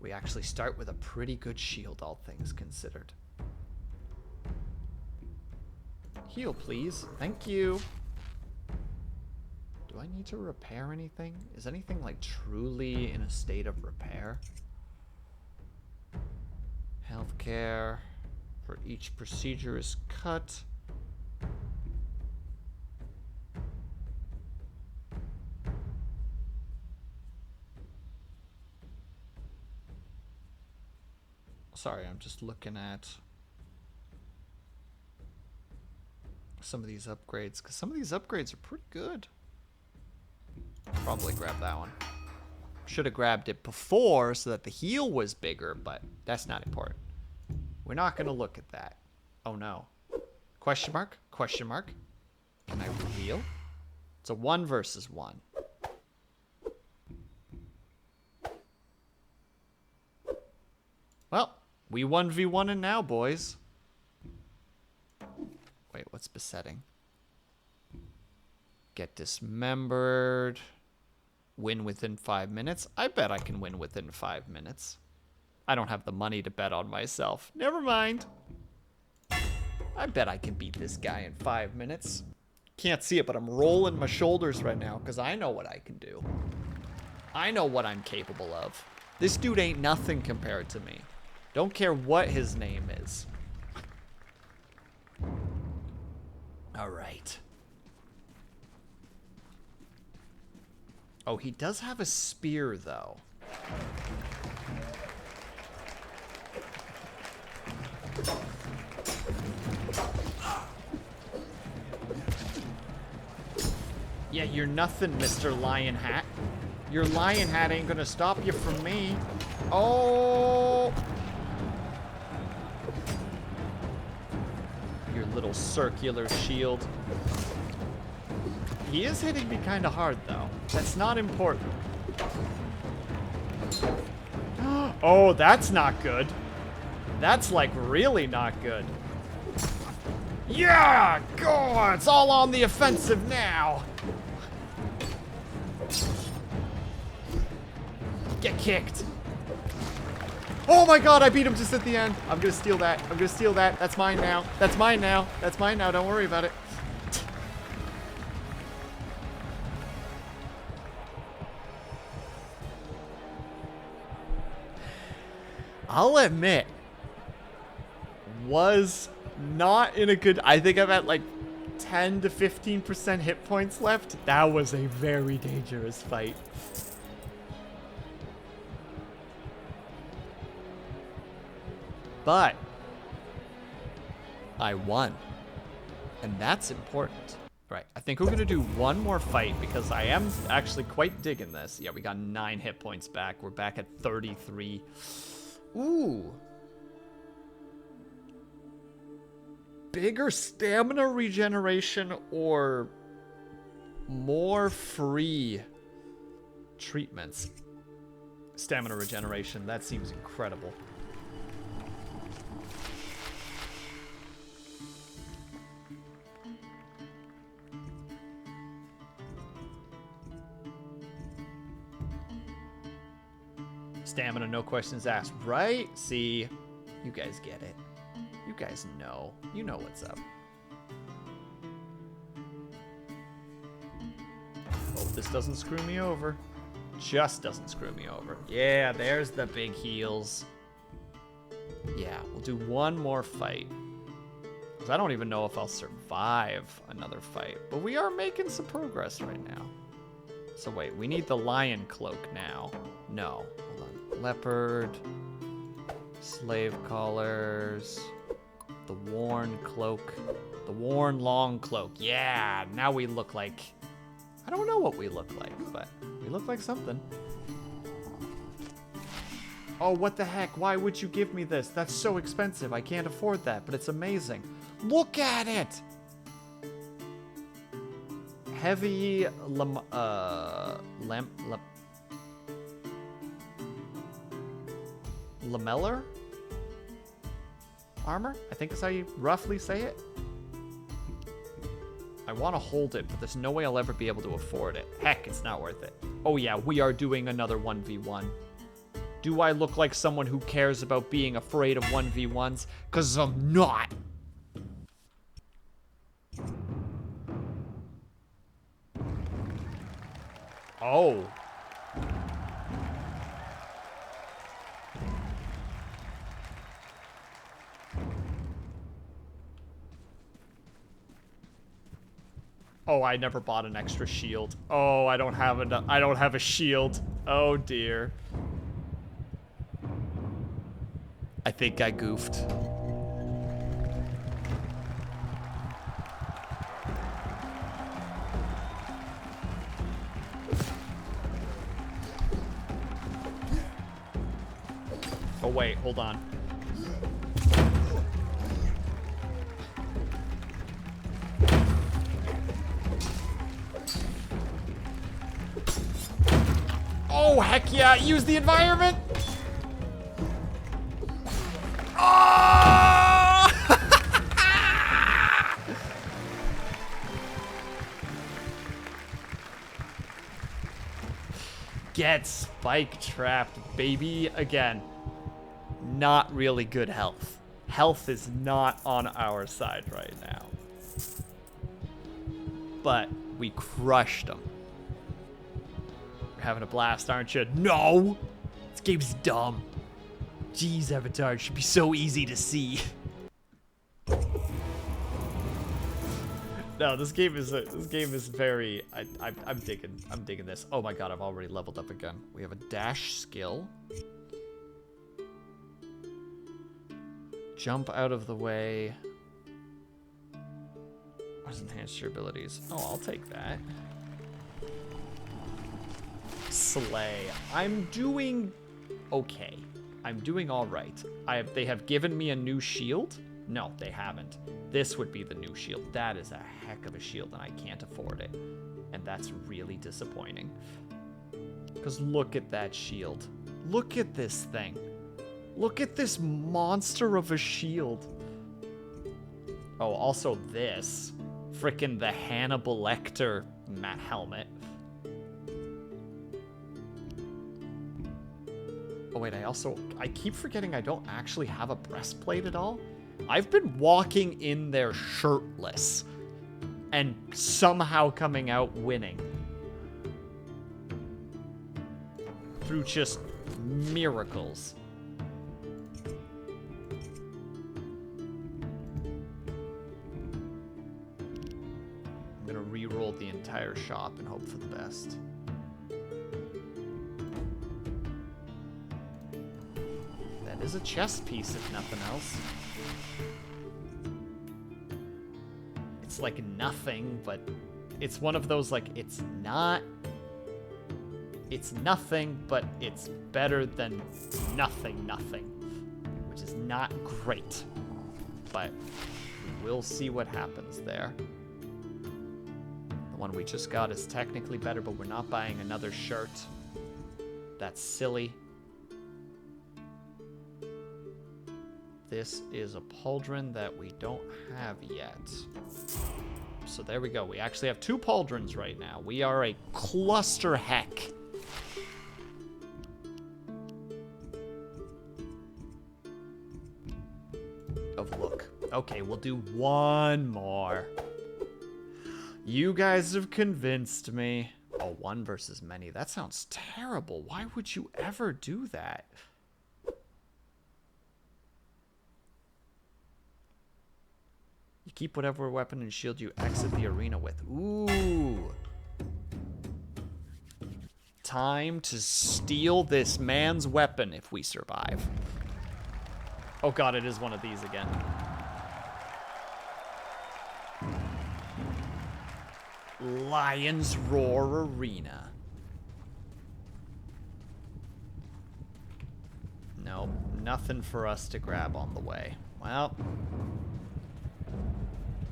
We actually start with a pretty good shield, all things considered. Heal, please. Thank you. Do I need to repair anything? Is anything like truly in a state of repair? Healthcare for each procedure is cut. Sorry, I'm just looking at some of these upgrades, because some of these upgrades are pretty good. Probably grab that one. Should have grabbed it before so that the heal was bigger, but that's not important. We're not going to look at that. Oh no. Question mark? Question mark? Can I reveal? It's a 1 versus 1. Well, we 1v1 now, boys. Wait, what's besetting? Get dismembered. Win within 5 minutes. I bet I can win within 5 minutes. I don't have the money to bet on myself. Never mind. I bet I can beat this guy in 5 minutes. Can't see it, but I'm rolling my shoulders right now because I know what I can do. I know what I'm capable of. This dude ain't nothing compared to me. Don't care what his name is. All right. Oh, he does have a spear, though. Yeah, you're nothing, Mr. Lion Hat. Your lion hat ain't gonna stop you from me. Oh! Your little circular shield. He is hitting me kind of hard, though. That's not important. Oh, that's not good. That's, like, really not good. Yeah! Go! It's all on the offensive now. Get kicked. Oh my god, I beat him just at the end. I'm gonna steal that. I'm gonna steal that. That's mine now. That's mine now. That's mine now. Don't worry about it. I'll admit, was not in a good... I think I'm at like 10 to 15% hit points left. That was a very dangerous fight. But I won. And that's important. Right, I think we're going to do one more fight because I am actually quite digging this. Yeah, we got 9 hit points back. We're back at 33. Ooh. Bigger stamina regeneration or more free treatments? Stamina regeneration, that seems incredible. Stamina, no questions asked, right? See, you guys get it. You guys know. You know what's up. Hope this doesn't screw me over. Just doesn't screw me over. Yeah, there's the big heals. Yeah, we'll do one more fight. Because I don't even know if I'll survive another fight. But we are making some progress right now. So wait, we need the lion cloak now. No, hold on. Leopard, slave collars, the worn cloak, the worn long cloak. Yeah, now we look like, I don't know what we look like, but we look like something. Oh, what the heck? Why would you give me this? That's so expensive. I can't afford that, but it's amazing. Look at it! Heavy lamellar armor? I think that's how you roughly say it. I want to hold it, but there's no way I'll ever be able to afford it. Heck, it's not worth it. Oh yeah, we are doing another 1v1. Do I look like someone who cares about being afraid of 1v1s? 'Cause I'm not. Oh. Oh, I never bought an extra shield. Oh, I don't have a shield. Oh dear. I think I goofed. Oh wait, hold on. Oh, heck yeah. Use the environment. Oh! Get spike trapped, baby. Again, not really good health. Health is not on our side right now. But we crushed them. You're having a blast, aren't you? No! This game's dumb. Jeez, Avatar, it should be so easy to see. No, this game is very. I'm digging this. Oh my god, I've already leveled up again. We have a dash skill. Jump out of the way. Let's enhance your abilities. Oh, I'll take that. Slay. I'm doing okay. I'm doing all right. They have given me a new shield. No, they haven't. This would be the new shield. That is a heck of a shield, and I can't afford it. And that's really disappointing. Because look at that shield. Look at this thing. Look at this monster of a shield. Oh, also this. Frickin' the Hannibal Lecter helmet. Oh wait, I keep forgetting I don't actually have a breastplate at all. I've been walking in there shirtless and somehow coming out winning. Through just miracles. I'm gonna re-roll the entire shop and hope for the best. That is a chess piece, if nothing else. It's like nothing, but it's one of those, like, it's nothing, but it's better than nothing, which is not great, but we'll see what happens there. The one we just got is technically better, but we're not buying another shirt. That's silly. This is a pauldron that we don't have yet. So there we go. We actually have 2 pauldrons right now. We are a cluster heck. Of look. Okay, we'll do one more. You guys have convinced me. Oh, 1 versus many. That sounds terrible. Why would you ever do that? You keep whatever weapon and shield you exit the arena with. Ooh. Time to steal this man's weapon if we survive. Oh god, it is one of these again. Lion's Roar Arena. Nope, nothing for us to grab on the way. Well,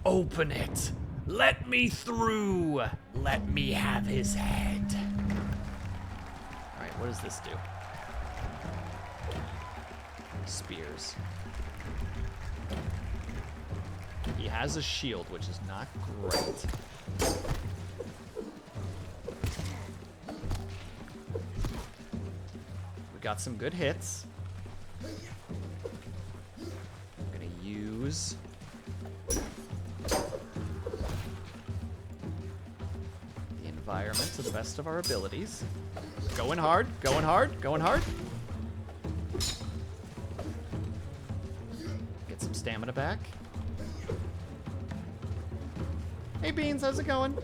open it. Let me through. Let me have his head. All right, what does this do? Spears. He has a shield, which is not great. We got some good hits. I'm gonna use the environment to the best of our abilities. Going hard, going hard, going hard. Get some stamina back. Hey Beans, how's it going?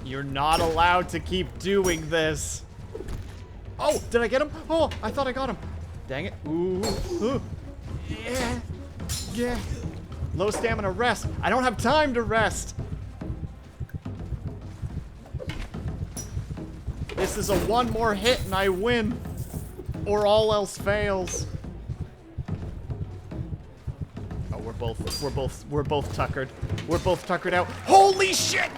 You're not allowed to keep doing this. Oh, did I get him? Oh, I thought I got him. Dang it. Ooh. Ooh. Yeah. Yeah. Low stamina, rest. I don't have time to rest. This is a one more hit and I win. Or all else fails. Oh, we're both tuckered. We're both tuckered out. Holy shit!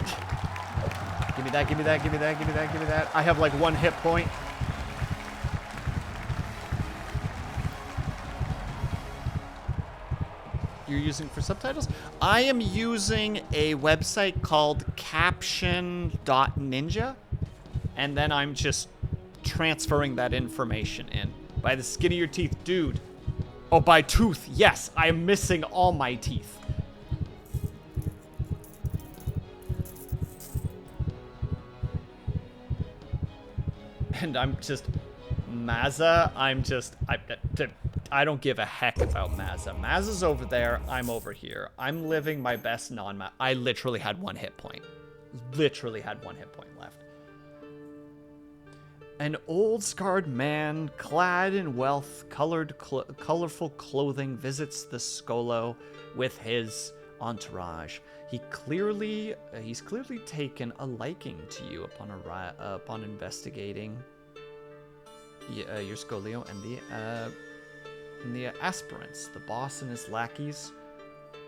Give me that, give me that, give me that, give me that, give me that. I have like 1 hit point. You're using for subtitles? I am using a website called caption.ninja, and then I'm just transferring that information in. By the skin of your teeth, dude. Oh, by tooth, yes, I am missing all my teeth. And I'm just, Mazza, I don't give a heck about Mazza. Mazza's over there, I'm over here. I'm living my best non-Mazza. I literally had 1 hit point. Literally had 1 hit point left. An old scarred man, clad in colorful clothing, visits the Skolo with his entourage. He's clearly taken a liking to you upon investigating your Scolio and the aspirants. The boss and his lackeys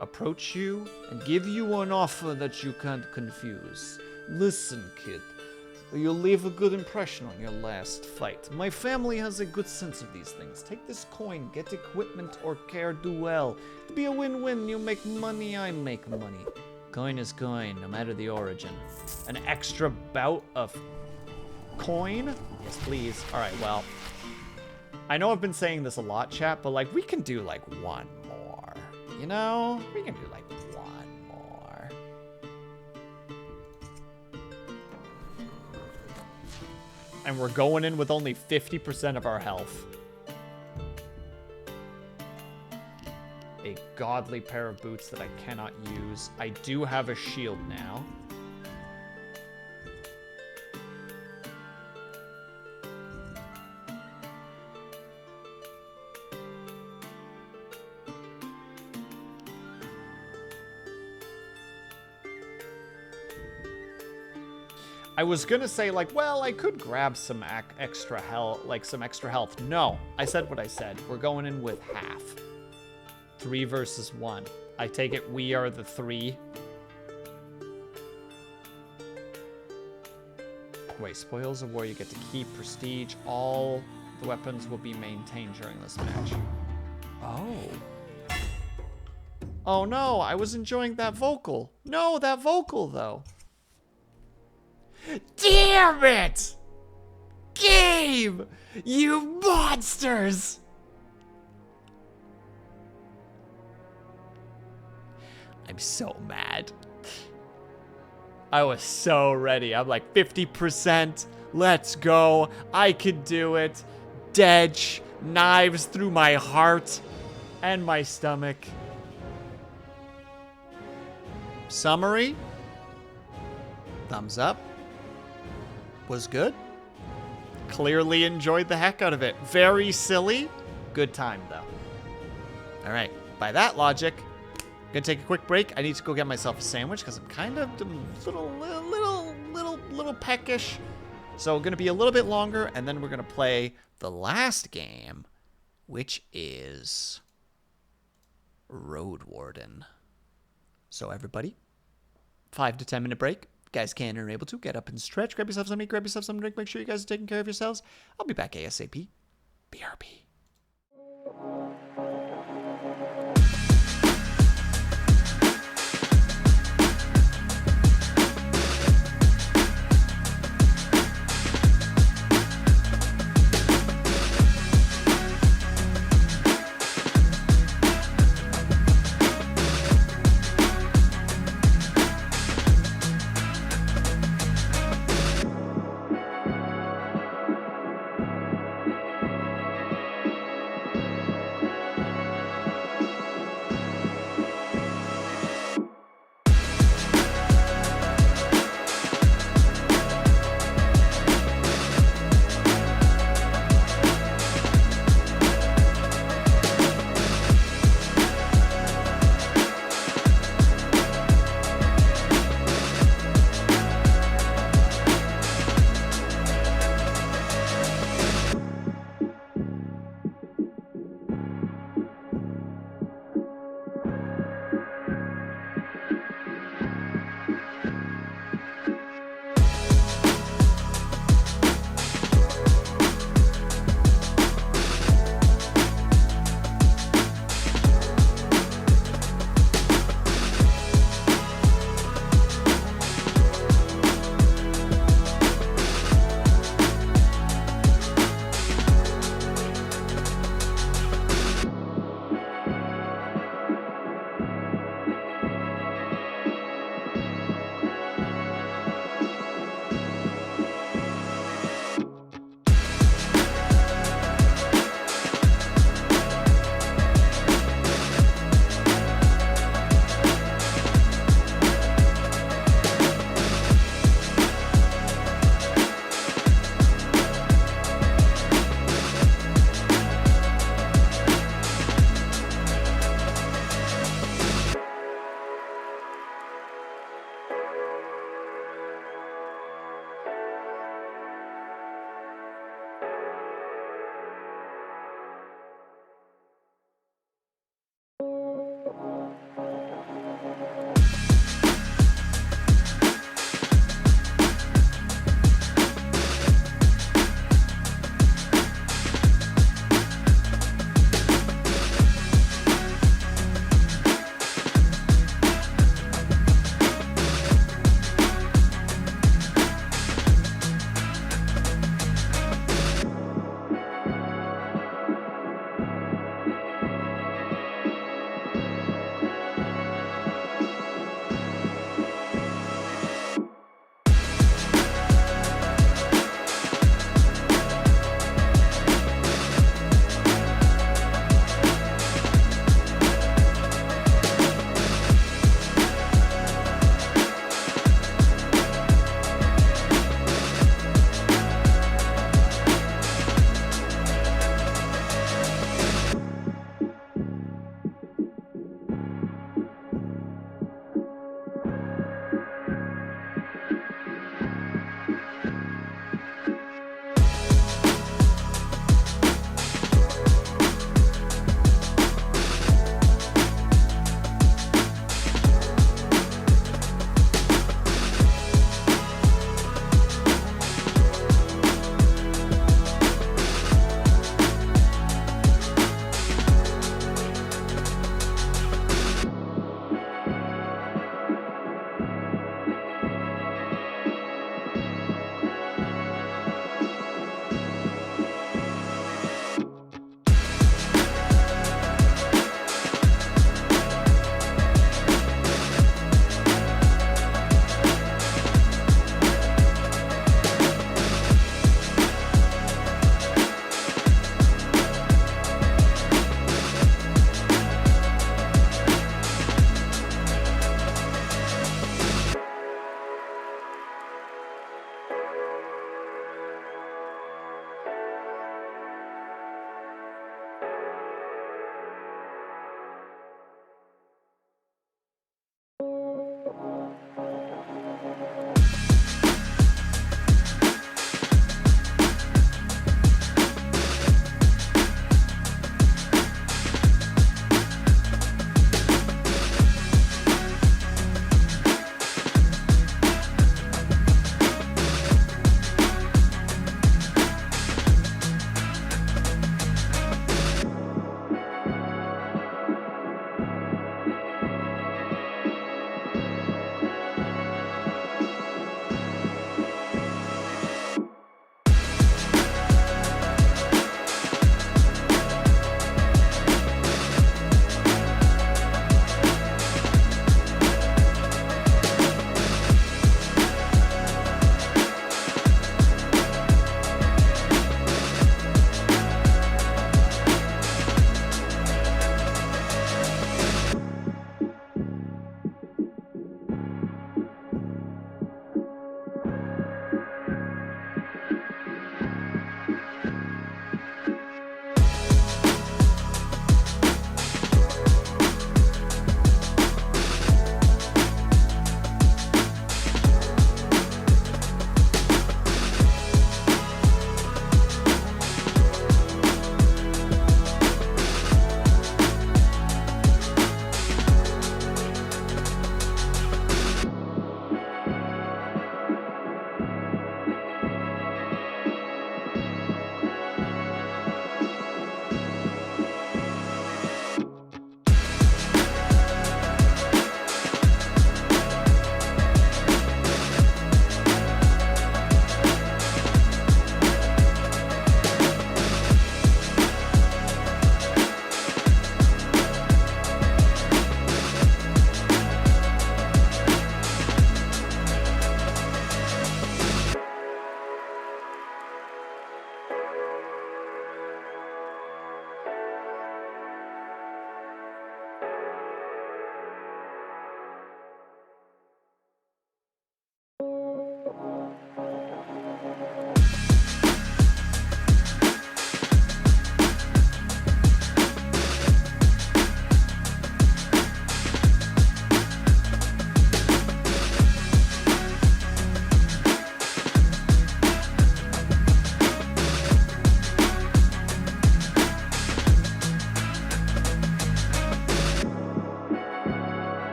approach you and give you an offer that you can't confuse. Listen, kid. You'll leave a good impression on your last fight. My family has a good sense of these things. Take this coin, get equipment, or care do well. It'll be a win-win. You make money, I make money. Coin is coin, no matter the origin. An extra bout of coin? Yes, please. All right, well. I know I've been saying this a lot, chat, but, like, we can do, like, 1 more. You know? We can do, like, 1 more. And we're going in with only 50% of our health. A godly pair of boots that I cannot use. I do have a shield now. I was gonna say, like, well, I could grab some extra health. No, I said what I said. We're going in with half. 3 versus 1. I take it we are the 3. Wait, spoils of war you get to keep. Prestige. All the weapons will be maintained during this match. Oh. Oh no, I was enjoying that vocal. No, that vocal though. Damn it! Game! You monsters! I'm so mad. I was so ready. I'm like 50%. Let's go. I can do it. Dedge. Knives through my heart and my stomach. Summary. Thumbs up. Was good. Clearly enjoyed the heck out of it. Very silly. Good time, though. All right. By that logic, I'm gonna take a quick break. I need to go get myself a sandwich because I'm kind of little peckish. So gonna be a little bit longer, and then we're gonna play the last game, which is Road Warden. So everybody, 5 to 10 minute break. Guys can and are able to get up and stretch. Grab yourself something, grab yourself some drink. Make sure you guys are taking care of yourselves. I'll be back ASAP. BRB.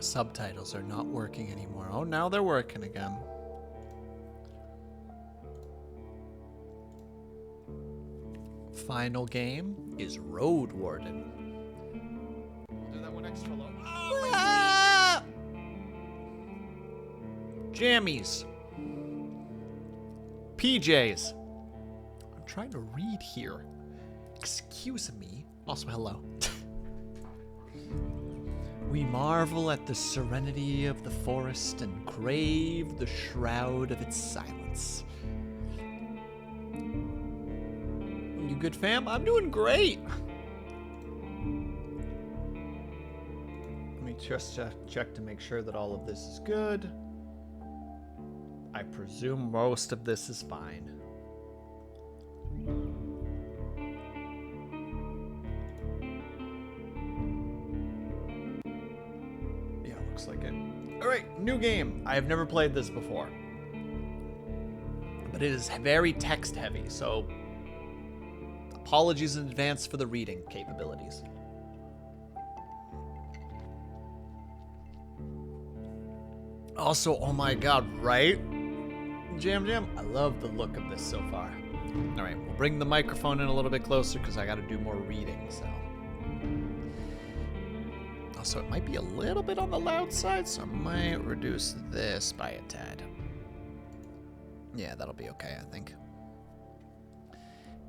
Subtitles are not working anymore. Oh, now they're working again. Final game is Road Warden. We'll do that one extra low. Oh, ah! Jammies. PJs. I'm trying to read here. Excuse me. Also, hello. We marvel at the serenity of the forest and crave the shroud of its silence. You good, fam? I'm doing great. Let me just check to make sure that all of this is good. I presume most of this is fine. Yeah, looks like it. All right, new game. I have never played this before, but it is very text heavy, so apologies in advance for the reading capabilities. Also, oh my god, right? Jam, I love the look of this so far. All right, we'll bring the microphone in a little bit closer because I got to do more reading, so. Also, it might be a little bit on the loud side, so I might reduce this by a tad. Yeah, that'll be okay, I think.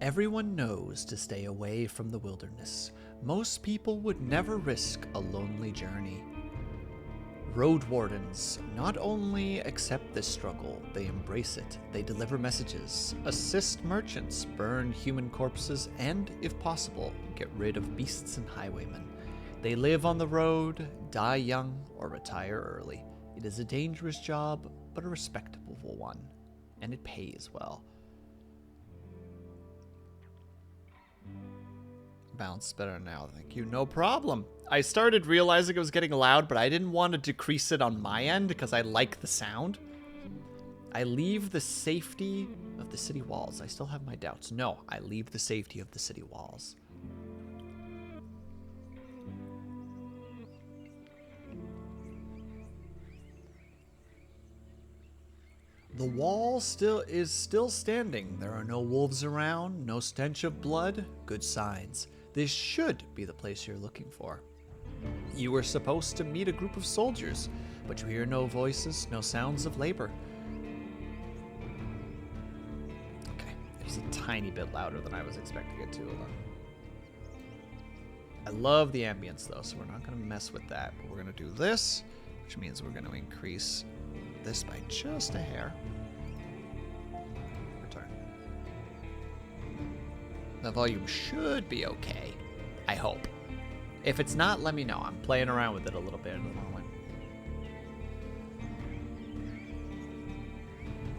Everyone knows to stay away from the wilderness. Most people would never risk a lonely journey. Road wardens not only accept this struggle, they embrace it. They deliver messages, assist merchants, burn human corpses, and, if possible, get rid of beasts and highwaymen. They live on the road, die young, or retire early. It is a dangerous job, but a respectable one, and it pays well. Bounce better now, thank you. No problem. I started realizing it was getting loud, but I didn't want to decrease it on my end because I like the sound. I leave the safety of the city walls. I still have my doubts. No, I leave the safety of the city walls. The wall is still standing. There are no wolves around, no stench of blood. Good signs. This should be the place you're looking for. You were supposed to meet a group of soldiers, but you hear no voices, no sounds of labor. Okay, it's a tiny bit louder than I was expecting it to. I love the ambience though, so we're not going to mess with that. But we're going to do this, which means we're going to increase this by just a hair. Return. The volume should be okay, I hope. If it's not, let me know. I'm playing around with it a little bit at the moment.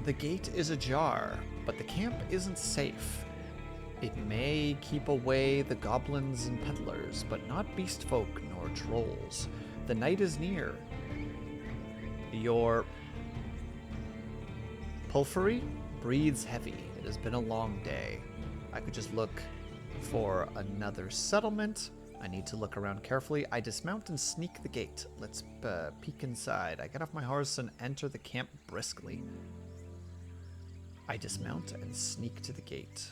The gate is ajar, but the camp isn't safe. It may keep away the goblins and peddlers, but not beast folk nor trolls. The night is near. Your pulphery breathes heavy. It has been a long day. I could just look for another settlement. I need to look around carefully. I dismount and sneak the gate. Let's peek inside. I get off my horse and enter the camp briskly. I dismount and sneak to the gate.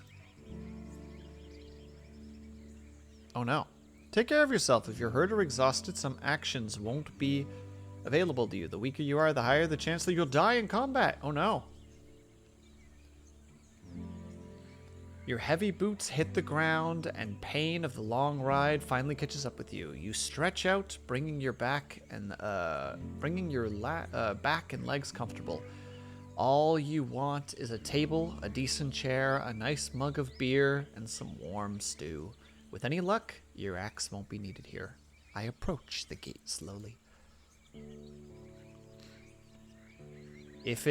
Oh no. Take care of yourself. If you're hurt or exhausted, some actions won't be available to you. The weaker you are, the higher the chance that you'll die in combat. Oh no. Your heavy boots hit the ground, and pain of the long ride finally catches up with you. You stretch out, bringing your back and back and legs comfortable. All you want is a table, a decent chair, a nice mug of beer, and some warm stew. With any luck, your axe won't be needed here. I approach the gate slowly. If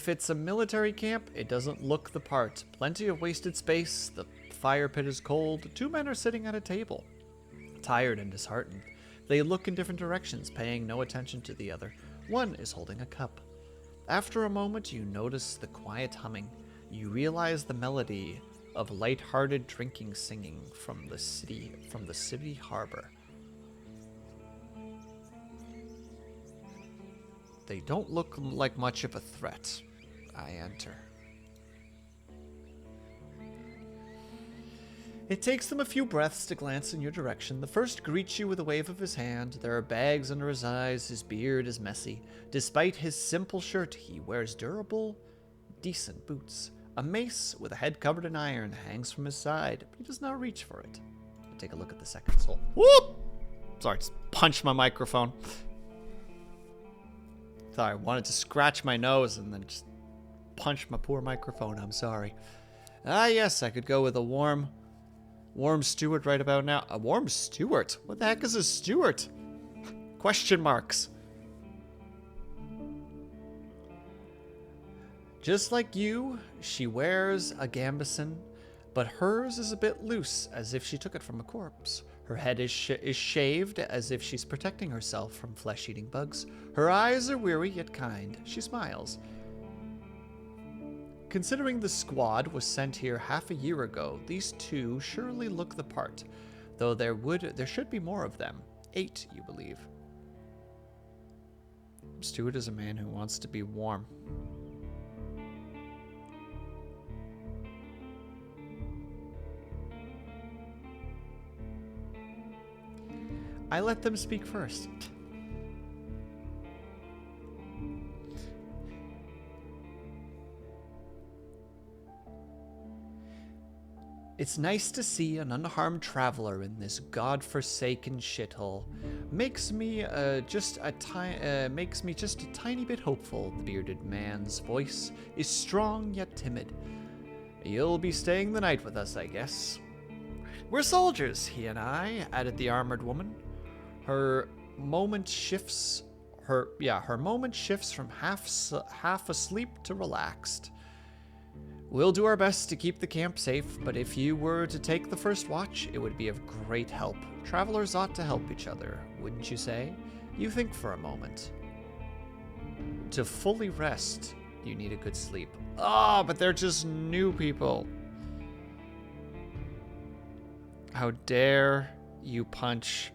it's a military camp, it doesn't look the part. Plenty of wasted space, the fire pit is cold, 2 men are sitting at a table. Tired and disheartened, they look in different directions, paying no attention to the other. One is holding a cup. After a moment, you notice the quiet humming. You realize the melody of light-hearted drinking singing from the city harbor. They don't look like much of a threat. I enter. It takes them a few breaths to glance in your direction. The first greets you with a wave of his hand. There are bags under his eyes. His beard is messy. Despite his simple shirt, he wears durable, decent boots. A mace with a head covered in iron hangs from his side, but he does not reach for it. Take a look at the second soul. Whoop! Sorry, just punched my microphone. Sorry, I wanted to scratch my nose and then just punch my poor microphone. I'm sorry. Ah, yes, I could go with a warm Stewart right about now. A warm Stewart? What the heck is a Stewart? Question marks. Just like you, she wears a gambeson, but hers is a bit loose, as if she took it from a corpse. Her head is shaved, as if she's protecting herself from flesh-eating bugs. Her eyes are weary yet kind. She smiles. Considering the squad was sent here half a year ago, these two surely look the part, though there should be more of them. 8, you believe. Stewart is a man who wants to be warm. I let them speak first. It's nice to see an unharmed traveler in this godforsaken shithole. Makes me just a tiny bit hopeful. The bearded man's voice is strong yet timid. You'll be staying the night with us, I guess. We're soldiers, he and I, added the armored woman. Her moment shifts from half asleep to relaxed. We'll do our best to keep the camp safe, but if you were to take the first watch, it would be of great help. Travelers ought to help each other, wouldn't you say? You think for a moment. To fully rest, you need a good sleep. Ah, but they're just new people. How dare you punch...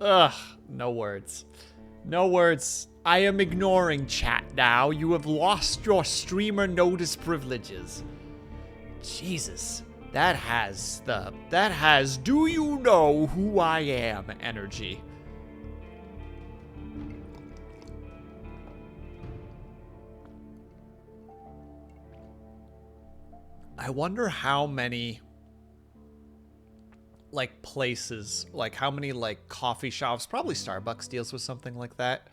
Ugh, no words. No words. I am ignoring chat now. You have lost your streamer notice privileges. Jesus. That has do you know who I am energy. I wonder how many like places, like how many like coffee shops, probably Starbucks deals with something like that.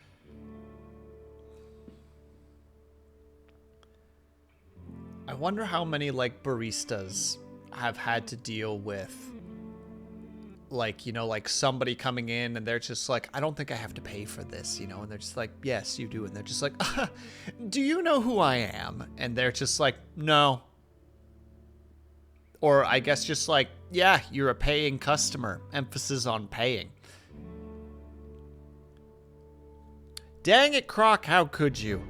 I wonder how many like baristas have had to deal with like, you know, like somebody coming in and they're just like, I don't think I have to pay for this, you know, and they're just like, yes, you do. And they're just like, do you know who I am? And they're just like, no. Or I guess just like, yeah, you're a paying customer. Emphasis on paying. Dang it, Croc, how could you?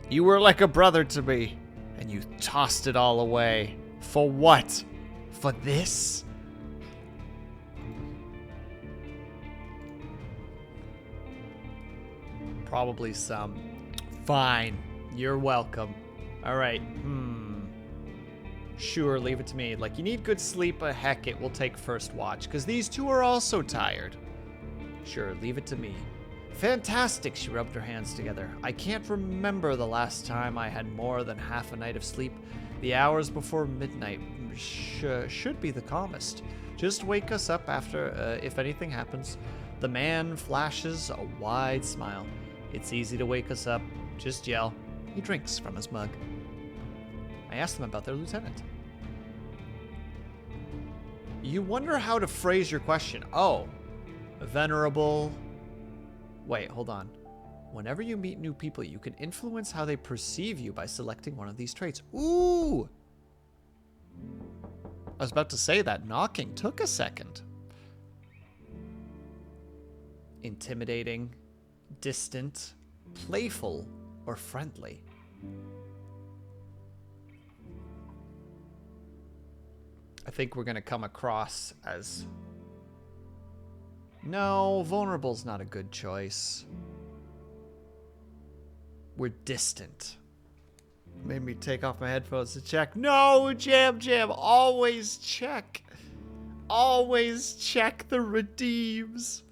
You were like a brother to me, and you tossed it all away. For what? For this? Probably some. Fine. You're welcome. Alright, Sure, leave it to me. Like, you need good sleep, but heck, it will take first watch, because these two are also tired. Sure, leave it to me. Fantastic, she rubbed her hands together. I can't remember the last time I had more than half a night of sleep. The hours before midnight should be the calmest. Just wake us up after, if anything happens. The man flashes a wide smile. It's easy to wake us up. Just yell. He drinks from his mug. I asked them about their lieutenant. You wonder how to phrase your question. Oh, venerable. Wait, hold on. Whenever you meet new people, you can influence how they perceive you by selecting one of these traits. Ooh! I was about to say that knocking took a second. Intimidating, distant, playful, or friendly. I think we're going to come across as... No, vulnerable's not a good choice. We're distant. Made me take off my headphones to check. No, Jam Jam, always check. Always check the redeems.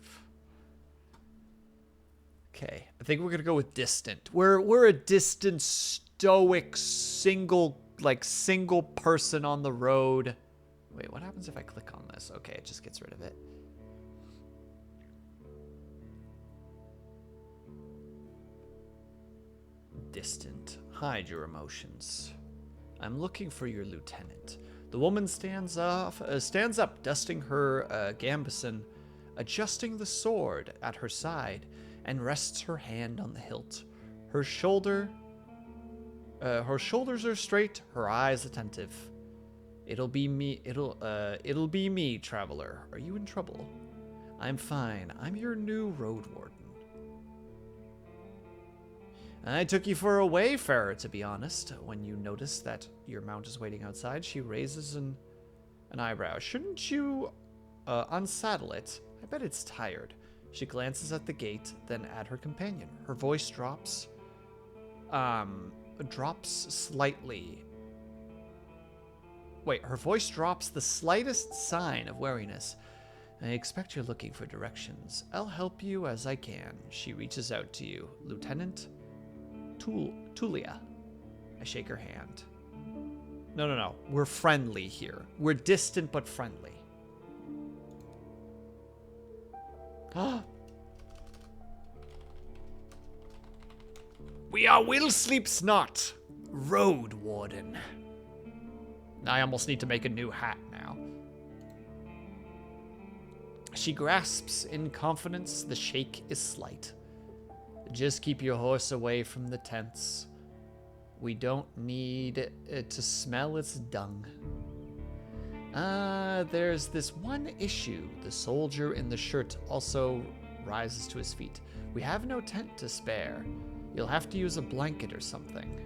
Okay, I think we're gonna go with distant. We're a distant, stoic, single person on the road. Wait, what happens if I click on this? Okay, it just gets rid of it. Distant. Hide your emotions. I'm looking for your lieutenant. The woman stands up, dusting her gambeson, adjusting the sword at her side, and rests her hand on the hilt. Her shoulders are straight, her eyes attentive. It'll be me, traveler. Are you in trouble? I'm fine. I'm your new road warden. I took you for a wayfarer, to be honest. When you notice that your mount is waiting outside, she raises an eyebrow. Shouldn't you unsaddle it? I bet it's tired. She glances at the gate, then at her companion. Her voice drops slightly. Wait, her voice drops the slightest sign of wariness. I expect you're looking for directions. I'll help you as I can. She reaches out to you. Lieutenant Tulia. I shake her hand. No. We're friendly here. We're distant but friendly. We are WillSleepsNot Road Warden. I almost need to make a new hat now. She grasps in confidence. The shake is slight. Just keep your horse away from the tents. We don't need to smell its dung. There's this one issue. The soldier in the shirt also rises to his feet. We have no tent to spare. You'll have to use a blanket or something.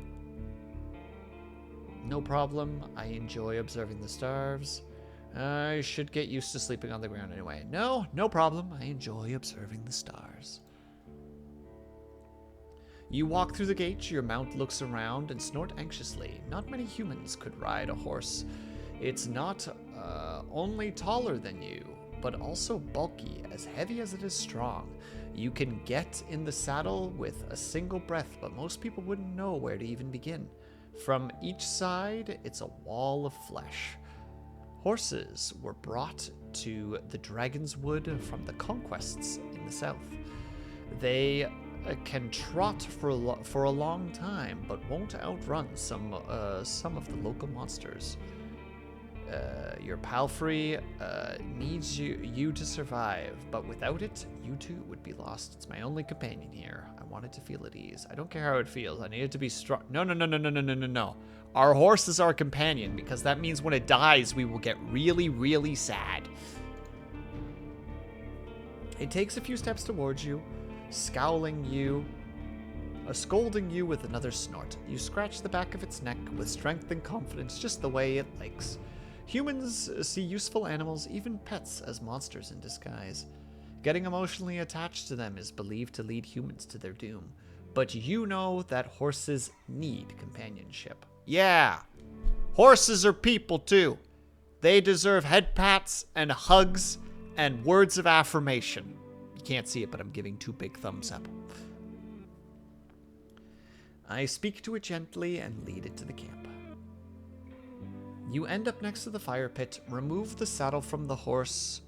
No problem. I enjoy observing the stars. I should get used to sleeping on the ground anyway. No problem. I enjoy observing the stars. You walk through the gate, your mount looks around and snort anxiously. Not many humans could ride a horse. It's not only taller than you, but also bulky, as heavy as it is strong. You can get in the saddle with a single breath, but most people wouldn't know where to even begin. From each side, it's a wall of flesh. Horses were brought to the Dragon's Wood from the conquests in the south. They can trot for a long time, but won't outrun some of the local monsters. Your palfrey needs you to survive, but without it, you too would be lost. It's my only companion here. I want it to feel at ease. I don't care how it feels. I need it to be strong. No. Our horse is our companion, because that means when it dies, we will get really, really sad. It takes a few steps towards you, scolding you with another snort. You scratch the back of its neck with strength and confidence, just the way it likes. Humans see useful animals, even pets, as monsters in disguise. Getting emotionally attached to them is believed to lead humans to their doom. But you know that horses need companionship. Yeah, horses are people too. They deserve head pats and hugs and words of affirmation. You can't see it, but I'm giving 2 big thumbs up. I speak to it gently and lead it to the camp. You end up next to the fire pit, remove the saddle from the horse.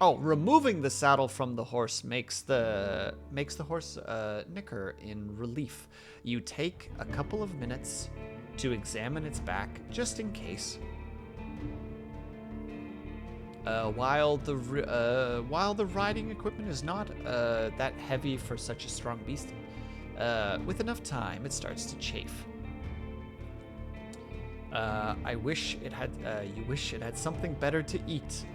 Removing the saddle from the horse makes the horse nicker in relief. You take a couple of minutes to examine its back, just in case. While the riding equipment is not that heavy for such a strong beast, with enough time, it starts to chafe. You wish it had something better to eat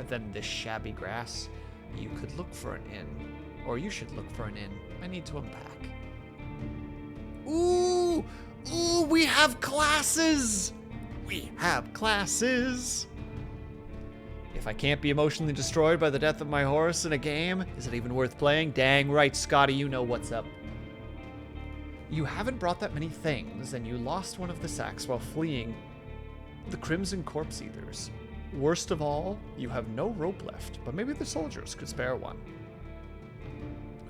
than this shabby grass. You could look for an inn, or you should look for an inn. I need to unpack. Ooh, we have classes. If I can't be emotionally destroyed by the death of my horse in a game, is it even worth playing? Dang right, Scotty, you know what's up. You haven't brought that many things, and you lost one of the sacks while fleeing the Crimson Corpse Eaters. Worst of all, you have no rope left, but maybe the soldiers could spare one.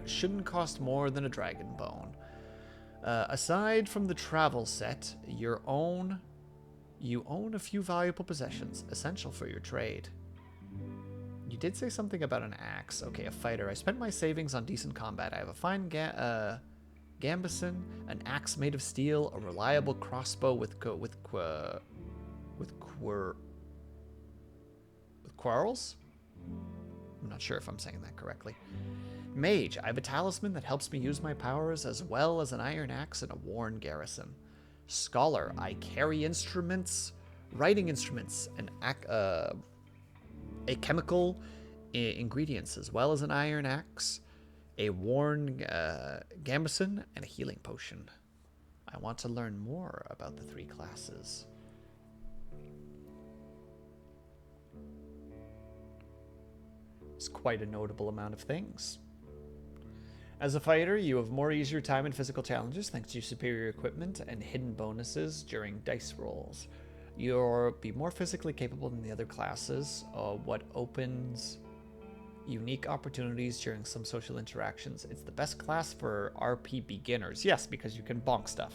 It shouldn't cost more than a dragon bone. Aside from the travel set, you own a few valuable possessions, essential for your trade. You did say something about an axe. Okay, a fighter. I spent my savings on decent combat. I have a fine gambeson, an axe made of steel, a reliable crossbow with quarrels? I'm not sure if I'm saying that correctly. Mage, I have a talisman that helps me use my powers, as well as an iron axe and a worn garrison. Scholar, I carry instruments, writing instruments, and a chemical ingredients, as well as an iron axe, a worn gambeson, and a healing potion. I want to learn more about the 3 classes. It's quite a notable amount of things. As a fighter, you have more easier time in physical challenges thanks to your superior equipment and hidden bonuses during dice rolls. You'll be more physically capable than the other classes, what opens unique opportunities during some social interactions. It's the best class for RP beginners. Yes, because you can bonk stuff.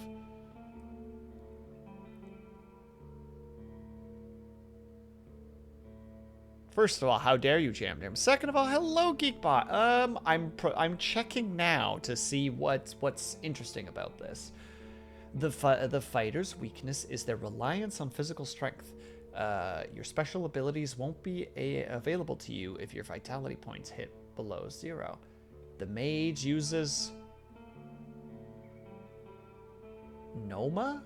First of all, how dare you, Jam Jam? Second of all, hello, Geekbot. I'm checking now to see what's interesting about this. The fighter's weakness is their reliance on physical strength. Your special abilities won't be available to you if your vitality points hit below 0. The mage uses Noma?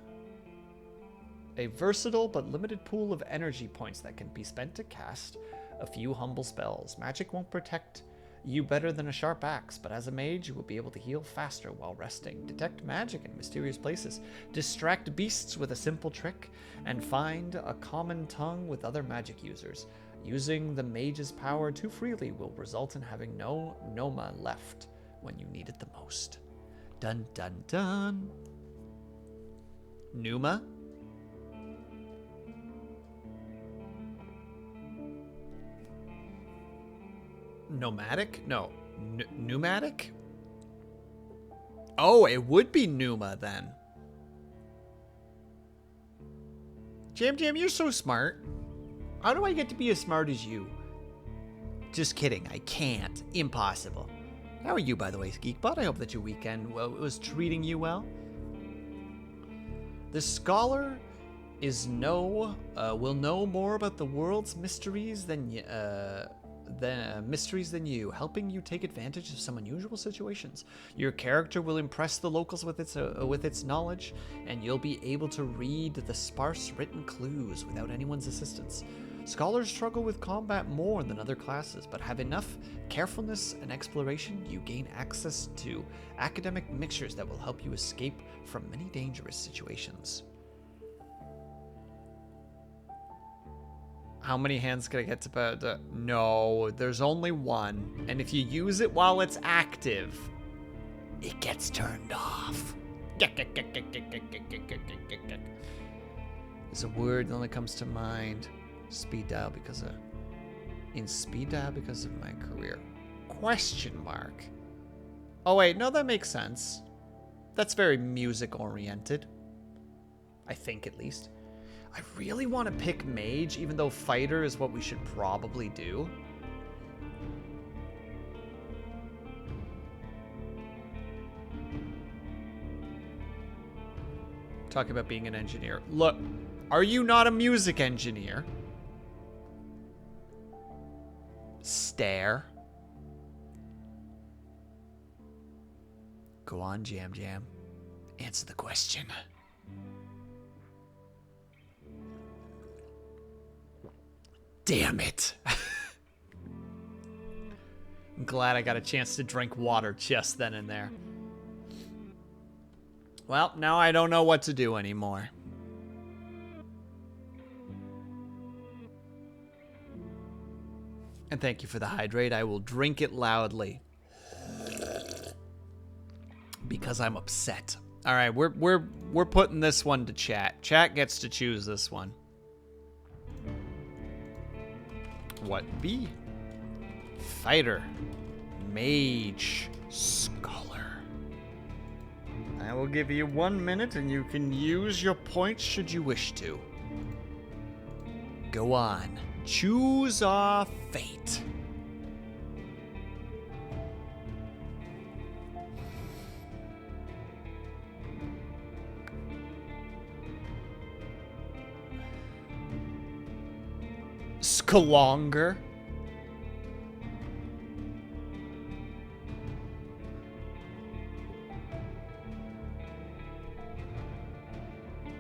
A versatile but limited pool of energy points that can be spent to cast a few humble spells. Magic won't protect you better than a sharp axe, but as a mage, you will be able to heal faster while resting, detect magic in mysterious places, distract beasts with a simple trick, and find a common tongue with other magic users. Using the mage's power too freely will result in having no Noma left when you need it the most. Dun dun dun. Numa? Nomadic? No. Pneumatic? Oh, it would be Numa then. Jam Jam, you're so smart. How do I get to be as smart as you? Just kidding, I can't. Impossible. How are you, by the way, Geekbot? I hope that your weekend was treating you well. The scholar will know more about the world's mysteries than you, helping you take advantage of some unusual situations. Your character will impress the locals with its knowledge, and you'll be able to read the sparse written clues without anyone's assistance. Scholars struggle with combat more than other classes, but have enough carefulness and exploration, you gain access to academic mixtures that will help you escape from many dangerous situations. How many hands can I get to no, there's only one. And if you use it while it's active, it gets turned off. There's a word that only comes to mind. Speed dial because of my career. Question mark. Oh wait, no, that makes sense. That's very music oriented. I think, at least. I really want to pick mage, even though fighter is what we should probably do. Talking about being an engineer. Look, are you not a music engineer? Stare. Go on, Jam Jam. Answer the question. Damn it. I'm glad I got a chance to drink water just then and there. Well, now I don't know what to do And thank you for the hydrate. I will drink it loudly. Because I'm upset. All right, we're putting this one to chat. Chat gets to choose this one. What be? Fighter. Mage. Scholar. I will give you 1 minute and you can use your points should you wish to. Go on. Choose our fate. Skalonger.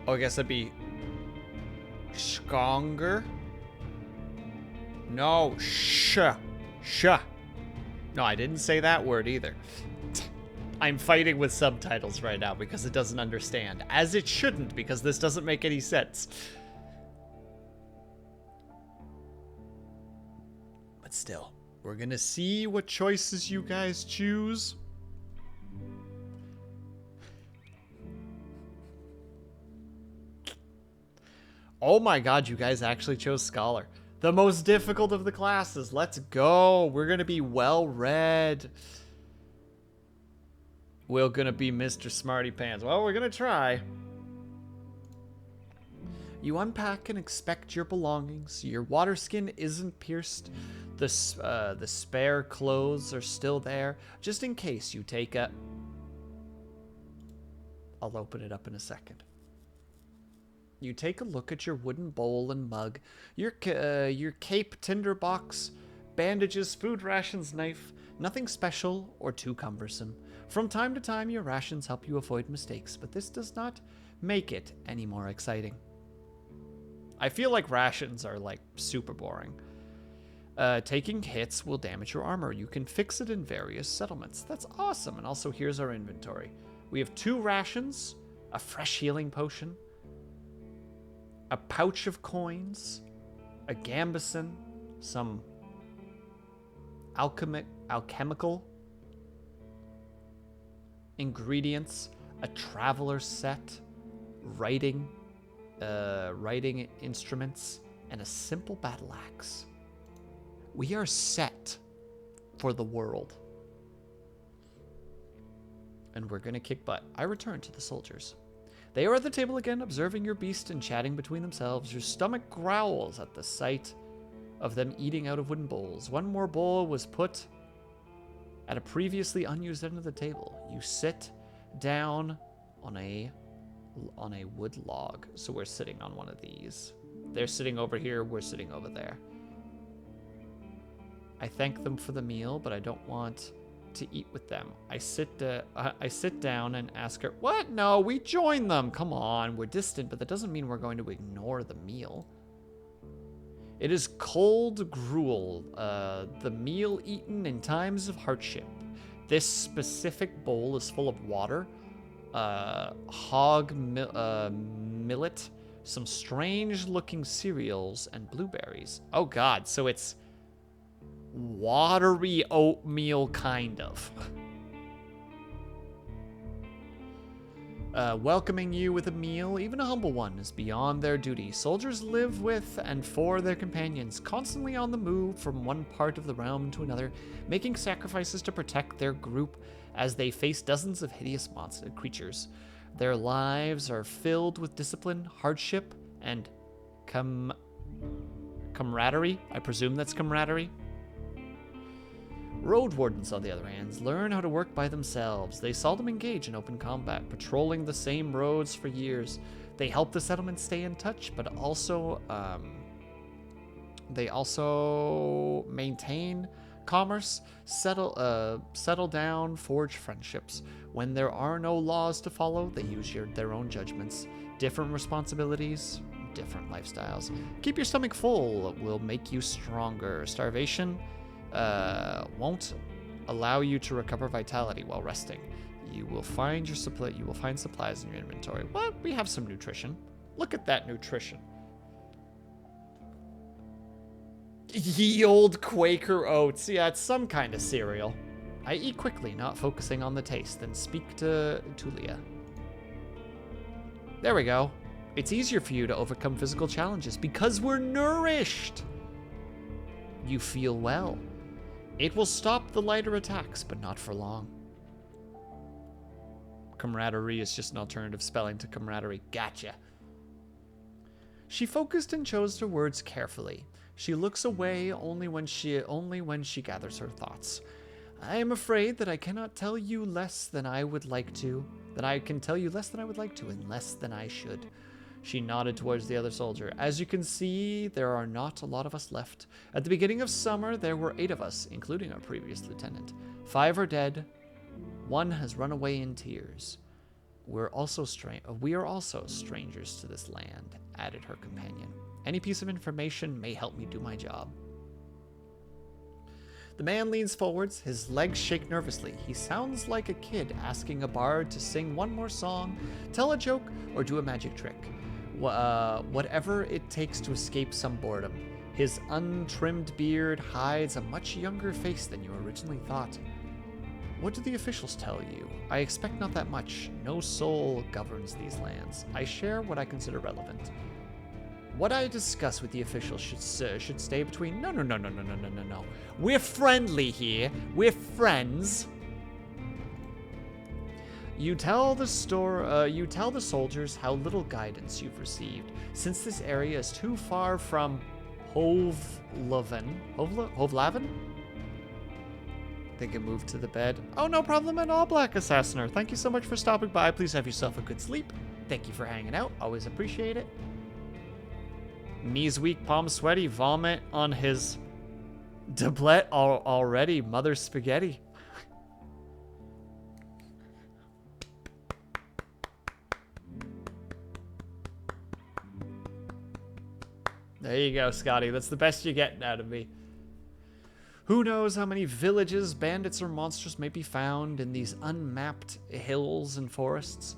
Oh, I guess that'd be Skonger. No, sh. No, I didn't say that word either. I'm fighting with subtitles right now because it doesn't understand. As it shouldn't, because this doesn't make any sense. But still, we're gonna see what choices you guys choose. Oh my god, you guys actually chose Scholar. The most difficult of the classes. Let's go. We're gonna be well-read. We're gonna be Mr. Smarty Pants. Well, we're gonna try. You unpack and inspect your belongings. Your water skin isn't pierced. The spare clothes are still there, just in case you take a... I'll open it up in a second. You take a look at your wooden bowl and mug, your cape tinderbox, bandages, food rations, knife, nothing special or too cumbersome. From time to time, your rations help you avoid mistakes, but this does not make it any more exciting. I feel like rations are, like, super boring. Taking hits will damage your armor. You can fix it in various settlements. That's awesome. And also, here's our inventory. We have 2 rations, a fresh healing potion, a pouch of coins, a gambeson, some alchemical ingredients, a traveler set, writing instruments, and a simple battle axe. We are set for the world. And we're gonna kick butt. I return to the soldiers. They are at the table again, observing your beast and chatting between themselves. Your stomach growls at the sight of them eating out of wooden bowls. One more bowl was put at a previously unused end of the table. You sit down on a wood log. So we're sitting on one of these. They're sitting over here, we're sitting over there. I thank them for the meal, but I don't want to eat with them. I sit down and ask her, what? No, we join them. Come on, we're distant, but that doesn't mean we're going to ignore the meal. It is cold gruel, the meal eaten in times of hardship. This specific bowl is full of water, millet, some strange-looking cereals, and blueberries. Oh god, so it's watery oatmeal, kind of. Welcoming you with a meal, even a humble one, is beyond their duty. Soldiers live with and for their companions, constantly on the move from one part of the realm to another, making sacrifices to protect their group as they face dozens of hideous monster creatures. Their lives are filled with discipline, hardship, and camaraderie. I presume that's camaraderie. Road wardens, on the other hand, learn how to work by themselves. They seldom engage in open combat, patrolling the same roads for years. They help the settlement stay in touch, but also they also maintain commerce, settle down, forge friendships. When there are no laws to follow, they use their own judgments. Different responsibilities, different lifestyles. Keep your stomach full will make you stronger. Starvation won't allow you to recover vitality while resting. You will find supplies in your inventory. What? We have some nutrition. Look at that nutrition. Ye old Quaker oats. Yeah, it's some kind of cereal. I eat quickly, not focusing on the taste, then speak to Tulia. There we go. It's easier for you to overcome physical challenges because we're nourished. You feel well. It will stop the lighter attacks, but not for long. Camaraderie is just an alternative spelling to camaraderie. Gotcha. She focused and chose her words carefully. She looks away only when she gathers her thoughts. I am afraid that I cannot tell you less than I would like to, that I can tell you less than I would like to and less than I should. She nodded towards the other soldier. As you can see, there are not a lot of us left. At the beginning of summer, there were 8 of us, including our previous lieutenant. 5 are dead. 1 has run away in tears. We are also strangers to this land, added her companion. Any piece of information may help me do my job. The man leans forwards, his legs shake nervously. He sounds like a kid asking a bard to sing one more song, tell a joke, or do a magic trick. Whatever it takes to escape some boredom. His untrimmed beard hides a much younger face than you originally thought. What do the officials tell you? I expect not that much. No soul governs these lands. I share what I consider relevant. What I discuss with the officials should stay between... No. We're friendly here. We're friends. You tell the soldiers how little guidance you've received, since this area is too far from Hovlaven? They can move to the bed. Oh, no problem at all, Black Assassiner. Thank you so much for stopping by. Please have yourself a good sleep. Thank you for hanging out. Always appreciate it. Knees weak, palms sweaty, vomit on his doublet already. Mother spaghetti. There you go, Scotty. That's the best you're getting out of me. Who knows how many villages, bandits, or monsters may be found in these unmapped hills and forests.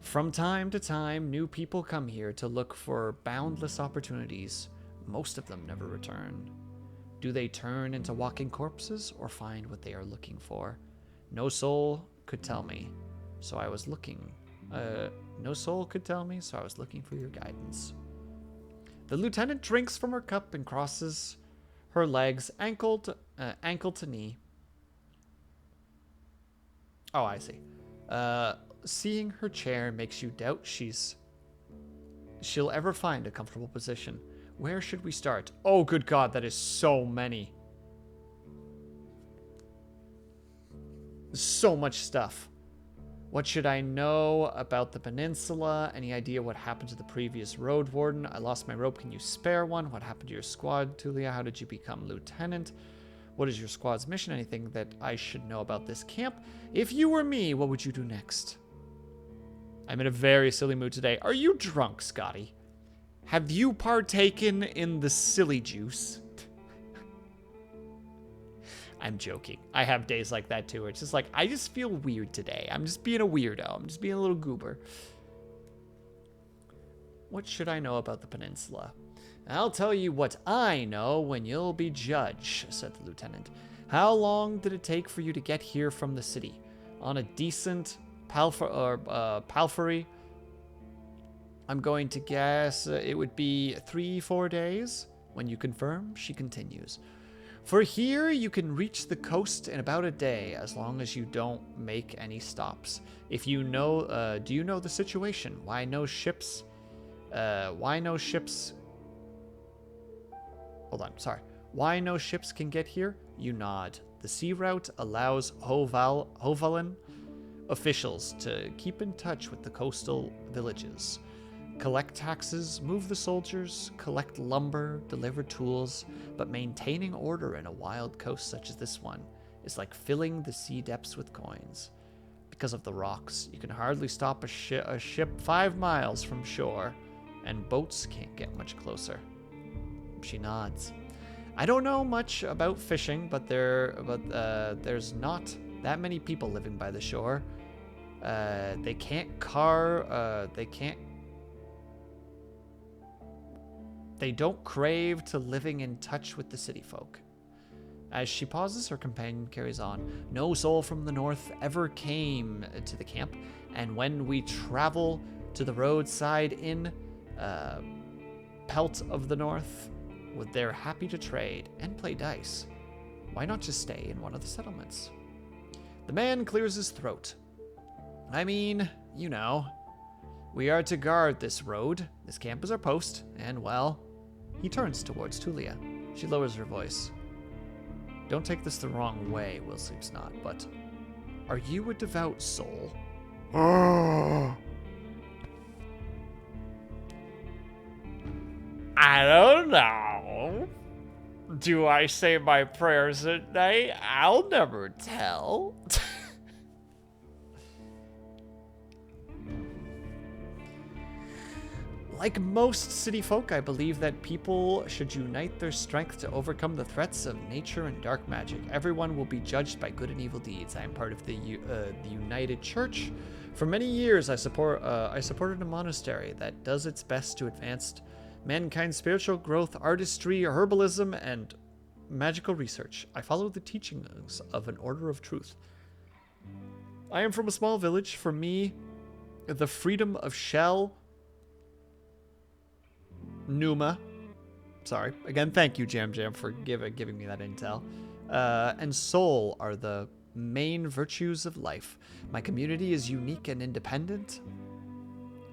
From time to time, new people come here to look for boundless opportunities. Most of them never return. Do they turn into walking corpses or find what they are looking for? No soul could tell me, so I was looking. No soul could tell me, so I was looking for your guidance. The lieutenant drinks from her cup and crosses her legs, ankle to knee. Oh, I see. Seeing her chair makes you doubt she'll ever find a comfortable position. Where should we start? Oh, good God, that is so many. So much stuff. What should I know about the peninsula? Any idea what happened to the previous road warden? I lost my rope. Can you spare one? What happened to your squad, Tulia? How did you become lieutenant? What is your squad's mission? Anything that I should know about this camp? If you were me, what would you do next? I'm in a very silly mood today. Are you drunk, Scotty? Have you partaken in the silly juice? I'm joking. I have days like that too. It's just like, I just feel weird today. I'm just being a weirdo. I'm just being a little goober. What should I know about the peninsula? I'll tell you what I know when you'll be judge, said the lieutenant. How long did it take for you to get here from the city? On a decent palfrey? I'm going to guess it would be 3-4 days. When you confirm, she continues. For here, you can reach the coast in about a day, as long as you don't make any stops. If you know, do you know the situation? Why no ships? Why no ships can get here? You nod. The sea route allows Hovalan officials to keep in touch with the coastal villages. Collect taxes, move the soldiers, collect lumber, deliver tools, but maintaining order in a wild coast such as this one is like filling the sea depths with coins. Because of the rocks, you can hardly stop a ship 5 miles from shore, and boats can't get much closer. She nods. I don't know much about fishing, but there's not that many people living by the shore. They can't They don't crave to living in touch with the city folk. As she pauses, her companion carries on. No soul from the north ever came to the camp, and when we travel to the roadside inn, Pelt of the North, they're happy to trade and play dice. Why not just stay in one of the settlements? The man clears his throat. I mean, you know, we are to guard this road. This camp is our post, and well, he turns towards Tulia. She lowers her voice. Don't take this the wrong way, WillSleepsNot, but are you a devout soul? I don't know. Do I say my prayers at night? I'll never tell. Like most city folk, I believe that people should unite their strength to overcome the threats of nature and dark magic. Everyone will be judged by good and evil deeds. I am part of the United Church. For many years, I supported a monastery that does its best to advance mankind's spiritual growth, artistry, herbalism, and magical research. I follow the teachings of an order of truth. I am from a small village. For me, the freedom of Shell, Numa, sorry, again, thank you, Jam Jam, for giving me that intel, and soul are the main virtues of life. My community is unique and independent,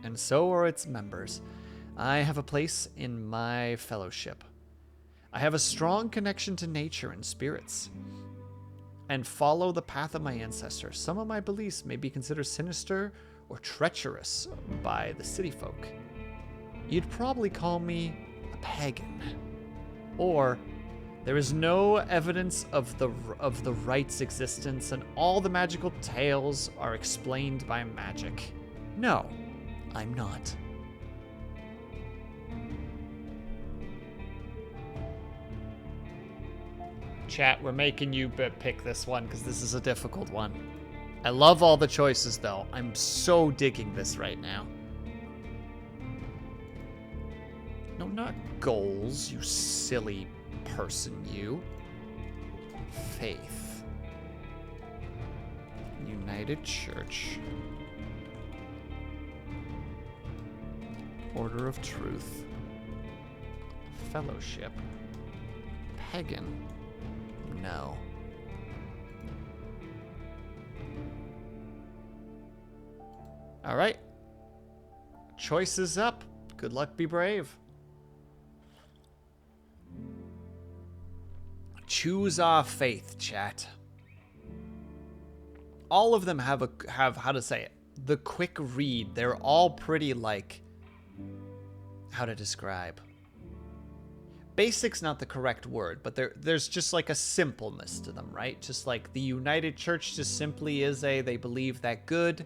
and so are its members. I have a place in my fellowship. I have a strong connection to nature and spirits, and follow the path of my ancestors. Some of my beliefs may be considered sinister or treacherous by the city folk. You'd probably call me a pagan. Or there is no evidence of the right's existence, and all the magical tales are explained by magic. No, I'm not. Chat, we're making you pick this one because this is a difficult one. I love all the choices, though. I'm so digging this right now. No, not goals, you silly person, you. Faith. United Church. Order of Truth. Fellowship. Pagan. No. All right. Choice is up. Good luck, be brave. Choose our faith, chat. All of them have how to say it. The quick read. They're all pretty like, how to describe. Basic's not the correct word, but there's just like a simpleness to them, right? Just like the United Church just simply is they believe that good,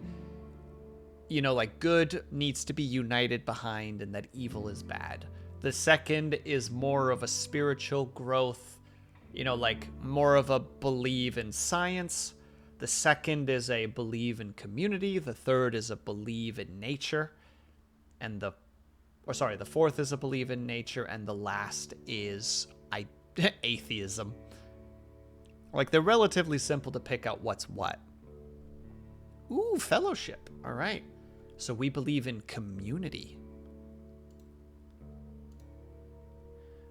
you know, like good needs to be united behind and that evil is bad. The second is more of a spiritual growth, you know, like more of a believe in science. The second is a believe in community. The third is a believe in nature. And the fourth is a believe in nature. And the last is atheism. Like, they're relatively simple to pick out what's what. Ooh, fellowship. All right. So we believe in community.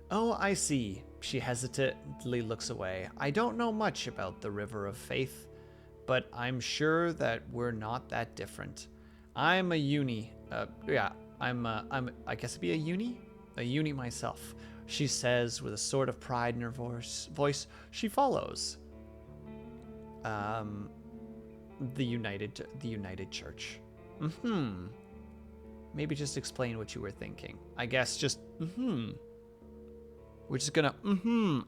Oh, I see. She hesitantly looks away. I don't know much about the River of Faith, but I'm sure that we're not that different. I'm a uni. I guess it'd be a uni? A uni myself. She says with a sort of pride in her voice. She follows the United Church. Maybe just explain what you were thinking. I guess just We're just gonna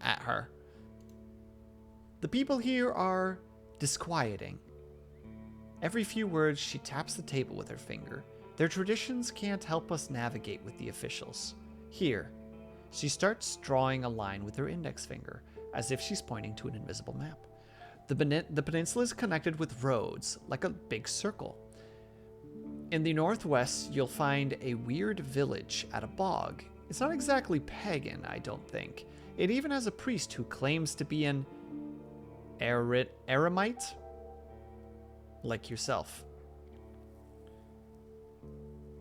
at her. The people here are disquieting. Every few words, she taps the table with her finger. Their traditions can't help us navigate with the officials. Here, she starts drawing a line with her index finger, as if she's pointing to an invisible map. The peninsula is connected with roads, like a big circle. In the northwest, you'll find a weird village at a bog. It's not exactly pagan, I don't think. It even has a priest who claims to be an eremite, like yourself.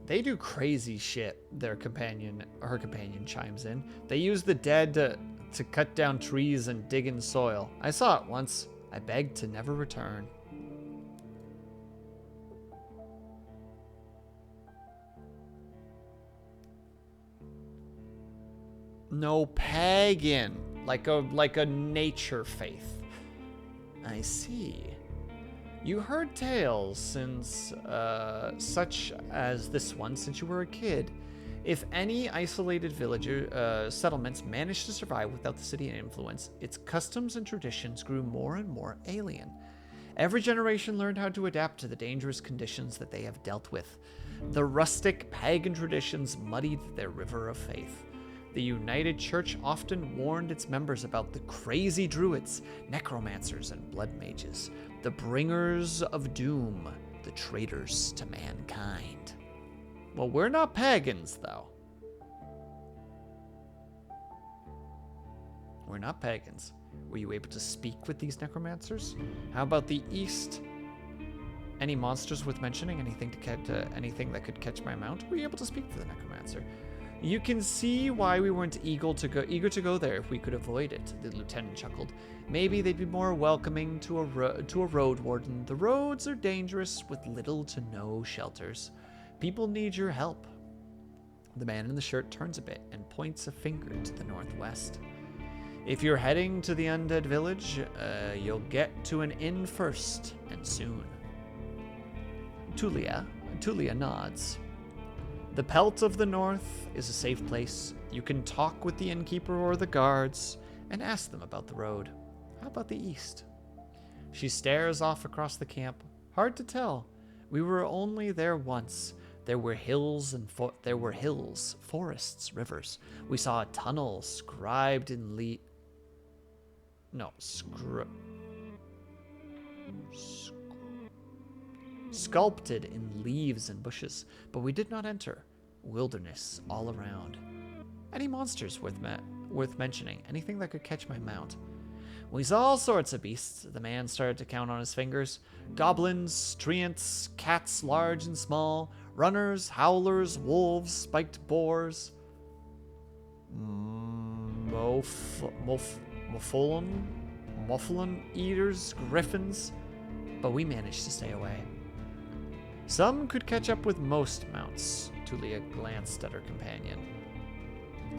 They do crazy shit, her companion chimes in. They use the dead to cut down trees and dig in soil. I saw it once. I begged to never return. No, pagan. Like a nature faith. I see. You heard tales since, such as this one since you were a kid. If any isolated settlements managed to survive without the city influence, its customs and traditions grew more and more alien. Every generation learned how to adapt to the dangerous conditions that they have dealt with. The rustic pagan traditions muddied their river of faith. The United Church often warned its members about the crazy druids, necromancers, and blood mages, the bringers of doom, the traitors to mankind. Well, we're not pagans, though. We're not pagans. Were you able to speak with these necromancers? How about the East? Any monsters worth mentioning? Anything that could catch my mount? Were you able to speak to the necromancer? You can see why we weren't eager to go there if we could avoid it, the lieutenant chuckled. Maybe they'd be more welcoming to a road warden. The roads are dangerous with little to no shelters. People need your help. The man in the shirt turns a bit and points a finger to the northwest. If you're heading to the undead village, you'll get to an inn first, and soon. Tulia nods. The Pelt of the North is a safe place. You can talk with the innkeeper or the guards and ask them about the road. How about the East? She stares off across the camp. Hard to tell. We were only there once. There were hills, forests, rivers. We saw a tunnel scribed in sculpted in leaves and bushes, but we did not enter. Wilderness all around. Any monsters worth mentioning? Anything that could catch my mount? We saw all sorts of beasts. The man started to count on his fingers. Goblins, treants, cats large and small, runners, howlers, wolves, spiked boars, mufflin eaters, griffins, but we managed to stay away. Some could catch up with most mounts. Tulia glanced at her companion.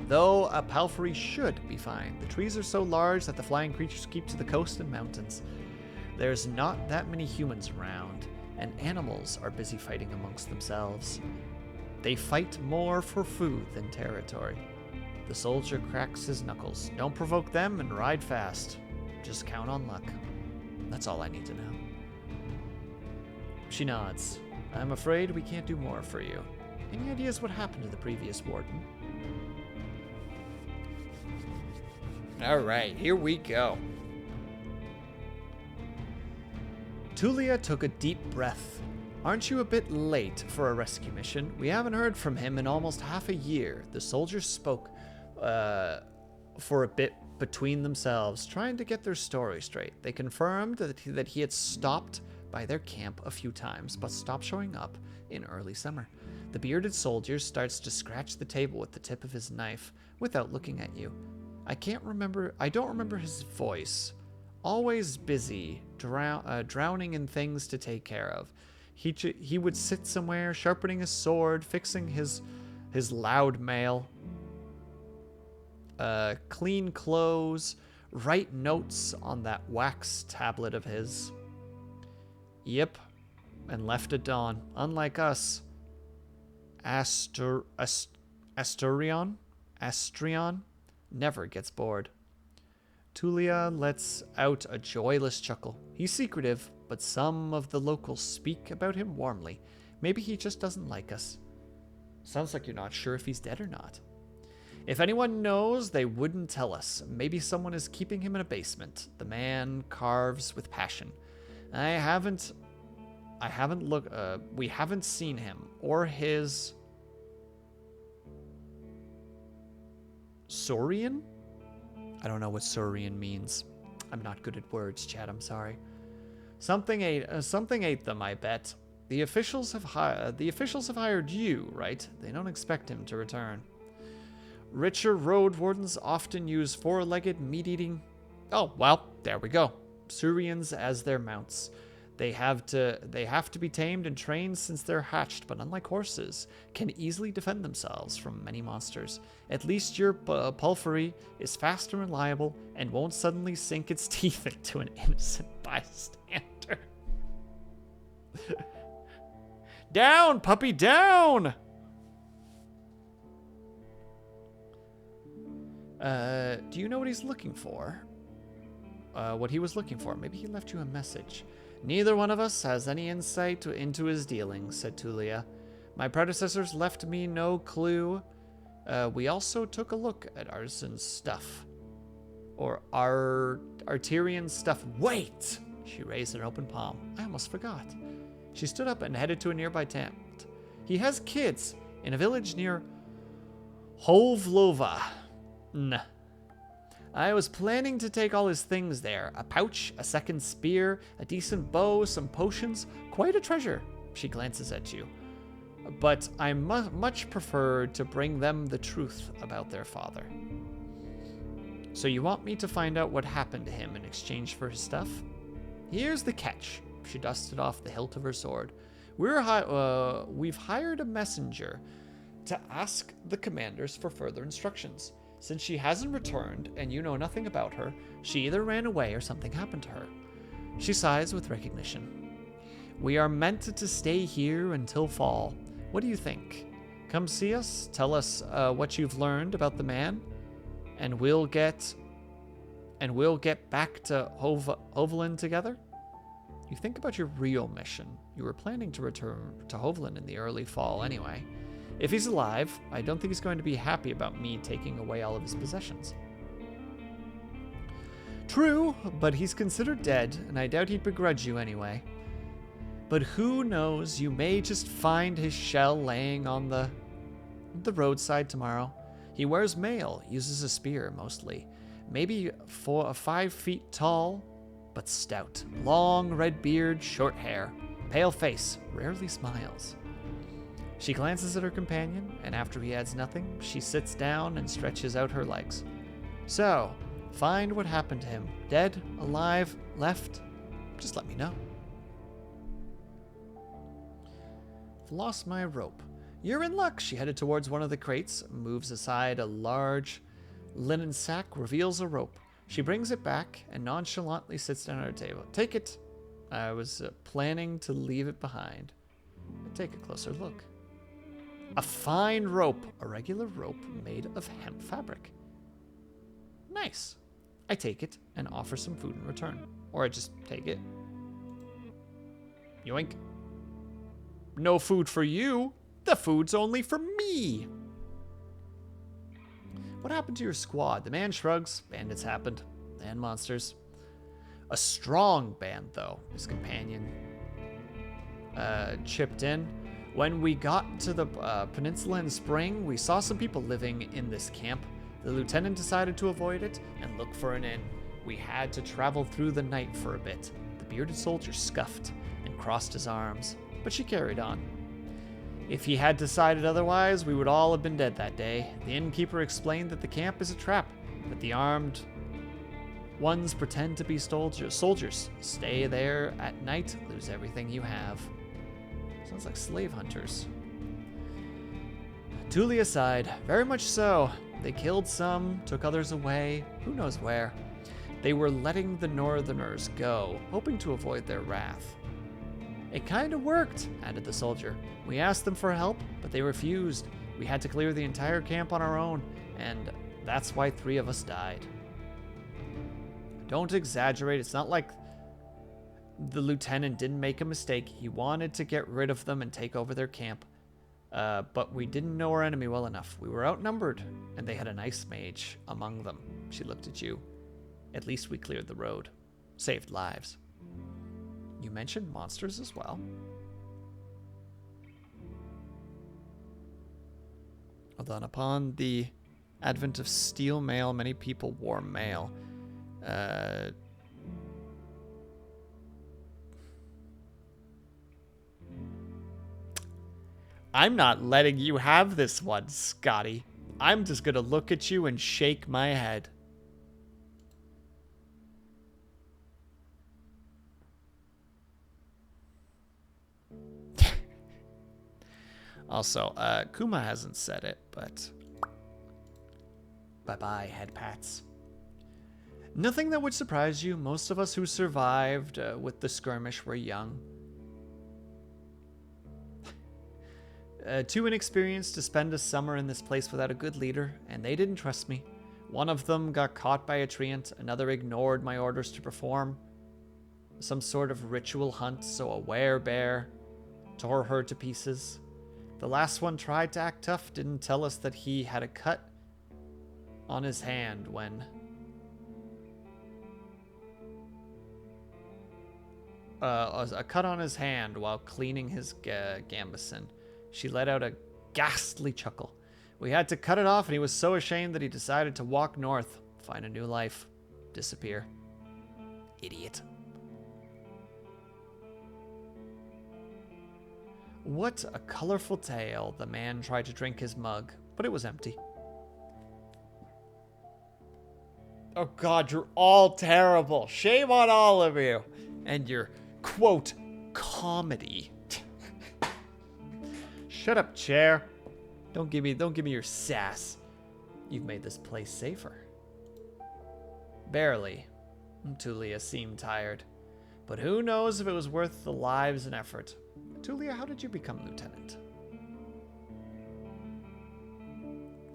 Though a palfrey should be fine. The trees are so large that the flying creatures keep to the coast and mountains. There's not that many humans around, and animals are busy fighting amongst themselves. They fight more for food than territory. The soldier cracks his knuckles. Don't provoke them and ride fast. Just count on luck. That's all I need to know. She nods. I'm afraid we can't do more for you. Any ideas what happened to the previous warden? Alright, here we go. Tulia took a deep breath. Aren't you a bit late for a rescue mission? We haven't heard from him in almost half a year. The soldiers spoke for a bit between themselves, trying to get their story straight. They confirmed that he had stopped by their camp a few times, but stopped showing up in early summer. The bearded soldier starts to scratch the table with the tip of his knife without looking at you. I don't remember his voice. Always busy, drowning in things to take care of. He would sit somewhere, sharpening his sword, fixing his loud mail, clean clothes, write notes on that wax tablet of his. Yep, and left at dawn. Unlike us, Astrion never gets bored. Tulia lets out a joyless chuckle. He's secretive, but some of the locals speak about him warmly. Maybe he just doesn't like us. Sounds like you're not sure if he's dead or not. If anyone knows, they wouldn't tell us. Maybe someone is keeping him in a basement. The man carves with passion. We haven't seen him or his Saurian? I don't know what Saurian means. I'm not good at words, Chad. I'm sorry. Something ate them, I bet. The officials have hired you, right? They don't expect him to return. Richer road wardens often use four-legged meat-eating... Oh, well, there we go. Saurians as their mounts. They have to be tamed and trained since they're hatched, but unlike horses, can easily defend themselves from many monsters. At least your Pulphery is fast and reliable and won't suddenly sink its teeth into an innocent bystander. Down, puppy, down! Do you know what he's looking for? What he was looking for? Maybe he left you a message. Neither one of us has any insight into his dealings, said Tulia. My predecessors left me no clue. We also took a look at Artisan's stuff. Or Arterian's stuff. Wait! She raised an open palm. I almost forgot. She stood up and headed to a nearby tent. He has kids in a village near Hovlova. Nah. I was planning to take all his things there. A pouch, a second spear, a decent bow, some potions. Quite a treasure. She glances at you. But I much prefer to bring them the truth about their father. So you want me to find out what happened to him in exchange for his stuff? Here's the catch. She dusted off the hilt of her sword. We've hired a messenger to ask the commanders for further instructions. Since she hasn't returned and you know nothing about her, she either ran away or something happened to her. She sighs with recognition. We are meant to stay here until fall. What do you think? Come see us, tell us what you've learned about the man, and we'll get back to Hovland together? You think about your real mission. You were planning to return to Hovland in the early fall anyway. If he's alive, I don't think he's going to be happy about me taking away all of his possessions. True, but he's considered dead, and I doubt he'd begrudge you anyway. But who knows, you may just find his shell laying on the roadside tomorrow. He wears mail, uses a spear mostly. Maybe 5 feet tall, but stout. Long red beard, short hair, pale face, rarely smiles. She glances at her companion, and after he adds nothing, she sits down and stretches out her legs. So, find what happened to him. Dead, alive, left? Just let me know. I've lost my rope. You're in luck. She headed towards one of the crates, moves aside a large linen sack, reveals a rope. She brings it back and nonchalantly sits down at her table. Take it. I was planning to leave it behind. But take a closer look. A fine rope, a regular rope made of hemp fabric. Nice. I take it and offer some food in return. Or I just take it. Yoink. No food for you. The food's only for me. What happened to your squad? The man shrugs. Bandits happened. And monsters. A strong band, though. His companion chipped in. When we got to the peninsula in spring, we saw some people living in this camp. The lieutenant decided to avoid it and look for an inn. We had to travel through the night for a bit. The bearded soldier scuffed and crossed his arms, but she carried on. If he had decided otherwise, we would all have been dead that day. The innkeeper explained that the camp is a trap, that the armed ones pretend to be soldiers. Stay there at night, lose everything you have. Sounds like slave hunters. Tulia sighed. Very much so. They killed some, took others away, who knows where. They were letting the northerners go, hoping to avoid their wrath. It kind of worked, added the soldier. We asked them for help, but they refused. We had to clear the entire camp on our own, and that's why 3 of us died. Don't exaggerate. It's not like the lieutenant didn't make a mistake. He wanted to get rid of them and take over their camp. But we didn't know our enemy well enough. We were outnumbered, and they had an ice mage among them. She looked at you. At least we cleared the road. Saved lives. You mentioned monsters as well. Hold on. Upon the Advent of steel mail. Many people wore mail. I'm not letting you have this one, Scotty. I'm just gonna look at you and shake my head. Also, Kuma hasn't said it, but bye-bye, head pats. Nothing that would surprise you. Most of us who survived with the skirmish were young. Too inexperienced to spend a summer in this place without a good leader, and they didn't trust me. One of them got caught by a treant, another ignored my orders to perform some sort of ritual hunt, so a werebear tore her to pieces. The last one tried to act tough, didn't tell us that he had a cut on his hand when... a cut on his hand while cleaning his gambeson. She let out a ghastly chuckle. We had to cut it off, and he was so ashamed that he decided to walk north, find a new life, disappear. Idiot. What a colorful tale. The man tried to drink his mug, but it was empty. Oh God, you're all terrible. Shame on all of you. And your, quote, comedy. Shut up, chair. Don't give me your sass. You've made this place safer. Barely. Tulia seemed tired. But who knows if it was worth the lives and effort. Tulia, how did you become lieutenant?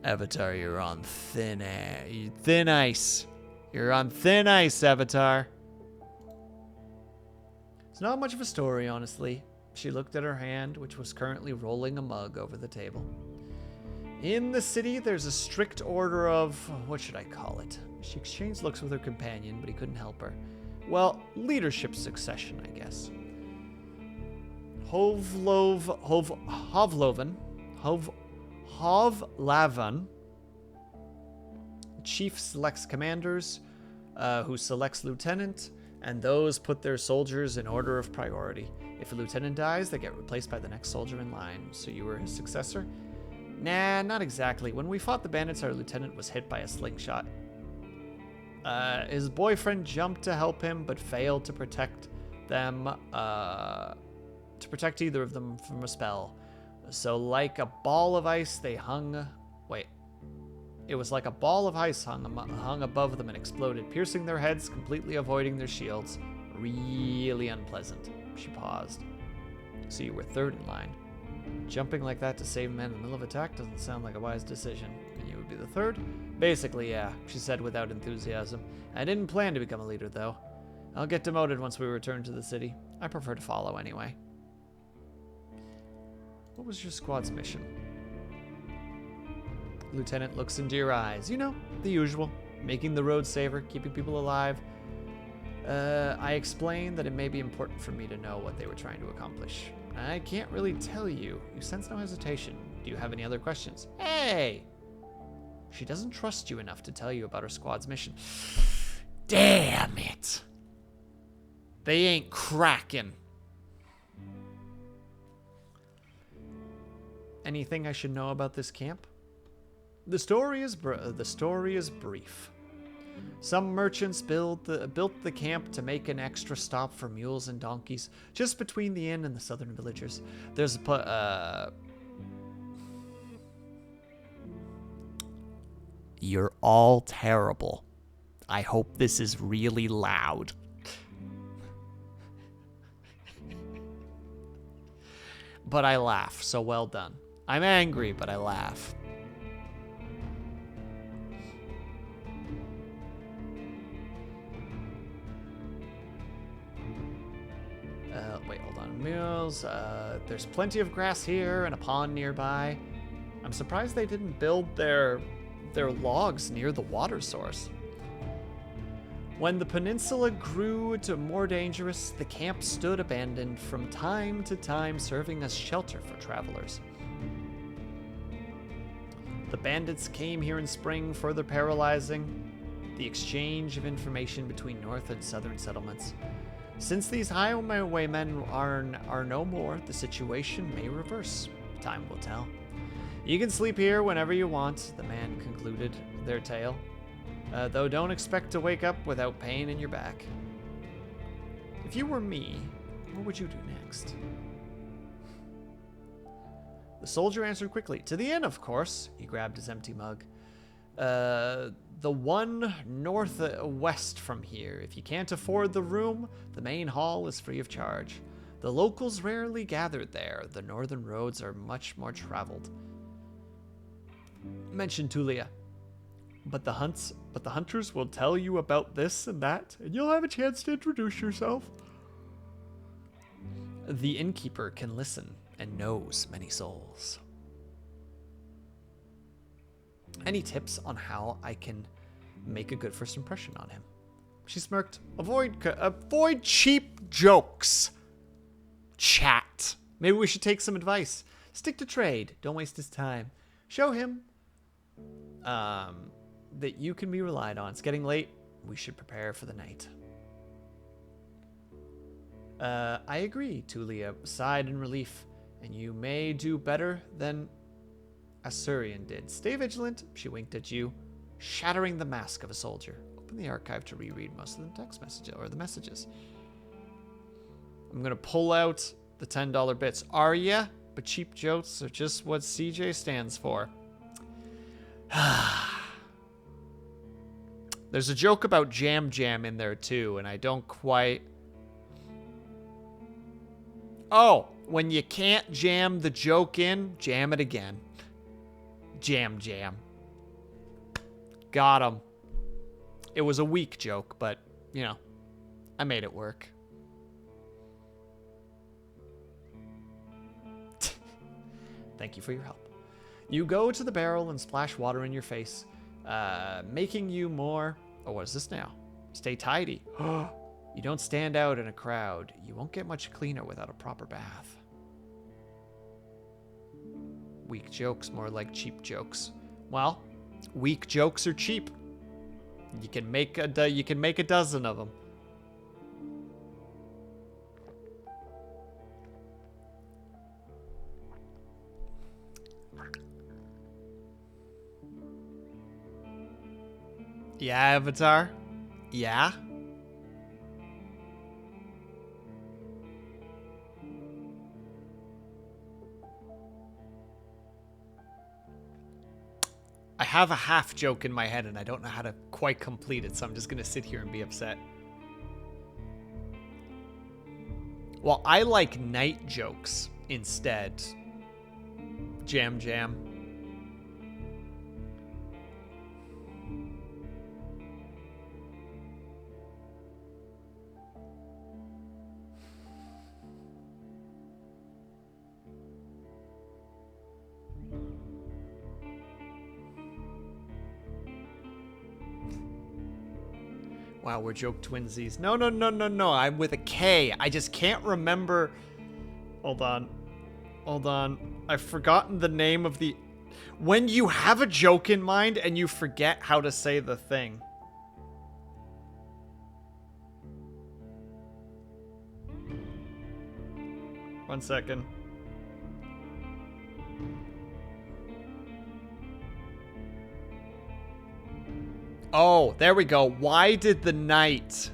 Avatar, you're on thin ice. You're on thin ice, Avatar. It's not much of a story, honestly. She looked at her hand, which was currently rolling a mug over the table. In the city, there's a strict order of... what should I call it? She exchanged looks with her companion, but he couldn't help her. Well, leadership succession, I guess. Hovlavan. Chief selects commanders, who selects lieutenant, and those put their soldiers in order of priority. If a lieutenant dies, they get replaced by the next soldier in line. So you were his successor? Nah, not exactly. When we fought the bandits, our lieutenant was hit by a slingshot. His boyfriend jumped to help him, but failed to protect them, to protect either of them from a spell. So like a ball of ice, they hung... Wait. It was like a ball of ice hung above them and exploded, piercing their heads, completely avoiding their shields. Really unpleasant. She paused. So you were third in line. Jumping like that to save men in the middle of attack doesn't sound like a wise decision. And you would be the third? Basically, yeah, she said without enthusiasm. I didn't plan to become a leader, though. I'll get demoted once we return to the city. I prefer to follow anyway. What was your squad's mission? Lieutenant looks into your eyes. You know, the usual. Making the road safer, keeping people alive. I explained that it may be important for me to know what they were trying to accomplish. I can't really tell you. You sense no hesitation. Do you have any other questions? Hey! She doesn't trust you enough to tell you about her squad's mission. Damn it! They ain't cracking. Anything I should know about this camp? The story is brief. Some merchants built the camp to make an extra stop for mules and donkeys, just between the inn and the southern villagers. There's a You're all terrible. I hope this is really loud. But I laugh, so well done. I'm angry, but I laugh. Wait, hold on. Mules, there's plenty of grass here and a pond nearby. I'm surprised they didn't build their logs near the water source. When the peninsula grew to more dangerous, the camp stood abandoned from time to time, serving as shelter for travelers. The bandits came here in spring, further paralyzing the exchange of information between north and southern settlements. Since these highwaymen are no more, the situation may reverse. Time will tell. You can sleep here whenever you want, the man concluded their tale. Though don't expect to wake up without pain in your back. If you were me, what would you do next? The soldier answered quickly. To the inn, of course. He grabbed his empty mug. The one northwest from here. If you can't afford the room, the main hall is free of charge. The locals rarely gathered there. The northern roads are much more traveled. Mention Tulia. But the hunters will tell you about this and that, and you'll have a chance to introduce yourself. The innkeeper can listen and knows many souls. Any tips on how I can make a good first impression on him? She smirked. Avoid cheap jokes. Chat. Maybe we should take some advice. Stick to trade. Don't waste his time. Show him that you can be relied on. It's getting late. We should prepare for the night. I agree, Tulia sighed in relief. And you may do better than Asurian did. Stay vigilant. She winked at you, shattering the mask of a soldier. Open the archive to reread most of the text messages or the messages. I'm gonna pull out the $10 bits. Are ya? But cheap jokes are just what CJ stands for. There's a joke about Jam Jam in there too, and I don't quite... Oh, when you can't jam the joke in, jam it again. Jam Jam. Got him. It was a weak joke, but, you know, I made it work. Thank you for your help. You go to the barrel and splash water in your face, making you more... Oh, what is this now? Stay tidy. You don't stand out in a crowd. You won't get much cleaner without a proper bath. Weak jokes, more like cheap jokes. Well, weak jokes are cheap. You can make a dozen of them. Yeah, Avatar? Yeah? I have a half joke in my head and I don't know how to quite complete it, so I'm just going to sit here and be upset. Well, I like night jokes instead. Jam Jam. Wow, we're joke twinsies. No. I'm with a K. I just can't remember. Hold on. I've forgotten the name of the... When you have a joke in mind and you forget how to say the thing. One second. Oh, there we go. Why did the knight's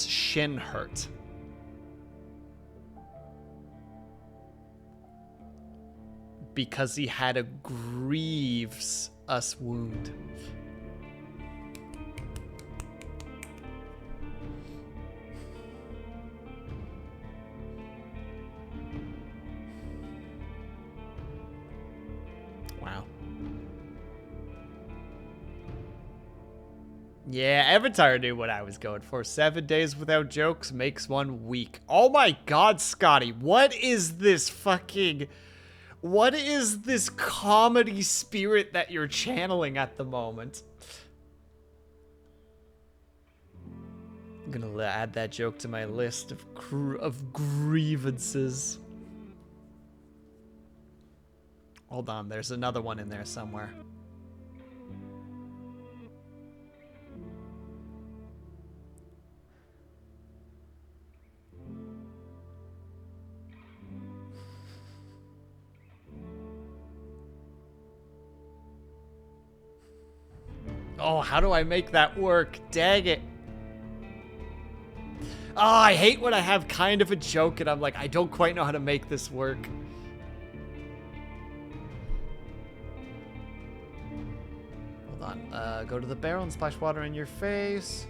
shin hurt? Because he had a grieves us wound. Wow. Yeah, Avatar knew what I was going for. 7 days without jokes makes one week. Oh my god, Scotty. What is this comedy spirit that you're channeling at the moment? I'm gonna add that joke to my list of grievances. Hold on, there's another one in there somewhere. Oh, how do I make that work? Dang it. Oh, I hate when I have kind of a joke and I'm like, I don't quite know how to make this work. Hold on. Go to the barrel and splash water in your face,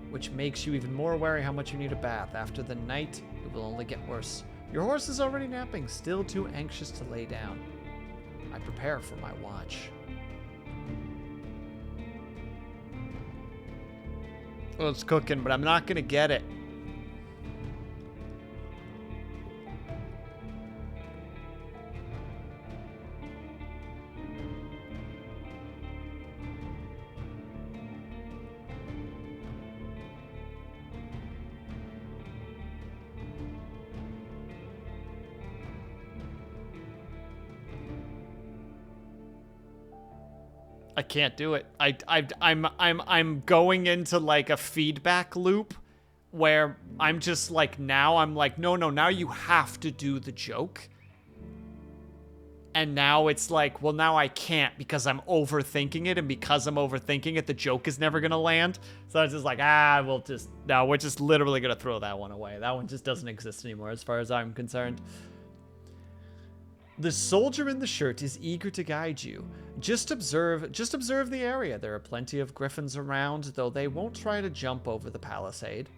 which makes you even more wary how much you need a bath. After the night, it will only get worse. Your horse is already napping, still too anxious to lay down. I prepare for my watch. Well, it's cooking, but I'm not gonna get it. I can't do it. I'm going into like a feedback loop where I'm just like, now I'm like, no, now you have to do the joke. And now it's like, well, now I can't because I'm overthinking it. And because I'm overthinking it, the joke is never going to land. So it's just like, we're just literally going to throw that one away. That one just doesn't exist anymore as far as I'm concerned. The soldier in the shirt is eager to guide you. Just observe the area. There are plenty of griffins around, though they won't try to jump over the palisade.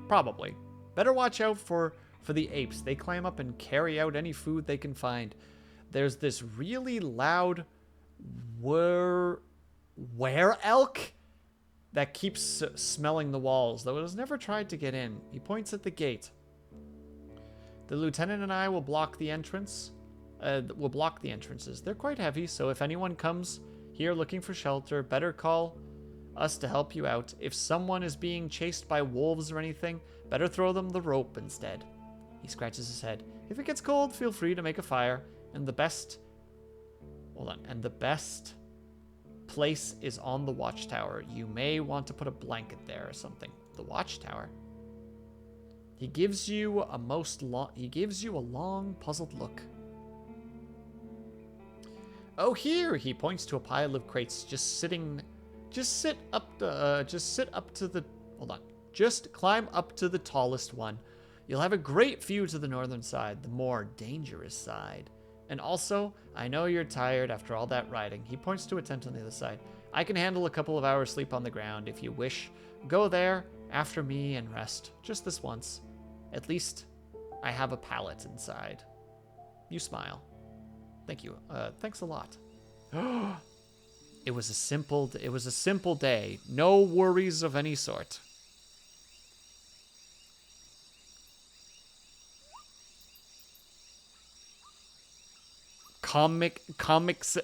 Probably. Better watch out for the apes. They climb up and carry out any food they can find. There's this really loud were elk that keeps smelling the walls, though it has never tried to get in. He points at the gate. The lieutenant and I will block the entrance. Will block the entrances. They're quite heavy, so if anyone comes here looking for shelter, better call us to help you out. If someone is being chased by wolves or anything, better throw them the rope instead. He scratches his head. If it gets cold, feel free to make a fire. And the best place is on the watchtower. You may want to put a blanket there or something. The watchtower. He gives you a long, puzzled look. Oh, here! He points to a pile of crates just climb up to the tallest one. You'll have a great view to the northern side, the more dangerous side. And also, I know you're tired after all that riding. He points to a tent on the other side. I can handle a couple of hours sleep on the ground if you wish. Go there after me and rest. Just this once. At least I have a pallet inside. You smile. Thank you. Thanks a lot. It was a simple day. No worries of any sort. Comics.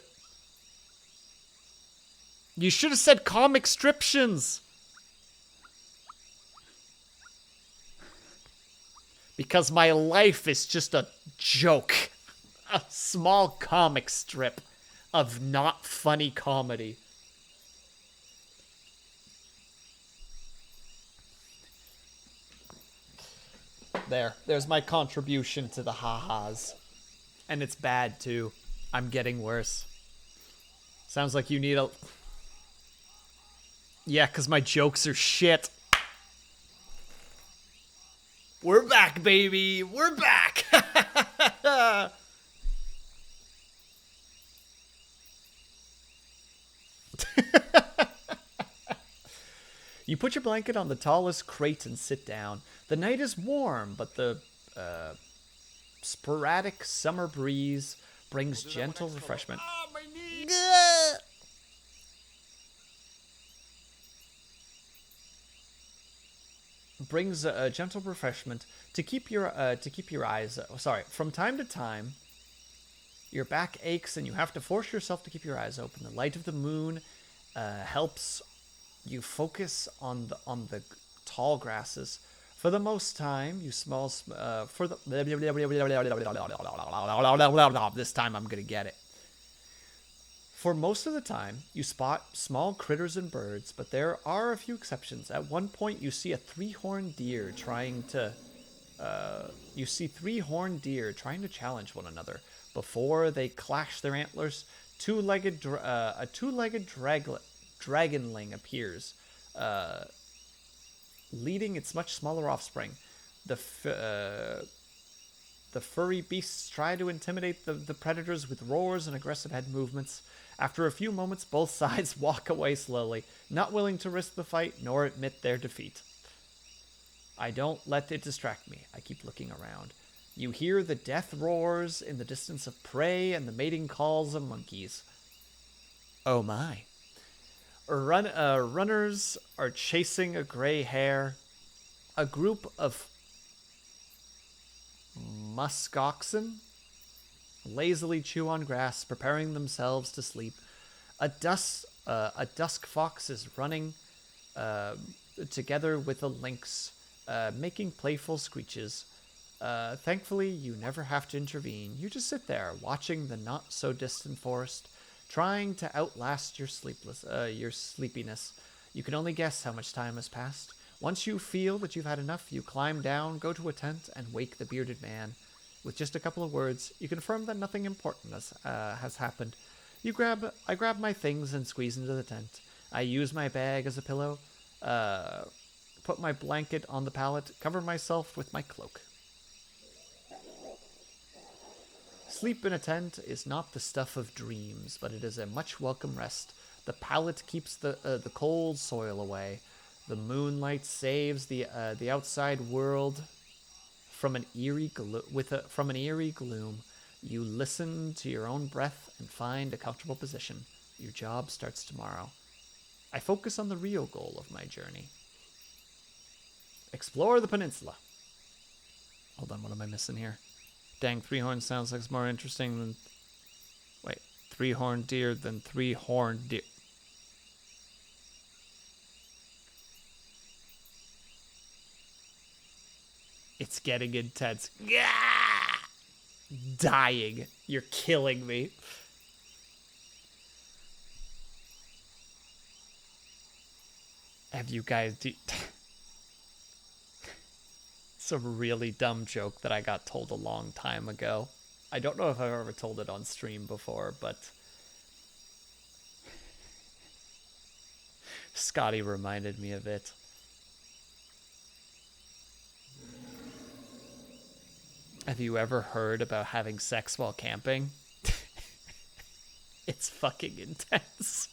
You should have said comic striptions. Because my life is just a joke. A small comic strip of not funny comedy. There's my contribution to the ha-has. And it's bad, too. I'm getting worse. Sounds like you need a... Yeah, because my jokes are shit. We're back, baby! We're back! You put your blanket on the tallest crate and sit down. The night is warm, but the sporadic summer breeze brings gentle refreshment. My knee. Brings a gentle refreshment to keep your eyes. From time to time, your back aches and you have to force yourself to keep your eyes open. The light of the moon helps you focus on the tall grasses. For the most time, you small for the this time I'm gonna get it. For most of the time, you spot small critters and birds, but there are a few exceptions. At one point, you see a three-horned deer trying to challenge one another. Before they clash their antlers, a two-legged dragonling appears, leading its much smaller offspring. The furry beasts try to intimidate the predators with roars and aggressive head movements. After a few moments, both sides walk away slowly, not willing to risk the fight nor admit their defeat. I don't let it distract me. I keep looking around. You hear the death roars in the distance of prey and the mating calls of monkeys. Oh my. Runners are chasing a gray hare. A group of muskoxen lazily chew on grass, preparing themselves to sleep. A dusk fox is running together with a lynx, making playful screeches. Thankfully, you never have to intervene. You just sit there, watching the not-so-distant forest, trying to outlast your sleepiness. You can only guess how much time has passed. Once you feel that you've had enough, you climb down, go to a tent, and wake the bearded man. With just a couple of words, you confirm that nothing important has happened. I grab my things and squeeze into the tent. I use my bag as a pillow, put my blanket on the pallet, cover myself with my cloak. Sleep in a tent is not the stuff of dreams, but it is a much welcome rest. The pallet keeps the cold soil away. The moonlight saves the outside world from an eerie gloom. You listen to your own breath and find a comfortable position. Your job starts tomorrow. I focus on the real goal of my journey. Explore the peninsula. Hold on, what am I missing here? Dang, three-horned sounds like it's more interesting than... Wait, three-horned deer than three-horned deer. It's getting intense. Gah! Dying. You're killing me. Have you guys... It's a really dumb joke that I got told a long time ago. I don't know if I've ever told it on stream before, but... Scotty reminded me of it. Have you ever heard about having sex while camping? It's fucking intense.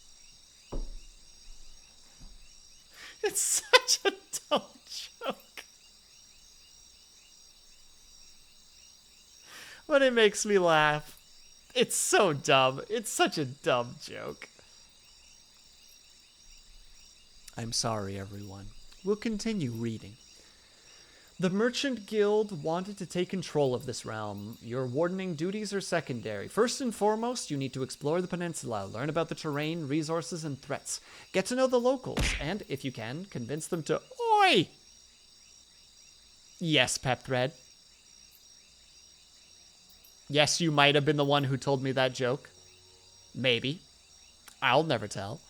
It's such a dumb joke. But it makes me laugh. It's so dumb. It's such a dumb joke. I'm sorry, everyone. We'll continue reading. The Merchant Guild wanted to take control of this realm. Your wardening duties are secondary. First and foremost, you need to explore the peninsula, learn about the terrain, resources, and threats. Get to know the locals, and, if you can, convince them to... Oi! Yes, Pepthread. Yes, you might have been the one who told me that joke. Maybe. I'll never tell.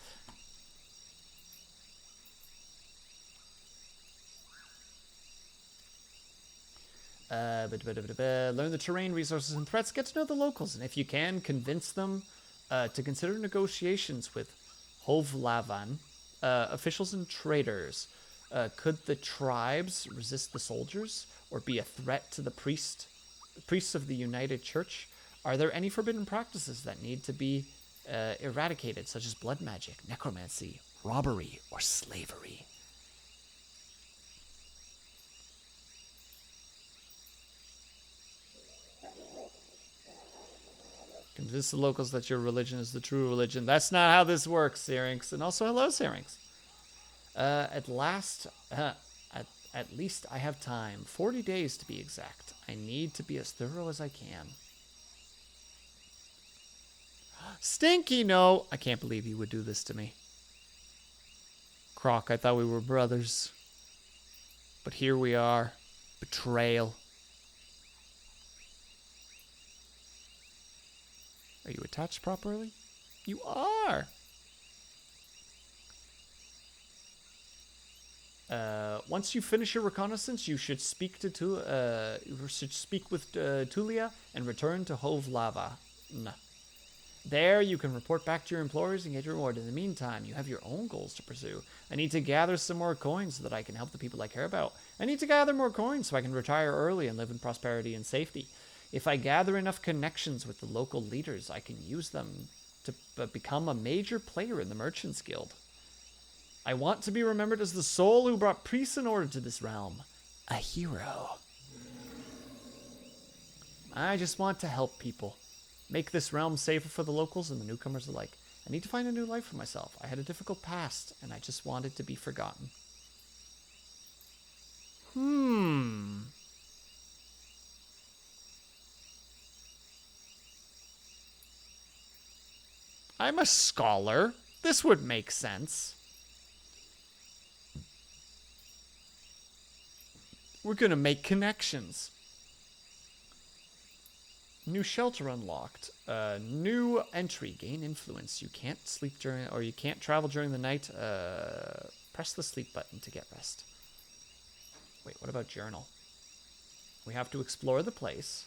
Learn the terrain, resources, and threats. Get to know the locals, and if you can, convince them to consider negotiations with Hovlavan, officials and traders. Could the tribes resist the soldiers, or be a threat to the priests of the United Church? Are there any forbidden practices that need to be eradicated, such as blood magic, necromancy, robbery, or slavery? Convince the locals that your religion is the true religion. That's not how this works, Syrinx. And also, hello, Syrinx. At least I have time. 40 days to be exact. I need to be as thorough as I can. Stinky, no. I can't believe you would do this to me. Croc, I thought we were brothers. But here we are. Betrayal. Are you attached properly? You are! Once you finish your reconnaissance, you should speak with Tulia and return to Hove Lava. There, you can report back to your employers and get your reward. In the meantime, you have your own goals to pursue. I need to gather some more coins so that I can help the people I care about. I need to gather more coins so I can retire early and live in prosperity and safety. If I gather enough connections with the local leaders, I can use them to become a major player in the Merchants Guild. I want to be remembered as the soul who brought peace and order to this realm. A hero. I just want to help people. Make this realm safer for the locals and the newcomers alike. I need to find a new life for myself. I had a difficult past, and I just wanted to be forgotten. I'm a scholar. This would make sense. We're gonna make connections. New shelter unlocked. New entry. Gain influence. You can't sleep during, or you can't travel during the night. Press the sleep button to get rest. Wait, what about journal? We have to explore the place.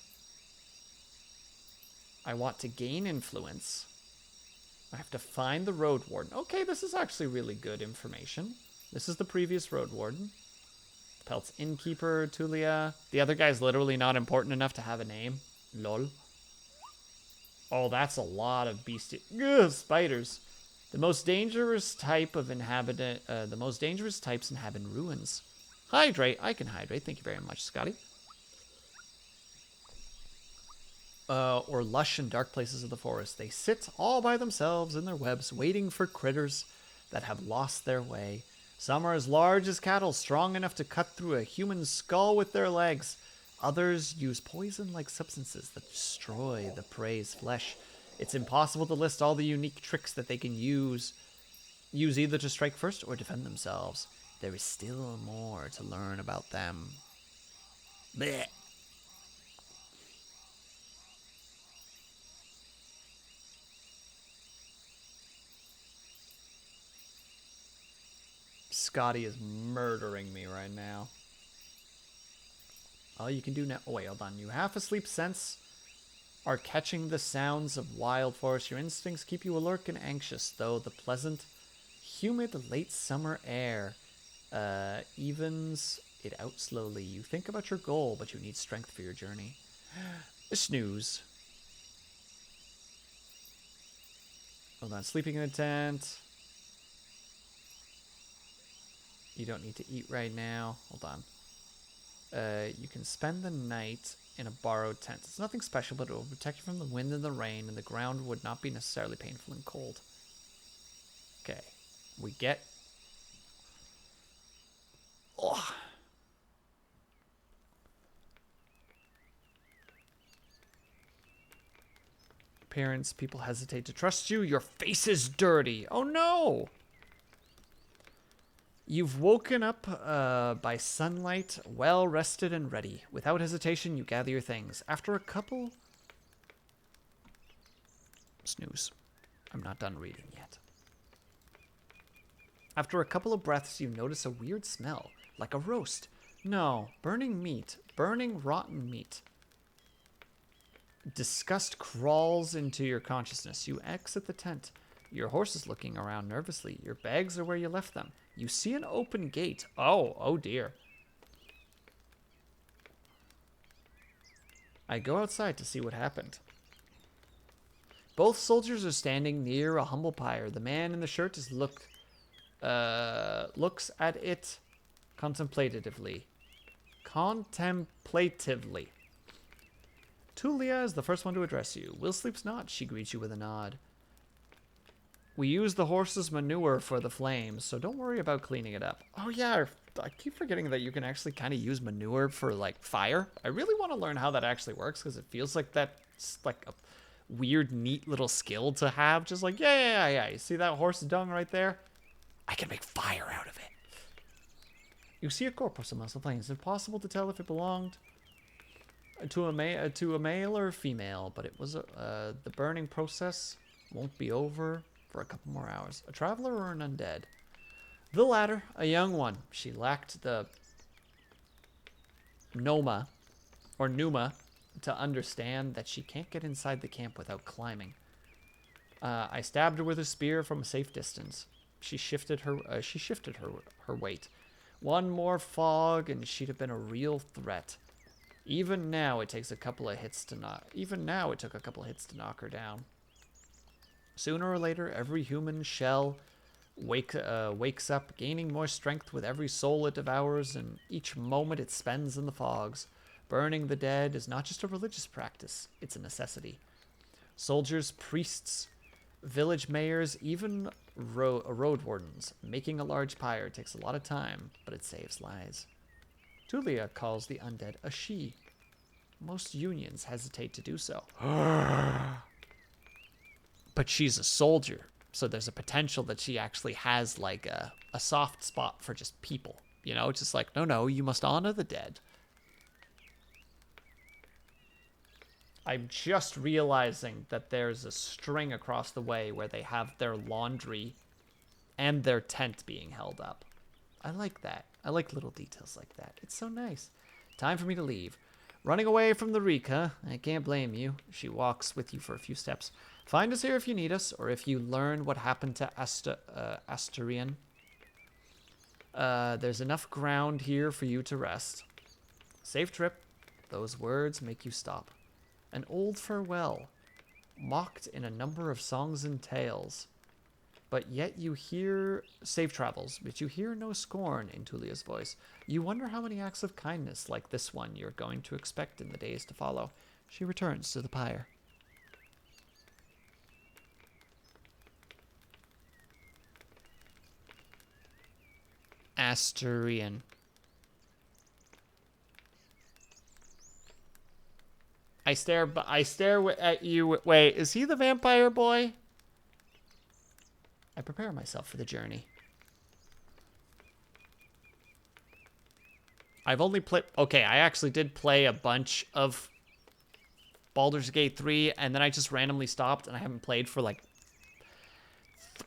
I want to gain influence. I have to find the road warden. Okay, this is actually really good information. This is the previous road warden. Pelt's innkeeper, Tulia. The other guy's literally not important enough to have a name. Lol. Oh, that's a lot of beastie. Ugh, spiders. The most dangerous type of inhabitant. The most dangerous types inhabit ruins. Hydrate. I can hydrate. Thank you very much, Scotty. Or lush and dark places of the forest. They sit all by themselves in their webs, waiting for critters that have lost their way. Some are as large as cattle, strong enough to cut through a human skull with their legs. Others use poison-like substances that destroy the prey's flesh. It's impossible to list all the unique tricks that they can use either to strike first or defend themselves. There is still more to learn about them. Blech. Scotty is murdering me right now. All you can do now... Oh, wait, hold on. You half asleep sense are catching the sounds of wild forest. Your instincts keep you alert and anxious, though the pleasant, humid late summer air evens it out slowly. You think about your goal, but you need strength for your journey. Snooze. Hold on. Sleeping in a tent. You don't need to eat right now. Hold on. You can spend the night in a borrowed tent. It's nothing special, but it will protect you from the wind and the rain, and the ground would not be necessarily painful and cold. Okay. We get... Ugh. Appearance. People hesitate to trust you. Your face is dirty. Oh, no! You've woken up by sunlight, well rested and ready. Without hesitation, you gather your things. After a couple... Snooze. I'm not done reading yet. After a couple of breaths, you notice a weird smell, like a roast. No, burning meat. Burning rotten meat. Disgust crawls into your consciousness. You exit the tent. Your horse is looking around nervously. Your bags are where you left them. You see an open gate. Oh dear. I go outside to see what happened. Both soldiers are standing near a humble pyre. The man in the shirt looks at it contemplatively. Tulia is the first one to address you. WillSleepsNot, she greets you with a nod. We use the horse's manure for the flames, so don't worry about cleaning it up. Oh yeah, I keep forgetting that you can actually kind of use manure for, like, fire. I really want to learn how that actually works, because it feels like that's, like, a weird, neat little skill to have. Just like, yeah. You see that horse dung right there? I can make fire out of it. You see a corpse amongst the plains. It's impossible to tell if it belonged to a male or a female, but it was the burning process won't be over for a couple more hours. A traveler or an undead? The latter, a young one. She lacked the Noma to understand that she can't get inside the camp without climbing. I stabbed her with a spear from a safe distance. She shifted her weight. One more fog and she'd have been a real threat. Even now it takes a couple of hits to knock. Even now it took a couple of hits to knock her down. Sooner or later, every human shell wakes up, gaining more strength with every soul it devours, and each moment it spends in the fogs. Burning the dead is not just a religious practice, it's a necessity. Soldiers, priests, village mayors, even road wardens. Making a large pyre takes a lot of time, but it saves lives. Tulia calls the undead a she. Most unions hesitate to do so. But she's a soldier, so there's a potential that she actually has like a soft spot for just people. You know, it's just like, no, you must honor the dead. I'm just realizing that there's a string across the way where they have their laundry and their tent being held up. I like that. I like little details like that. It's so nice. Time for me to leave. Running away from the reek, huh? I can't blame you. She walks with you for a few steps. Find us here if you need us, or if you learn what happened to Asturian. There's enough ground here for you to rest. Safe trip. Those words make you stop. An old farewell, mocked in a number of songs and tales. But yet you hear safe travels, but you hear no scorn in Tulia's voice. You wonder how many acts of kindness like this one you're going to expect in the days to follow. She returns to the pyre. Asturian. I stare at you. Wait, is he the vampire boy? I prepare myself for the journey. I've only played... Okay, I actually did play a bunch of Baldur's Gate 3, and then I just randomly stopped, and I haven't played for, like...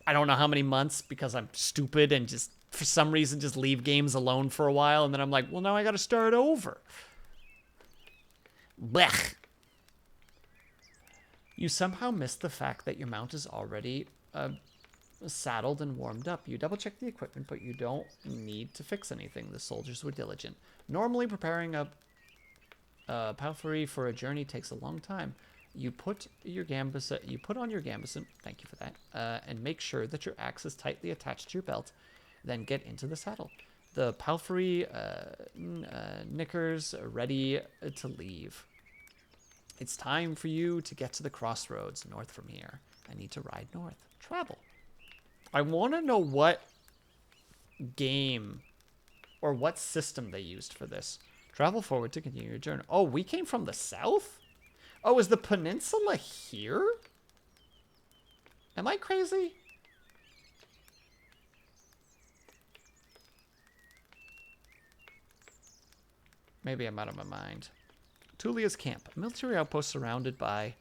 I don't know how many months, because I'm stupid and just, for some reason, just leave games alone for a while, and then I'm like, well, now I gotta start over. Blech. You somehow missed the fact that your mount is already... saddled and warmed up. You double check the equipment, but you don't need to fix anything. The soldiers were diligent. Normally, preparing a palfrey for a journey takes a long time. You put on your gambeson, thank you for that, and make sure that your axe is tightly attached to your belt. Then get into the saddle. The palfrey knickers are ready to leave. It's time for you to get to the crossroads north from here. I need to ride north. Travel. I want to know what game or what system they used for this. Travel forward to continue your journey. Oh, we came from the south? Oh, is the peninsula here? Am I crazy? Maybe I'm out of my mind. Tulia's camp. A military outpost surrounded by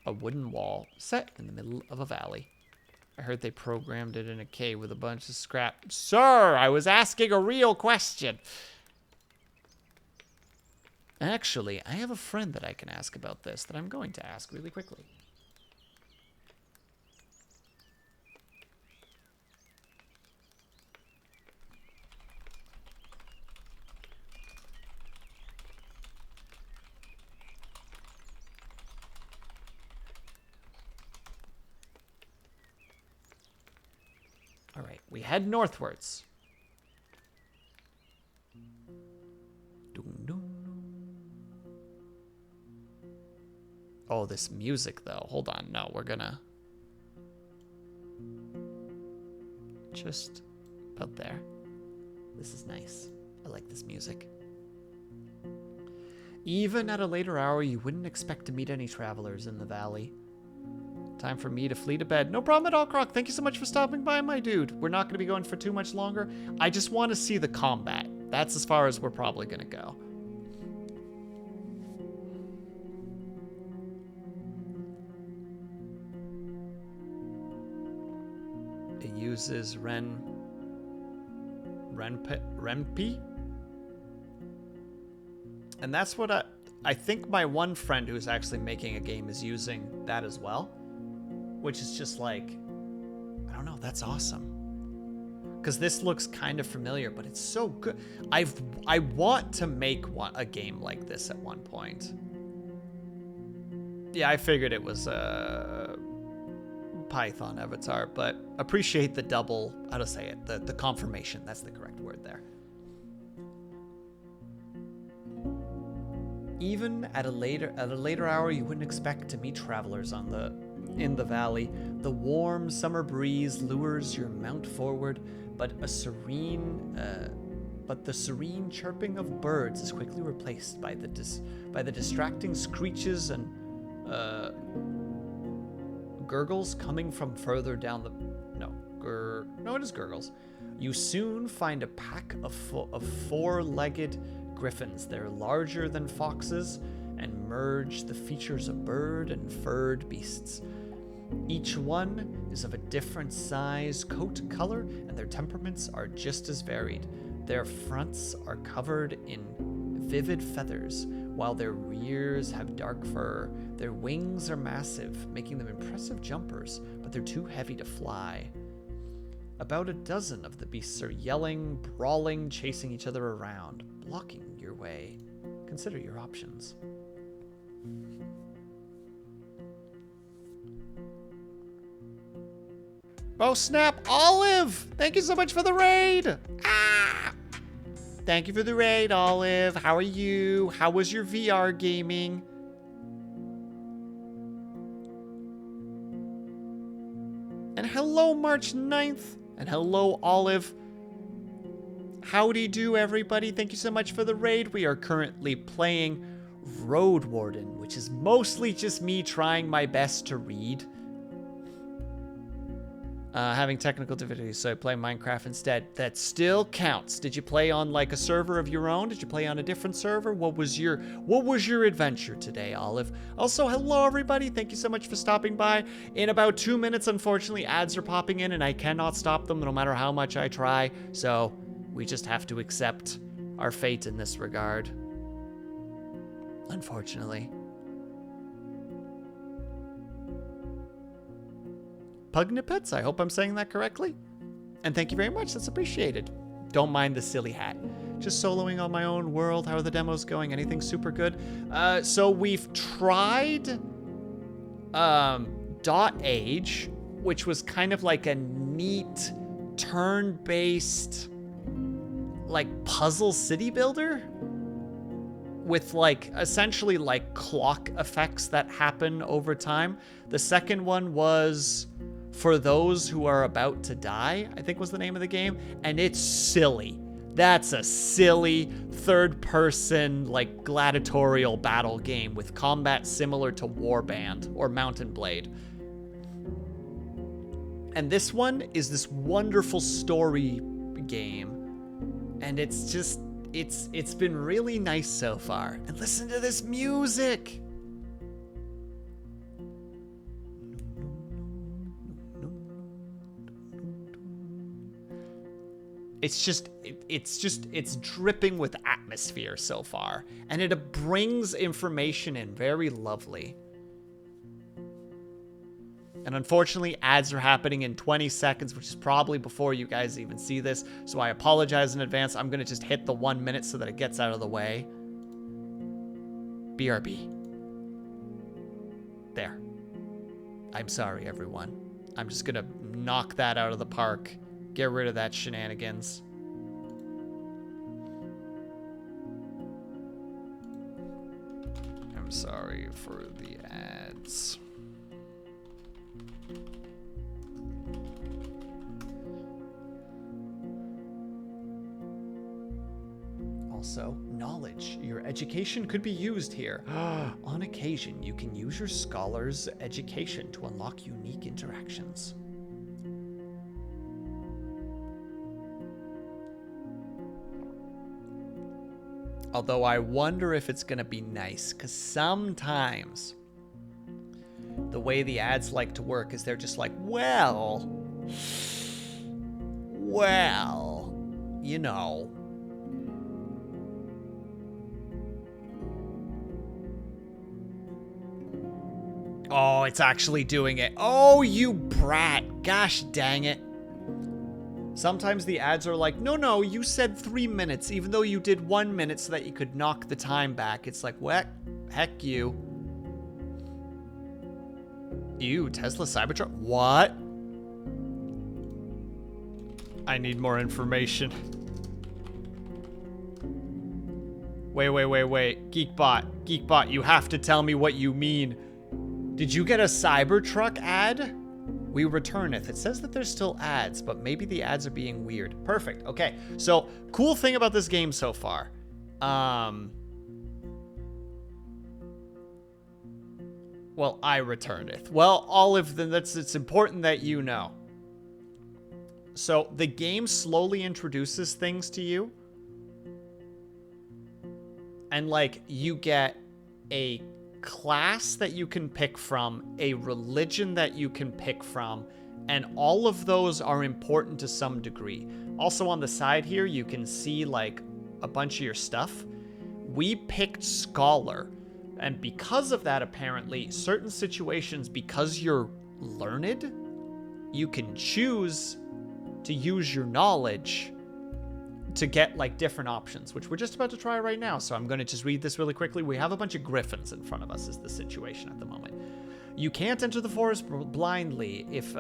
a wooden wall set in the middle of a valley. I heard they programmed it in a cave with a bunch of scrap. Sir, I was asking a real question. Actually, I have a friend that I can ask about this that I'm going to ask really quickly. All right, we head northwards. Oh, this music, though. Hold on. No, we're gonna... just about there. This is nice. I like this music. Even at a later hour, you wouldn't expect to meet any travelers in the valley. Time for me to flee to bed. No problem at all, Croc. Thank you so much for stopping by, my dude. We're not going to be going for too much longer. I just want to see the combat. That's as far as we're probably going to go. It uses Renpi? And that's what I think my one friend who's actually making a game is using that as well. Which is just like, I don't know, that's awesome. Because this looks kind of familiar, but it's so good. I want to make a game like this at one point. Yeah, I figured it was a Python avatar, but appreciate the double, how to say it, the confirmation. That's the correct word there. Even at a later hour, you wouldn't expect to meet travelers in the valley. The warm summer breeze lures your mount forward, but the serene chirping of birds is quickly replaced by the distracting screeches and gurgles coming from further down the... No, it is gurgles. You soon find a pack of four-legged griffins. They're larger than foxes and merge the features of bird and furred beasts. Each one is of a different size, coat, color, and their temperaments are just as varied. Their fronts are covered in vivid feathers, while their rears have dark fur. Their wings are massive, making them impressive jumpers, but they're too heavy to fly. About a dozen of the beasts are yelling, brawling, chasing each other around, blocking your way. Consider your options. Oh snap, Olive! Thank you so much for the raid! Ah! Thank you for the raid, Olive. How are you? How was your VR gaming? And hello, March 9th. And hello, Olive. Howdy do, everybody. Thank you so much for the raid. We are currently playing Road Warden, which is mostly just me trying my best to read. Having technical difficulties, so I play Minecraft instead. That still counts. Did you play on like a server of your own? Did you play on a different server? What was your adventure today, Olive? Also, hello everybody. Thank you so much for stopping by. In about 2 minutes, unfortunately, ads are popping in and I cannot stop them no matter how much I try. So we just have to accept our fate in this regard. Unfortunately. Pugnipets, I hope I'm saying that correctly. And thank you very much, that's appreciated. Don't mind the silly hat. Just soloing on my own world. How are the demos going? Anything super good? So we've tried Dot Age, which was kind of like a neat turn-based like puzzle city builder with like essentially like clock effects that happen over time. The second one was For Those Who Are About to Die, I think was the name of the game, and it's silly. That's a silly third-person, like, gladiatorial battle game with combat similar to Warband or Mountain Blade. And this one is this wonderful story game, and it's just, it's been really nice so far. And listen to this music! It's dripping with atmosphere so far. And it brings information in very lovely. And unfortunately, ads are happening in 20 seconds, which is probably before you guys even see this. So I apologize in advance. I'm going to just hit the 1 minute so that it gets out of the way. BRB. There. I'm sorry, everyone. I'm just going to knock that out of the park. Get rid of that shenanigans. I'm sorry for the ads. Also, knowledge. Your education could be used here. On occasion, you can use your scholar's education to unlock unique interactions. Although I wonder if it's going to be nice, because sometimes the way the ads like to work is they're just like, well, you know. Oh, it's actually doing it. Oh, you brat. Gosh dang it. Sometimes the ads are like, no, you said 3 minutes, even though you did 1 minute so that you could knock the time back. It's like, what? Heck you. Ew, Tesla Cybertruck? What? I need more information. Wait. Geekbot, you have to tell me what you mean. Did you get a Cybertruck ad? We returneth. It says that there's still ads, but maybe the ads are being weird. Perfect. Okay. So, cool thing about this game so far. Well, I returneth. Well, all of them, it's important that you know. So, the game slowly introduces things to you. And, like, you get a class that you can pick from, a religion that you can pick from, and all of those are important to some degree. Also on the side here, you can see like a bunch of your stuff. We picked Scholar, and because of that, apparently, certain situations, because you're learned, you can choose to use your knowledge to get like different options, which we're just about to try right now. So I'm going to just read this really quickly. We have a bunch of griffins in front of us is the situation at the moment. You can't enter the forest blindly. If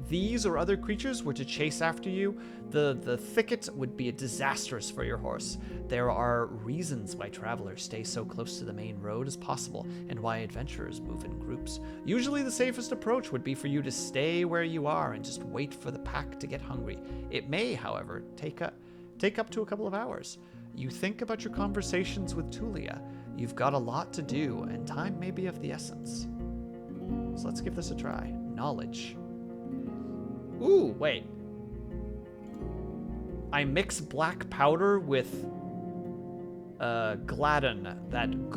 these or other creatures were to chase after you, the thicket would be disastrous for your horse. There are reasons why travelers stay so close to the main road as possible, and why adventurers move in groups. Usually the safest approach would be for you to stay where you are and just wait for the pack to get hungry. It may, however, take up to a couple of hours. You think about your conversations with Tulia. You've got a lot to do, and time may be of the essence. So let's give this a try. Knowledge. Ooh, wait. I mix black powder with gladden that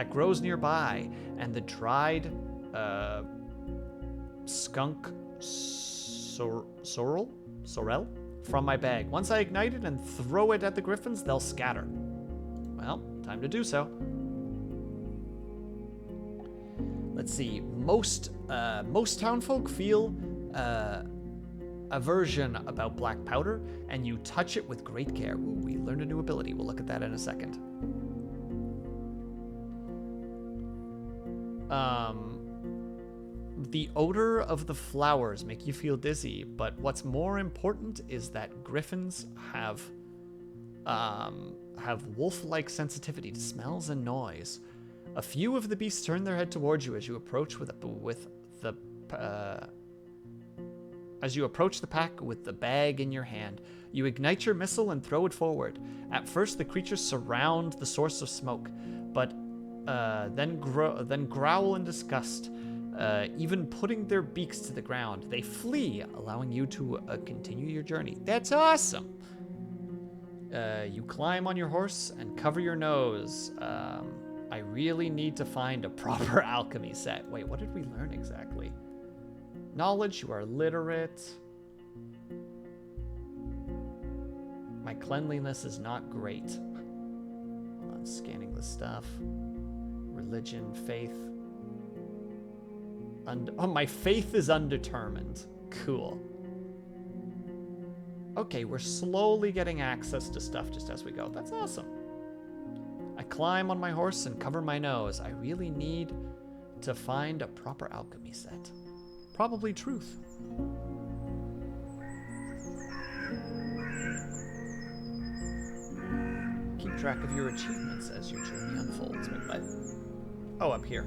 grows nearby, and the dried skunk sorrel from my bag. Once I ignite it and throw it at the griffins, they'll scatter. Well, time to do so. Let's see. Most townfolk feel aversion about black powder, and you touch it with great care. Ooh, we learned a new ability. We'll look at that in a second. The odor of the flowers make you feel dizzy, but what's more important is that griffins have wolf-like sensitivity to smells and noise. A few of the beasts turn their head towards you as you approach as you approach the pack with the bag in your hand. You ignite your missile and throw it forward. At first, the creatures surround the source of smoke, but then growl in disgust, even putting their beaks to the ground. They flee, allowing you to continue your journey. That's awesome! You climb on your horse and cover your nose. I really need to find a proper alchemy set. Wait, what did we learn exactly? Knowledge, you are literate. My cleanliness is not great. I'm scanning the stuff. Religion, faith. Oh, my faith is undetermined. Cool. Okay, we're slowly getting access to stuff just as we go. That's awesome. I climb on my horse and cover my nose. I really need to find a proper alchemy set. Probably truth. Keep track of your achievements as your journey unfolds. Wait, what? Oh, up here.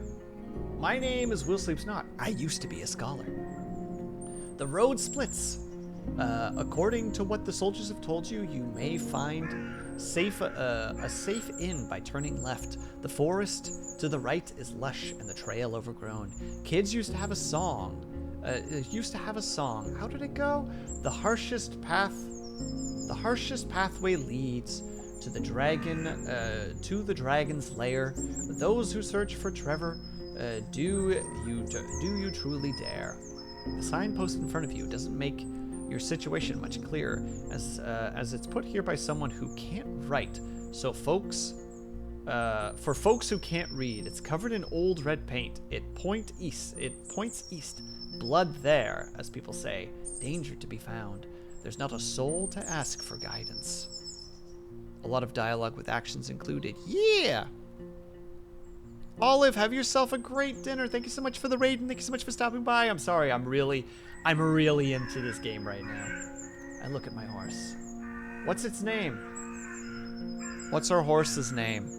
My name is WillSleepsNot. I used to be a scholar. The road splits. According to what the soldiers have told you, you may find a safe inn by turning left. The forest to the right is lush and the trail overgrown. Kids used to have a song. How did it go? The harshest pathway leads to the dragon's lair. Those who search for Trevor, do you truly dare? The signpost in front of you doesn't make your situation much clearer, as it's put here by someone who can't write. So for folks who can't read, it's covered in old red paint. It points east. Blood there, as people say. Danger to be found. There's not a soul to ask for guidance. A lot of dialogue with actions included. Yeah! Olive, have yourself a great dinner. Thank you so much for the raid, and thank you so much for stopping by. I'm sorry, I'm really into this game right now. I look at my horse. What's its name? What's our horse's name?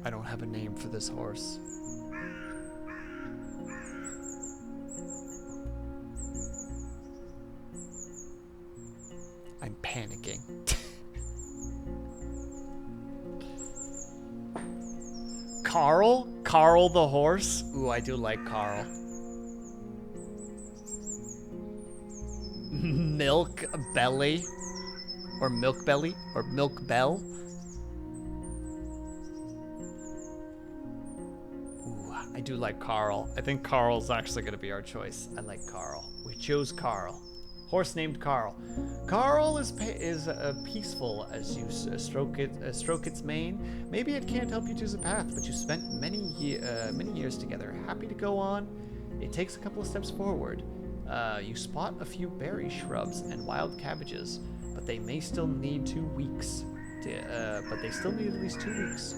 I don't have a name for this horse. I'm panicking. Carl? Carl the horse? Ooh, I do like Carl. Milk Belly? Or Milk Belly? Or Milk Bell? Ooh, I do like Carl. I think Carl's actually going to be our choice. I like Carl. We chose Carl. Horse named Carl. Carl is peaceful as you stroke its mane. Maybe it can't help you choose a path, but you spent many years together. Happy to go on. It takes a couple of steps forward. You spot a few berry shrubs and wild cabbages, but they may still need 2 weeks. But they still need at least 2 weeks.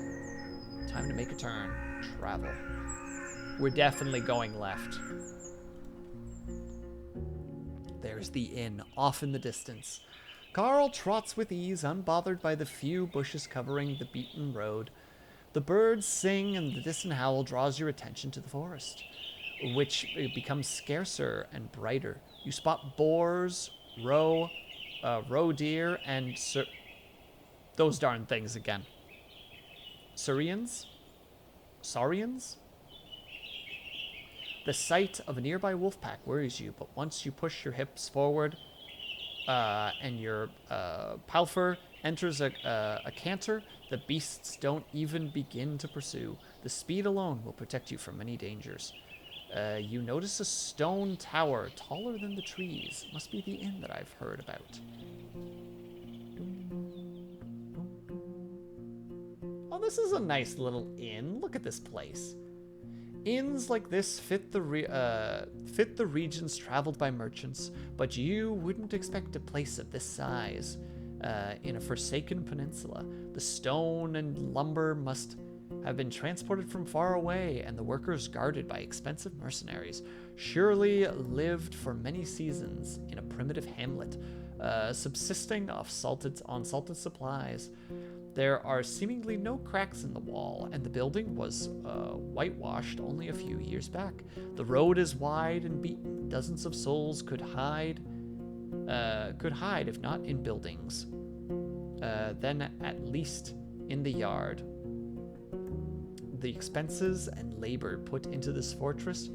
Time to make a turn. Travel. We're definitely going left. There's the inn, off in the distance. Carl trots with ease, unbothered by the few bushes covering the beaten road. The birds sing, and the distant howl draws your attention to the forest, which becomes scarcer and brighter. You spot boars, roe deer, and those darn things again. Saurians? The sight of a nearby wolf pack worries you, but once you push your hips forward and your palfrey enters a canter, the beasts don't even begin to pursue. The speed alone will protect you from many dangers. You notice a stone tower taller than the trees. Must be the inn that I've heard about. Oh, this is a nice little inn. Look at this place. Inns like this fit the regions traveled by merchants, but you wouldn't expect a place of this size in a forsaken peninsula. The stone and lumber must have been transported from far away, and the workers guarded by expensive mercenaries surely lived for many seasons in a primitive hamlet, subsisting on salted supplies. There are seemingly no cracks in the wall, and the building was whitewashed only a few years back. The road is wide and beaten. Dozens of souls could hide if not in buildings, then at least in the yard. The expenses and labor put into this fortress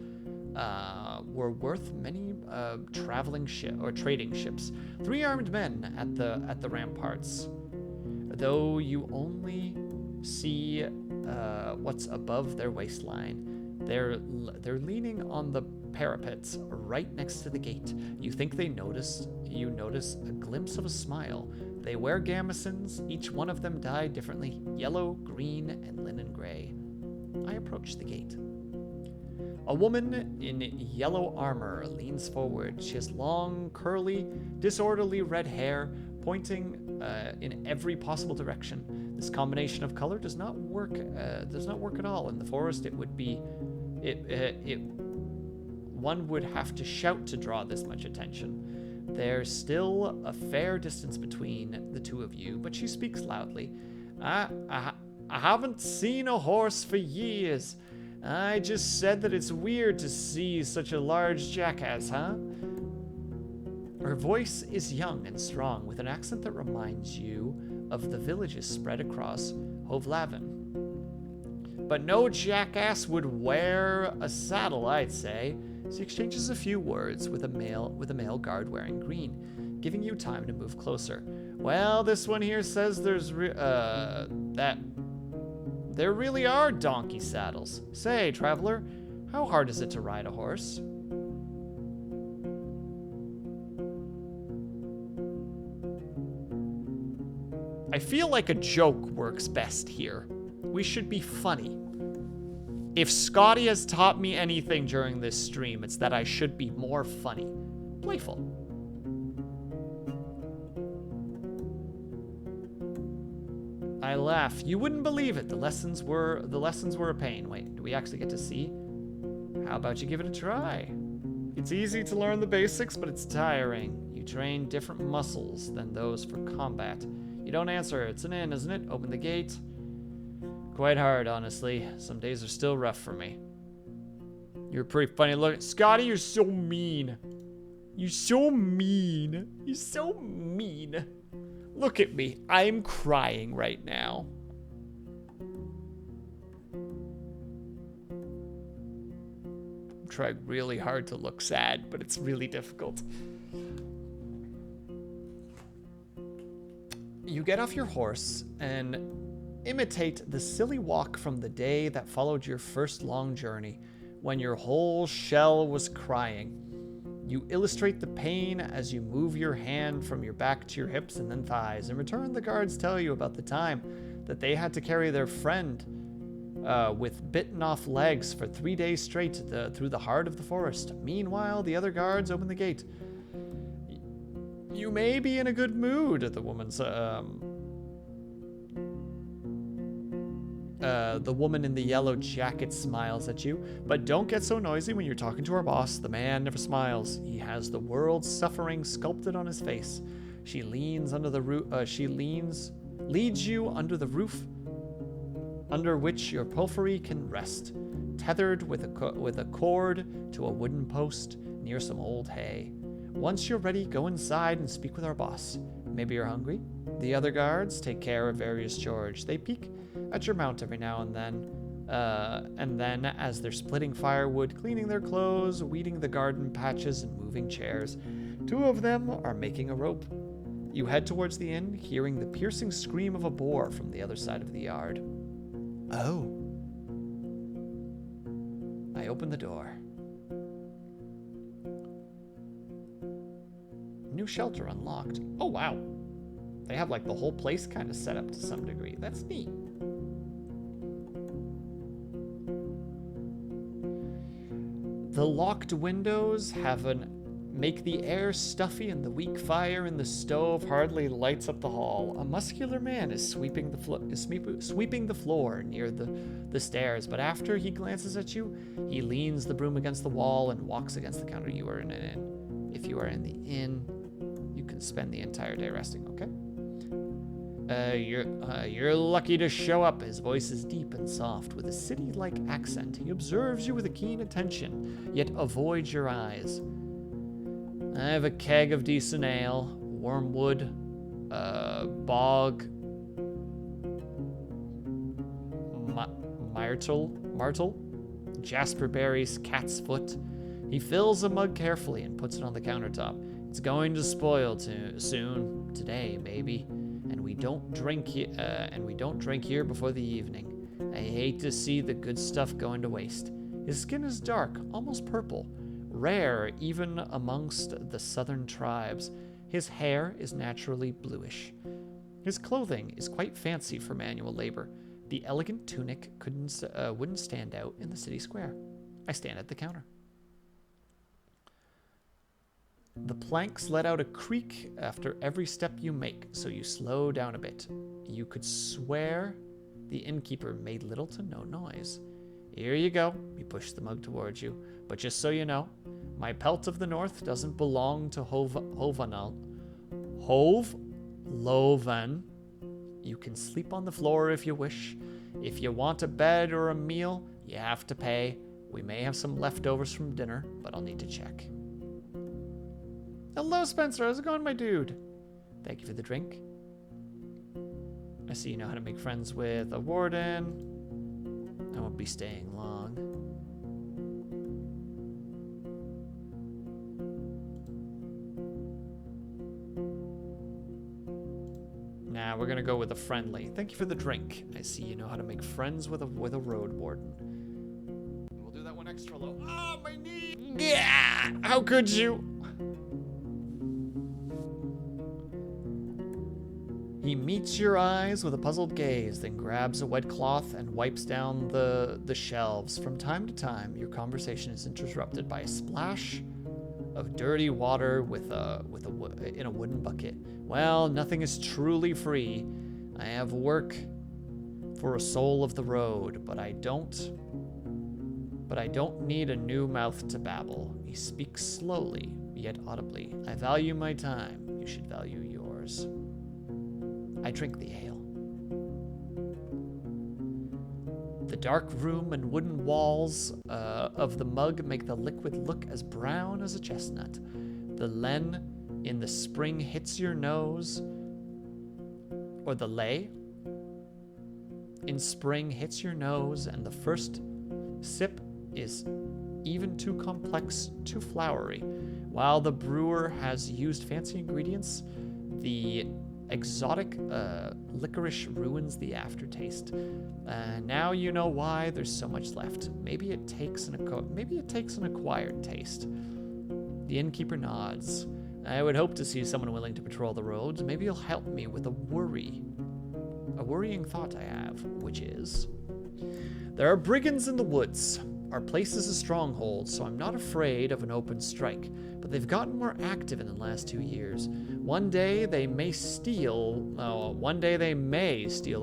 were worth many trading ships. 3 armed men at the ramparts. Though you only see what's above their waistline, they're leaning on the parapets right next to the gate. You think you notice a glimpse of a smile. They wear gamisons, each one of them dyed differently, yellow, green, and linen gray. I approach the gate. A woman in yellow armor leans forward. She has long, curly, disorderly red hair, pointing in every possible direction. This combination of color does not work at all. In the forest, one would have to shout to draw this much attention. There's still a fair distance between the two of you, but she speaks loudly. I haven't seen a horse for years. I just said that it's weird to see such a large jackass, huh? Her voice is young and strong, with an accent that reminds you of the villages spread across Hovlavin. But no jackass would wear a saddle, I'd say. She exchanges a few words with a male guard wearing green, giving you time to move closer. Well, this one here says that there really are donkey saddles. Say, traveler, how hard is it to ride a horse? I feel like a joke works best here. We should be funny. If Scotty has taught me anything during this stream, it's that I should be more funny. Playful. I laugh. You wouldn't believe it. The lessons were a pain. Wait, do we actually get to see? How about you give it a try? It's easy to learn the basics, but it's tiring. You train different muscles than those for combat. You don't answer. It's an inn, isn't it? Open the gate. Quite hard, honestly. Some days are still rough for me. You're pretty funny looking. Scotty, you're so mean. You're so mean. You're so mean. Look at me. I'm crying right now. I'm trying really hard to look sad, but it's really difficult. You get off your horse and imitate the silly walk from the day that followed your first long journey, when your whole shell was crying. You illustrate the pain as you move your hand from your back to your hips and then thighs. In return, the guards tell you about the time that they had to carry their friend with bitten off legs for 3 days straight through the heart of the forest. Meanwhile, the other guards open the gate. You may be in a good mood, the woman in the yellow jacket smiles at you, but don't get so noisy when you're talking to our boss. The man never smiles. He has the world's suffering sculpted on his face. She leans under the roof. Leads you under the roof, under which your palfrey can rest, tethered with a cord to a wooden post near some old hay. Once you're ready, go inside and speak with our boss. Maybe you're hungry? The other guards take care of various chores. They peek at your mount every now and then as they're splitting firewood, cleaning their clothes, weeding the garden patches, and moving chairs. 2 of them are making a rope. You head towards the inn, hearing the piercing scream of a boar from the other side of the yard. Oh. I open the door. New shelter unlocked. Oh, wow. They have like the whole place kind of set up to some degree. That's neat. The locked windows make the air stuffy, and the weak fire in the stove hardly lights up the hall. A muscular man is sweeping the floor near the stairs, but after he glances at you, he leans the broom against the wall and walks against the counter. You are in an inn. If you are in the inn, you can spend the entire day resting, okay? You're lucky to show up. His voice is deep and soft, with a city-like accent. He observes you with a keen attention, yet avoids your eyes. I have a keg of decent ale, wormwood, bog, myrtle, jasper berries, cat's foot. He fills a mug carefully and puts it on the countertop. It's going to spoil soon, today maybe. And we don't drink here before the evening. I hate to see the good stuff going to waste. His skin is dark, almost purple, rare even amongst the southern tribes. His hair is naturally bluish. His clothing is quite fancy for manual labor. The elegant tunic wouldn't stand out in the city square. I stand at the counter. The planks let out a creak after every step you make, so you slow down a bit. You could swear the innkeeper made little to no noise. Here you go. He pushed the mug towards you. But just so you know, my pelt of the north doesn't belong to Lovan. You can sleep on the floor if you wish. If you want a bed or a meal, you have to pay. We may have some leftovers from dinner, but I'll need to check. Hello, Spencer. How's it going, my dude? Thank you for the drink. I see you know how to make friends with a warden. I won't be staying long. Nah, we're gonna go with a friendly. Thank you for the drink. I see you know how to make friends with a road warden. We'll do that one extra low. Oh, my knee! Yeah! How could you? He meets your eyes with a puzzled gaze, then grabs a wet cloth and wipes down the shelves. From time to time, your conversation is interrupted by a splash of dirty water in a wooden bucket. Well, nothing is truly free. I have work for a soul of the road, but I don't need a new mouth to babble. He speaks slowly, yet audibly. I value my time. You should value yours. I drink the ale. The dark room and wooden walls of the mug make the liquid look as brown as a chestnut. The len in the spring hits your nose, or the lay in spring hits your nose, and the first sip is even too complex, too flowery. While the brewer has used fancy ingredients, the exotic licorice ruins the aftertaste. Now you know why there's so much left. Maybe it takes an acquired taste. The innkeeper nods. I would hope to see someone willing to patrol the roads. Maybe you'll help me with a worrying thought I have, which is there are brigands in the woods. Our place is a stronghold, so I'm not afraid of an open strike, but they've gotten more active in the last 2 years. One day they may steal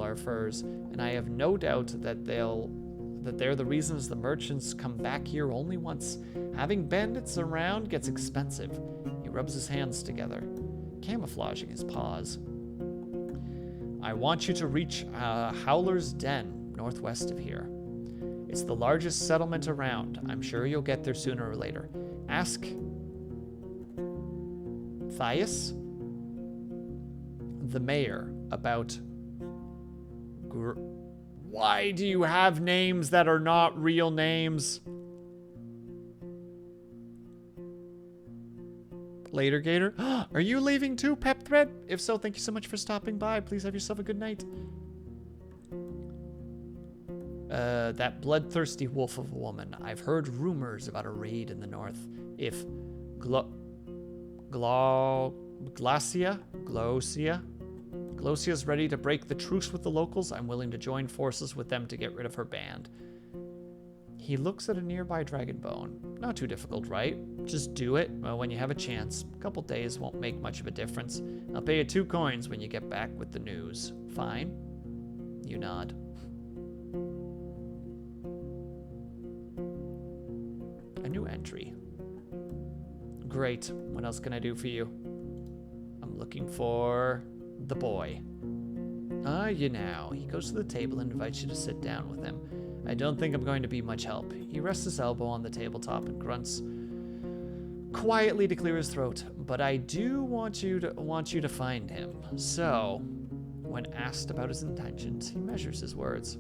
our furs, and I have no doubt that they're the reasons the merchants come back here only once. Having bandits around gets expensive. He rubs his hands together, camouflaging his paws. I want you to reach Howler's Den, northwest of here. It's the largest settlement around. I'm sure you'll get there sooner or later. Ask Thias, the mayor, about... Why do you have names that are not real names? Later, Gator. Are you leaving too, Pep Thread? If so, thank you so much for stopping by. Please have yourself a good night. That bloodthirsty wolf of a woman. I've heard rumors about a raid in the north. If Glosia's ready to break the truce with the locals, I'm willing to join forces with them to get rid of her band. He looks at a nearby dragon bone. Not too difficult, right? Just do it when you have a chance. A couple days won't make much of a difference. I'll pay you 2 coins when you get back with the news. Fine? You nod. A new entry. Great. What else can I do for you? I'm looking for the boy. You know. He goes to the table and invites you to sit down with him. I don't think I'm going to be much help. He rests his elbow on the tabletop and grunts quietly to clear his throat. But I do want you to find him. So, when asked about his intentions, he measures his words.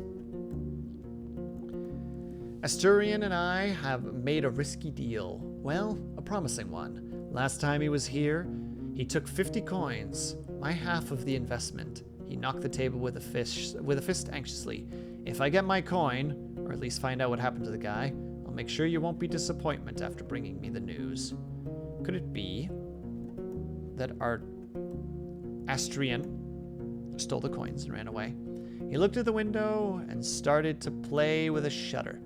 Asturian and I have made a risky deal. Well, a promising one. Last time he was here, he took 50 coins, my half of the investment. He knocked the table with a fist anxiously. If I get my coin, or at least find out what happened to the guy, I'll make sure you won't be disappointment after bringing me the news. Could it be that our Astrian stole the coins and ran away? He looked at the window and started to play with a shutter.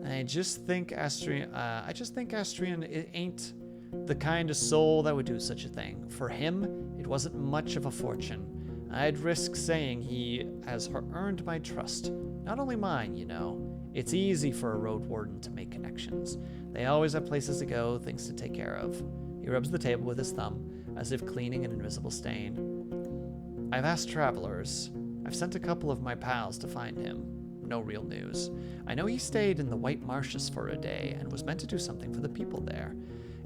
I just think Astrian ain't the kind of soul that would do such a thing. For him, it wasn't much of a fortune. I'd risk saying he has earned my trust. Not only mine, you know. It's easy for a road warden to make connections. They always have places to go, things to take care of. He rubs the table with his thumb, as if cleaning an invisible stain. I've asked travelers, I've sent a couple of my pals to find him. No real news. I know he stayed in the White Marshes for a day and was meant to do something for the people there.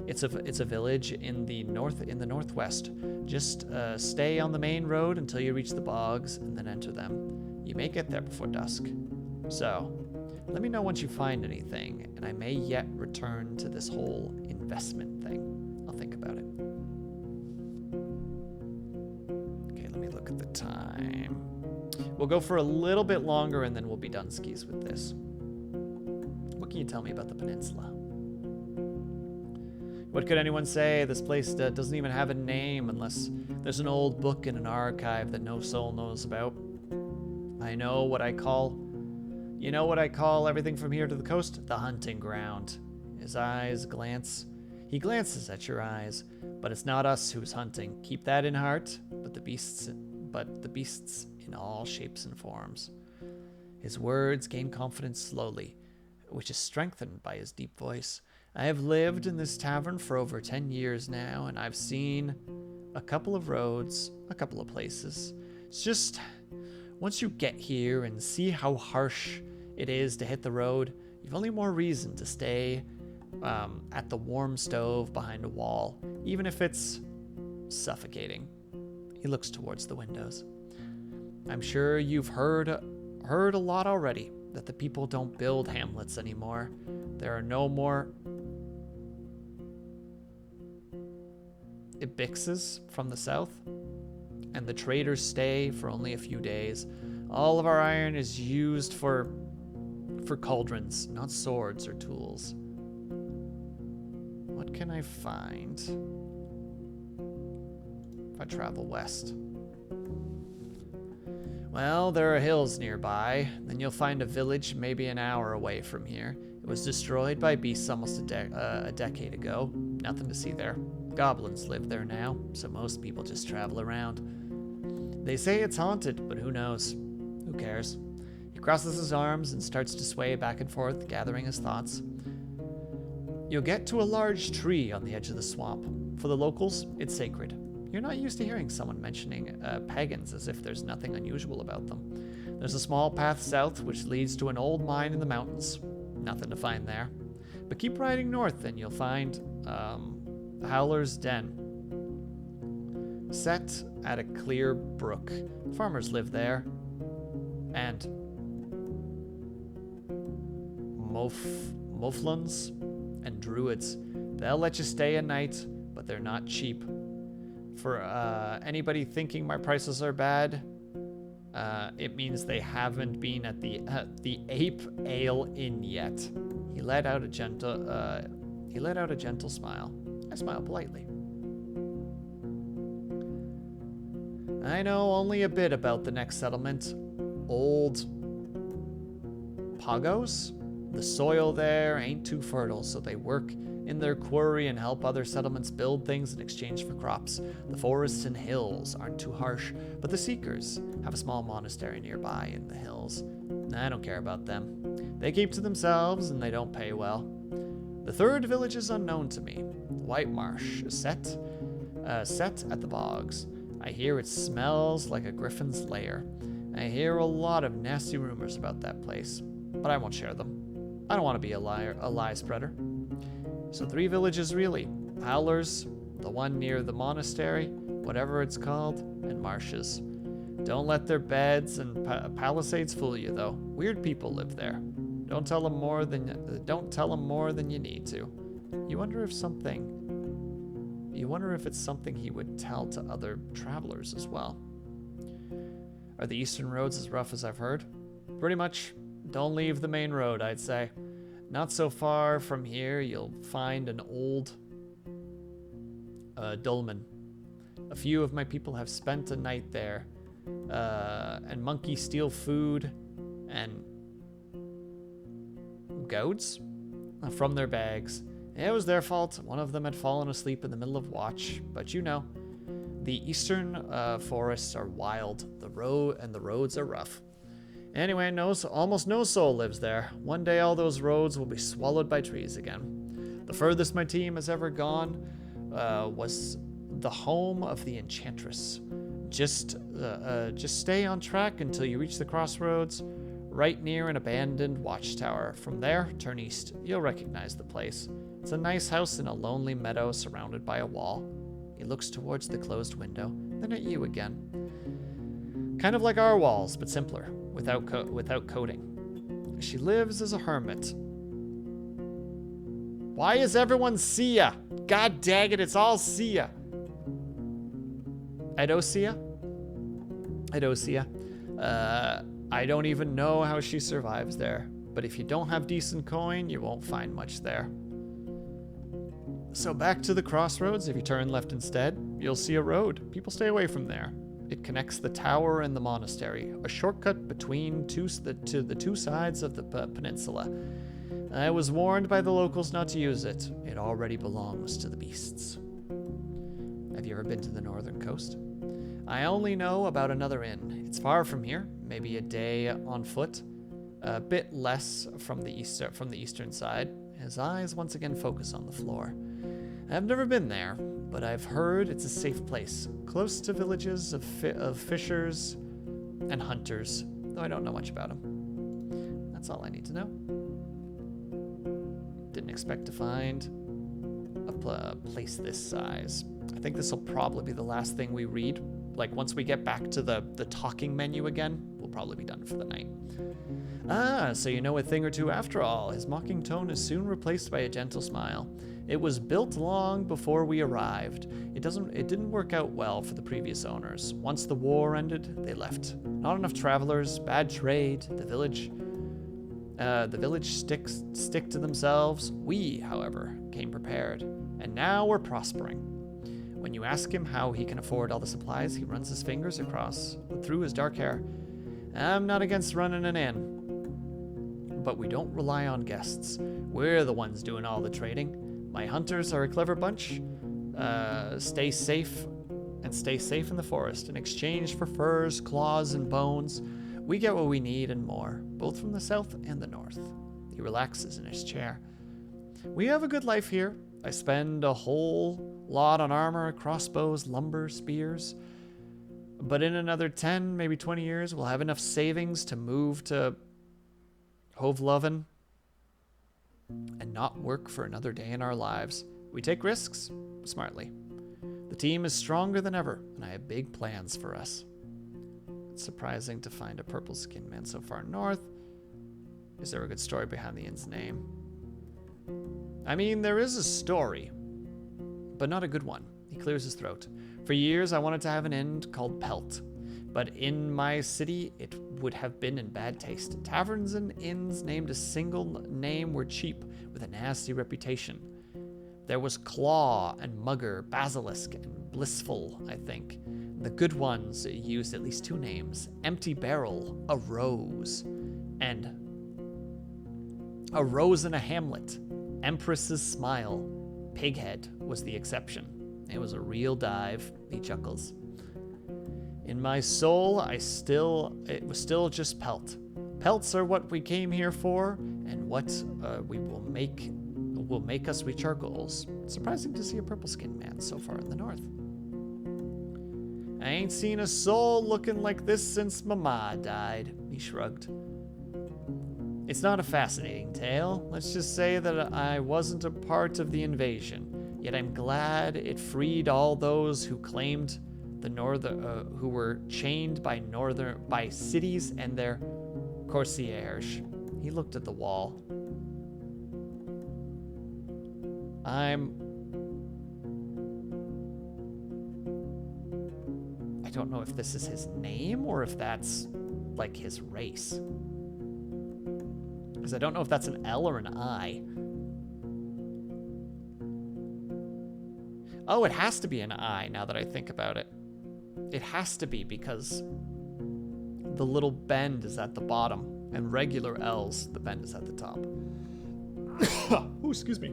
It's a village in the northwest. Just stay on the main road until you reach the bogs and then enter them. You may get there before dusk. So, let me know once you find anything, and I may yet return to this whole investment thing. I'll think about it. Okay, let me look at the time. We'll go for a little bit longer and then we'll be done skis with this. What can you tell me about the peninsula? What could anyone say? This place doesn't even have a name unless there's an old book in an archive that no soul knows about. You know what I call everything from here to the coast? The hunting ground. His eyes glance. He glances at your eyes, but it's not us who's hunting. Keep that in heart, but the beasts in all shapes and forms. His words gain confidence slowly, which is strengthened by his deep voice. I have lived in this tavern for over 10 years now, and I've seen a couple of roads, a couple of places. It's just, once you get here and see how harsh it is to hit the road, you've only more reason to stay at the warm stove behind a wall, even if it's suffocating. He looks towards the windows. I'm sure you've heard a lot already, that the people don't build hamlets anymore. There are no more Ibixes from the south, and the traders stay for only a few days. All of our iron is used for cauldrons, not swords or tools. What can I find if I travel west? Well, there are hills nearby. Then you'll find a village maybe an hour away from here. It was destroyed by beasts almost a decade ago. Nothing to see there. Goblins live there now, so most people just travel around. They say it's haunted, but who knows? Who cares? He crosses his arms and starts to sway back and forth, gathering his thoughts. You'll get to a large tree on the edge of the swamp. For the locals, it's sacred. You're not used to hearing someone mentioning pagans as if there's nothing unusual about them. There's a small path south which leads to an old mine in the mountains. Nothing to find there. But keep riding north and you'll find Howler's Den. Set at a clear brook. Farmers live there. And Moflans and druids. They'll let you stay a night, but they're not cheap. For anybody thinking my prices are bad, it means they haven't been at the Ape Ale Inn yet. He let out a gentle smile. I smiled politely. I know only a bit about the next settlement. Old Pagos? The soil there ain't too fertile, so they work in their quarry and help other settlements build things in exchange for crops. The forests and hills aren't too harsh, but the Seekers have a small monastery nearby in the hills. I don't care about them. They keep to themselves and they don't pay well. The third village is unknown to me. White Marsh is set at the bogs. I hear it smells like a griffin's lair. I hear a lot of nasty rumors about that place, but I won't share them. I don't want to be a lie spreader. So 3 villages really. Howlers, the one near the monastery, whatever it's called, and Marshes. Don't let their beds and palisades fool you though. Weird people live there. Don't tell them more than you need to. You wonder if it's something he would tell to other travelers as well. Are the eastern roads as rough as I've heard? Pretty much. Don't leave the main road, I'd say. Not so far from here, you'll find an old dolmen. A few of my people have spent a night there, and monkeys steal food and goats from their bags. It was their fault. One of them had fallen asleep in the middle of watch, but you know, the eastern forests are wild. The roads are rough. Anyway, almost no soul lives there. One day all those roads will be swallowed by trees again. The furthest my team has ever gone was the home of the Enchantress. Just stay on track until you reach the crossroads, right near an abandoned watchtower. From there, turn east. You'll recognize the place. It's a nice house in a lonely meadow surrounded by a wall. He looks towards the closed window, then at you again. Kind of like our walls, but simpler, without coating. She lives as a hermit. Why is everyone Sia? God dang it, it's all Sia. Edosia? I don't even know how she survives there. But if you don't have decent coin, you won't find much there. So back to the crossroads. If you turn left instead, you'll see a road. People stay away from there. It connects the tower and the monastery, a shortcut between the two sides of the peninsula. I was warned by the locals not to use it. It already belongs to the beasts. Have you ever been to the northern coast? I only know about another inn. It's far from here, maybe a day on foot, a bit less from the eastern side. His eyes once again focus on the floor. I've never been there, but I've heard it's a safe place, close to villages of fishers and hunters, though I don't know much about them. That's all I need to know. Didn't expect to find a place this size. I think this will probably be the last thing we read. Like, once we get back to the talking menu again, we'll probably be done for the night. Ah, so you know a thing or two after all. His mocking tone is soon replaced by a gentle smile. It was built long before we arrived. It didn't work out well for the previous owners. Once the war ended, they left. Not enough travelers, bad trade, the village stick to themselves. We, however, came prepared, and now we're prospering. When you ask him how he can afford all the supplies, he runs his fingers through his dark hair. I'm not against running an inn, but we don't rely on guests. We're the ones doing all the trading. My hunters are a clever bunch. Stay safe in the forest. In exchange for furs, claws, and bones, we get what we need and more, both from the south and the north. He relaxes in his chair. We have a good life here. I spend a whole lot on armor, crossbows, lumber, spears. But in another 10, maybe 20 years, we'll have enough savings to move to Hovloven and not work for another day in our lives. We take risks smartly. The team is stronger than ever, and I have big plans for us. It's surprising to find a purple-skinned man so far north. Is there a good story behind the inn's name? I mean, there is a story, but not a good one. He clears his throat. For years, I wanted to have an inn called Pelt, but in my city, it would have been in bad taste. Taverns and inns named a single name were cheap, with a nasty reputation. There was Claw and Mugger, Basilisk, and Blissful, I think. The good ones used at least two names: Empty Barrel, A Rose, and A Rose in a Hamlet. Empress's Smile. Pighead was the exception. It was a real dive, he chuckles. In my soul, it was still just Pelt. Pelts are what we came here for, and what will make us reach our goals. Surprising to see a purple-skinned man so far in the north. I ain't seen a soul looking like this since Mama died, he shrugged. It's not a fascinating tale. Let's just say that I wasn't a part of the invasion, yet I'm glad it freed all those who claimed who were chained by cities and their corsairs. He looked at the wall. I don't know if this is his name or if that's like his race. Because I don't know if that's an L or an I. Oh, it has to be an I now that I think about it. It has to be because the little bend is at the bottom and regular L's, the bend is at the top. Oh, excuse me.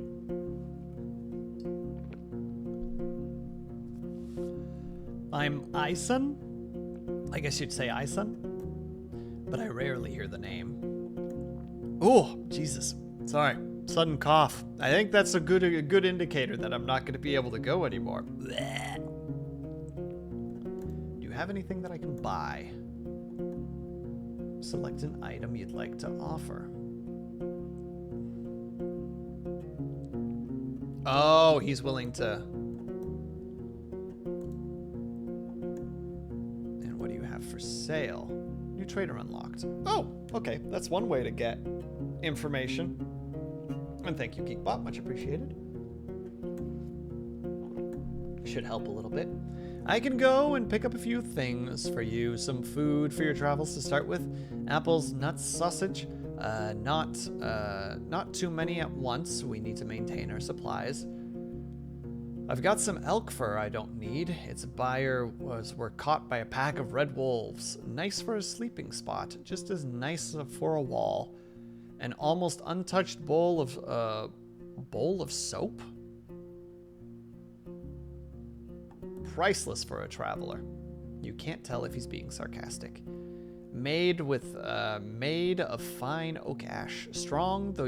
I'm Ison. I guess you'd say Ison. But I rarely hear the name. Oh, Jesus. Sorry. Sudden cough. I think that's a good indicator that I'm not going to be able to go anymore. Blech. Do you have anything that I can buy? Select an item you'd like to offer. Oh, he's willing to. And what do you have for sale? New trader unlocked. Oh, okay. That's one way to get information. And thank you, Geekbot. Much appreciated. Should help a little bit. I can go and pick up a few things for you. Some food for your travels to start with. Apples, nuts, sausage. Not too many at once. We need to maintain our supplies. I've got some elk fur I don't need. Its buyer were caught by a pack of red wolves. Nice for a sleeping spot. Just as nice for a wall. An almost untouched bowl of soap? Priceless for a traveler. You can't tell if he's being sarcastic. Made of fine oak ash. Strong, though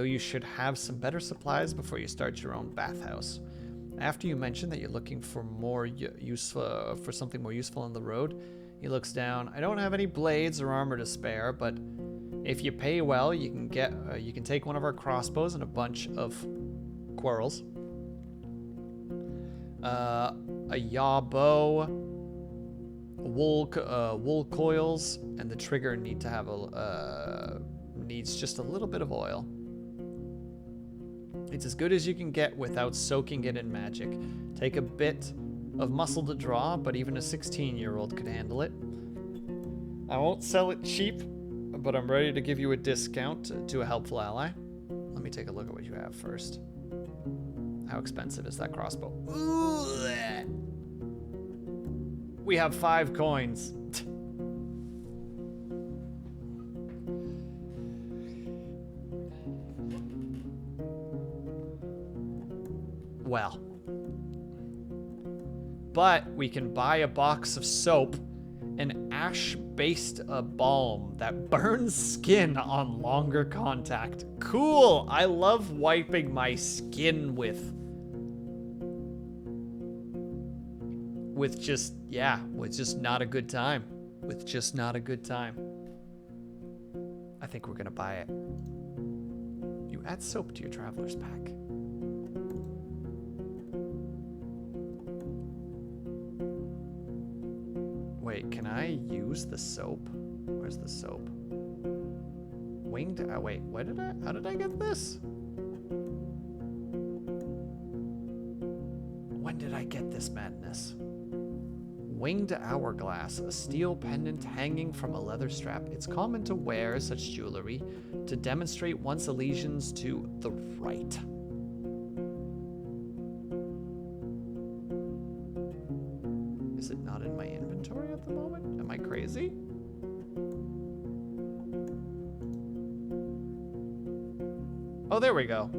you should have some better supplies before you start your own bathhouse. After you mention that you're looking for for something more useful on the road, he looks down. I don't have any blades or armor to spare, but if you pay well, you can take one of our crossbows and a bunch of squirrels. A yaw bow, wool coils, and the trigger needs just a little bit of oil. It's as good as you can get without soaking it in magic. Take a bit of muscle to draw, but even a 16-year-old could handle it. I won't sell it cheap, but I'm ready to give you a discount to a helpful ally. Let me take a look at what you have first. How expensive is that crossbow? Ooh, we have 5 coins. Well. But we can buy a box of soap, an ash-based balm that burns skin on longer contact. Cool! I love wiping my skin with just not a good time. With just not a good time. I think we're gonna buy it. You add soap to your traveler's pack. Wait, can I use the soap? Where's the soap? Winged, wait, how did I get this? When did I get this madness? Winged hourglass, a steel pendant hanging from a leather strap. It's common to wear such jewelry to demonstrate one's allegiance to the right. Is it not in my inventory at the moment? Am I crazy? Oh, there we go.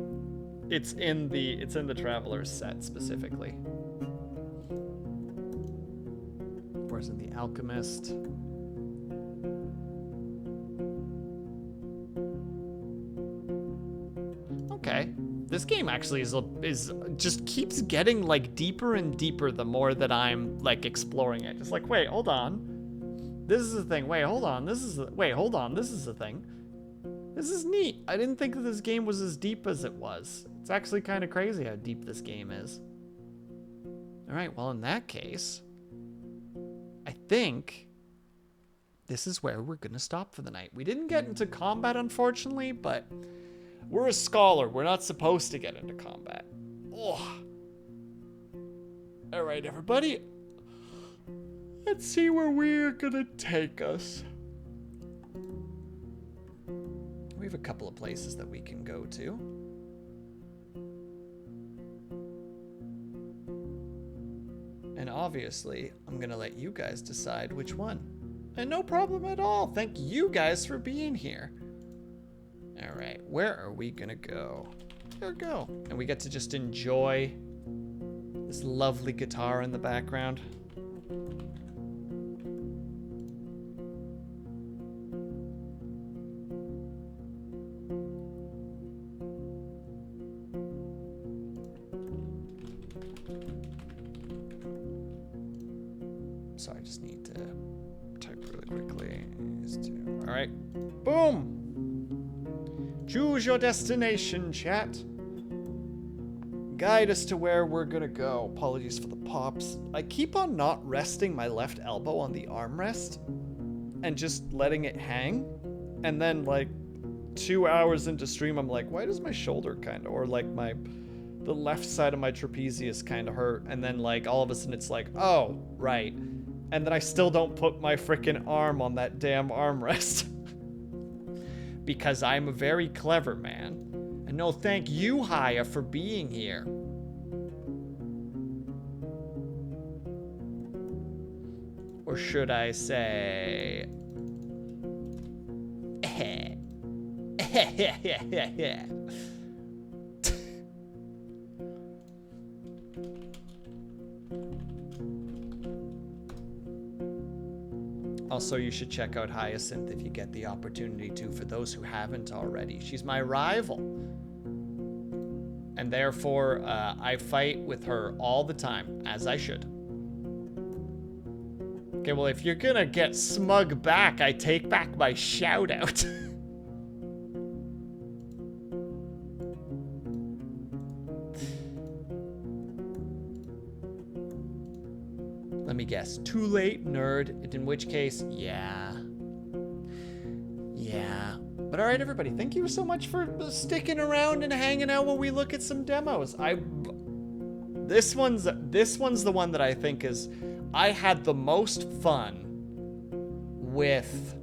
It's in the traveler's set specifically. Where's in the alchemist? Okay. This game actually is just keeps getting like deeper and deeper the more that I'm like exploring it. Just like, wait, hold on. This is the thing. Wait, hold on. This is the thing. This is neat. I didn't think that this game was as deep as it was. It's actually kind of crazy how deep this game is. All right, well, in that case, I think this is where we're going to stop for the night. We didn't get into combat, unfortunately, but we're a scholar. We're not supposed to get into combat. Oh. All right, everybody. Let's see where we're going to take us. We have a couple of places that we can go to. And obviously, I'm going to let you guys decide which one. And no problem at all. Thank you guys for being here. All right, where are we going to go? There we go. And we get to just enjoy this lovely guitar in the background. so I just need to type really quickly. All right, boom. Choose your destination, chat. Guide us to where we're gonna go. Apologies for the pops. I keep on not resting my left elbow on the armrest and just letting it hang. And then like 2 hours into stream, I'm like, why does my shoulder kind of, or like the left side of my trapezius kind of hurt? And then like all of a sudden it's like, oh, right. And then I still don't put my freaking arm on that damn armrest. Because I'm a very clever man. And no, thank you, Haya, for being here. Or should I say... Also, you should check out Hyacinth if you get the opportunity to, for those who haven't already. She's my rival. And therefore, I fight with her all the time, as I should. Okay, well, if you're gonna get smug back, I take back my shout out. Let me guess. Too late, nerd. In which case, yeah. Yeah. But all right, everybody. Thank you so much for sticking around and hanging out while we look at some demos. This one's the one that I think is... I had the most fun with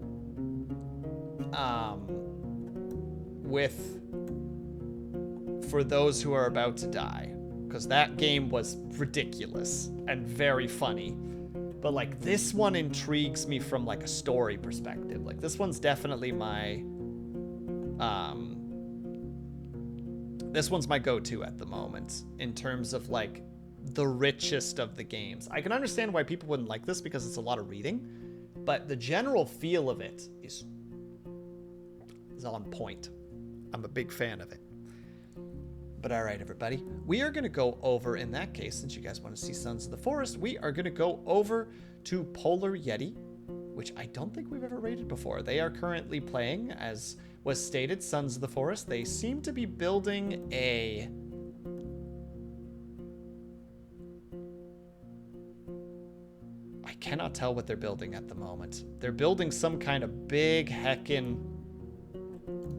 For Those Who Are About to Die. Because that game was ridiculous and very funny. But like this one intrigues me from like a story perspective. Like this one's definitely my this one's my go-to at the moment in terms of like the richest of the games. I can understand why people wouldn't like this because it's a lot of reading, but the general feel of it is on point. I'm a big fan of it. But all right, everybody, we are going to go over, in that case, since you guys want to see Sons of the Forest, we are going to go over to Polar Yeti, which I don't think we've ever rated before. They are currently playing, as was stated, Sons of the Forest. They seem to be building a... I cannot tell what they're building at the moment. They're building some kind of big heckin'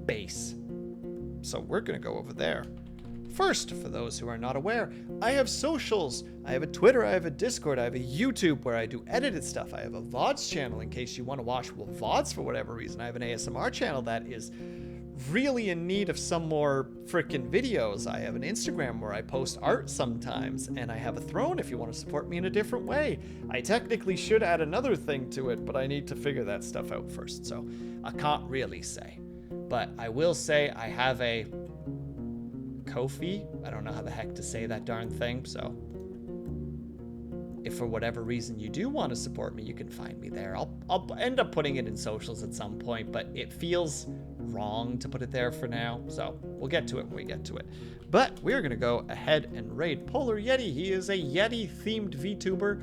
base. So we're going to go over there. First, for those who are not aware, I have socials. I have a Twitter, I have a Discord, I have a YouTube where I do edited stuff. I have a VODs channel in case you want to watch VODs for whatever reason. I have an ASMR channel that is really in need of some more freaking videos. I have an Instagram where I post art sometimes, and I have a Throne if you want to support me in a different way. I technically should add another thing to it, but I need to figure that stuff out first, so I can't really say. But I will say I have a Ko-fi. I don't know how the heck to say that darn thing, so if for whatever reason you do want to support me, you can find me there. I'll end up putting it in socials at some point, but it feels wrong to put it there for now, so we'll get to it when we get to it. But we're gonna go ahead and raid Polar Yeti. He is a Yeti-themed VTuber.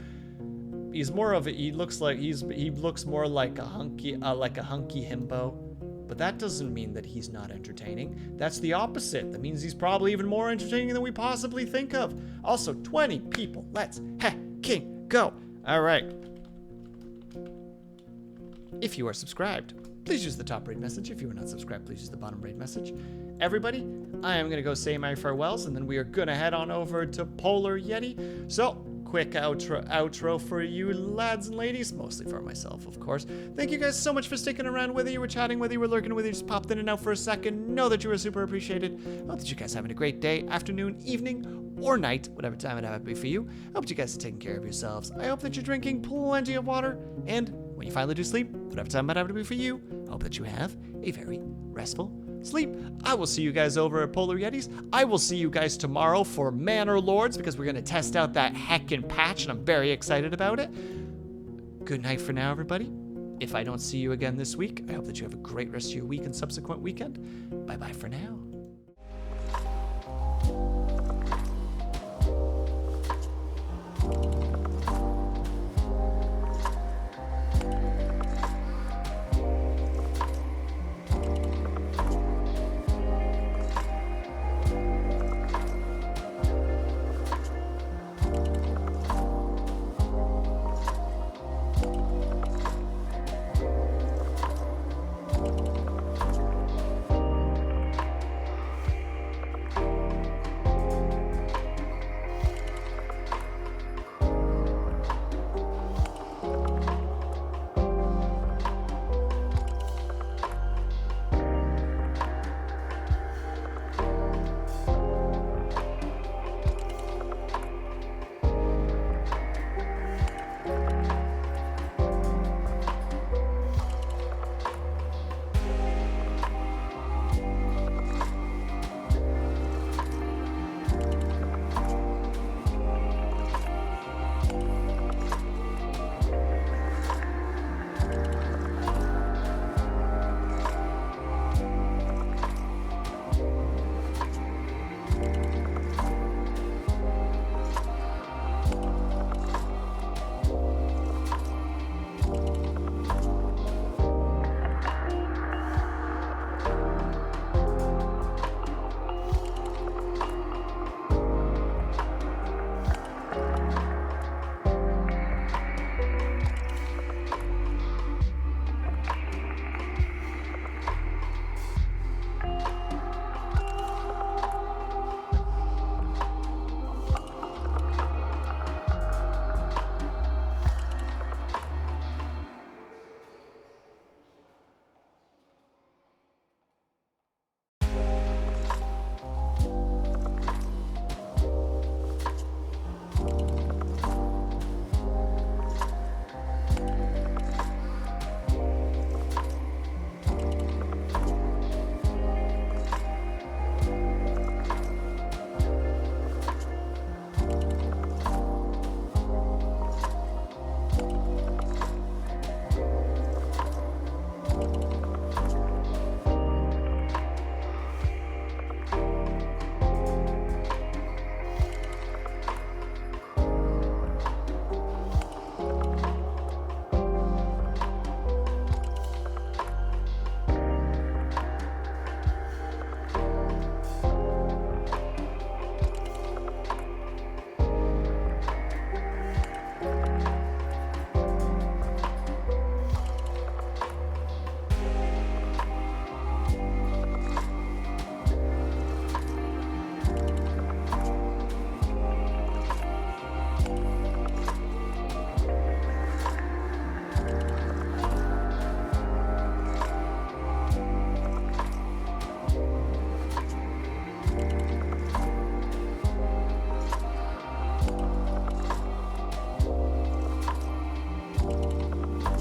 He's more of a, he looks more like a hunky himbo. But that doesn't mean that he's not entertaining. That's the opposite. That means he's probably even more entertaining than we possibly think of. Also, 20 people. Let's hecking go. All right. If you are subscribed, please use the top raid message. If you are not subscribed, please use the bottom raid message. Everybody, I am going to go say my farewells, and then we are going to head on over to Polar Yeti. So, quick outro for you lads and ladies, mostly for myself, of course. Thank you guys so much for sticking around, whether you were chatting, whether you were lurking, whether you just popped in and out for a second. Know that you were super appreciated. Hope that you guys are having a great day, afternoon, evening, or night, whatever time it happens to be for you. I hope you guys are taking care of yourselves. I hope that you're drinking plenty of water, and when you finally do sleep, whatever time it happens to be for you, I hope that you have a very restful sleep. I will see you guys over at Polar Yetis. I will see you guys tomorrow for Manor Lords, because we're going to test out that heckin' patch, and I'm very excited about it. Good night for now, everybody. If I don't see you again this week, I hope that you have a great rest of your week and subsequent weekend. Bye-bye for now.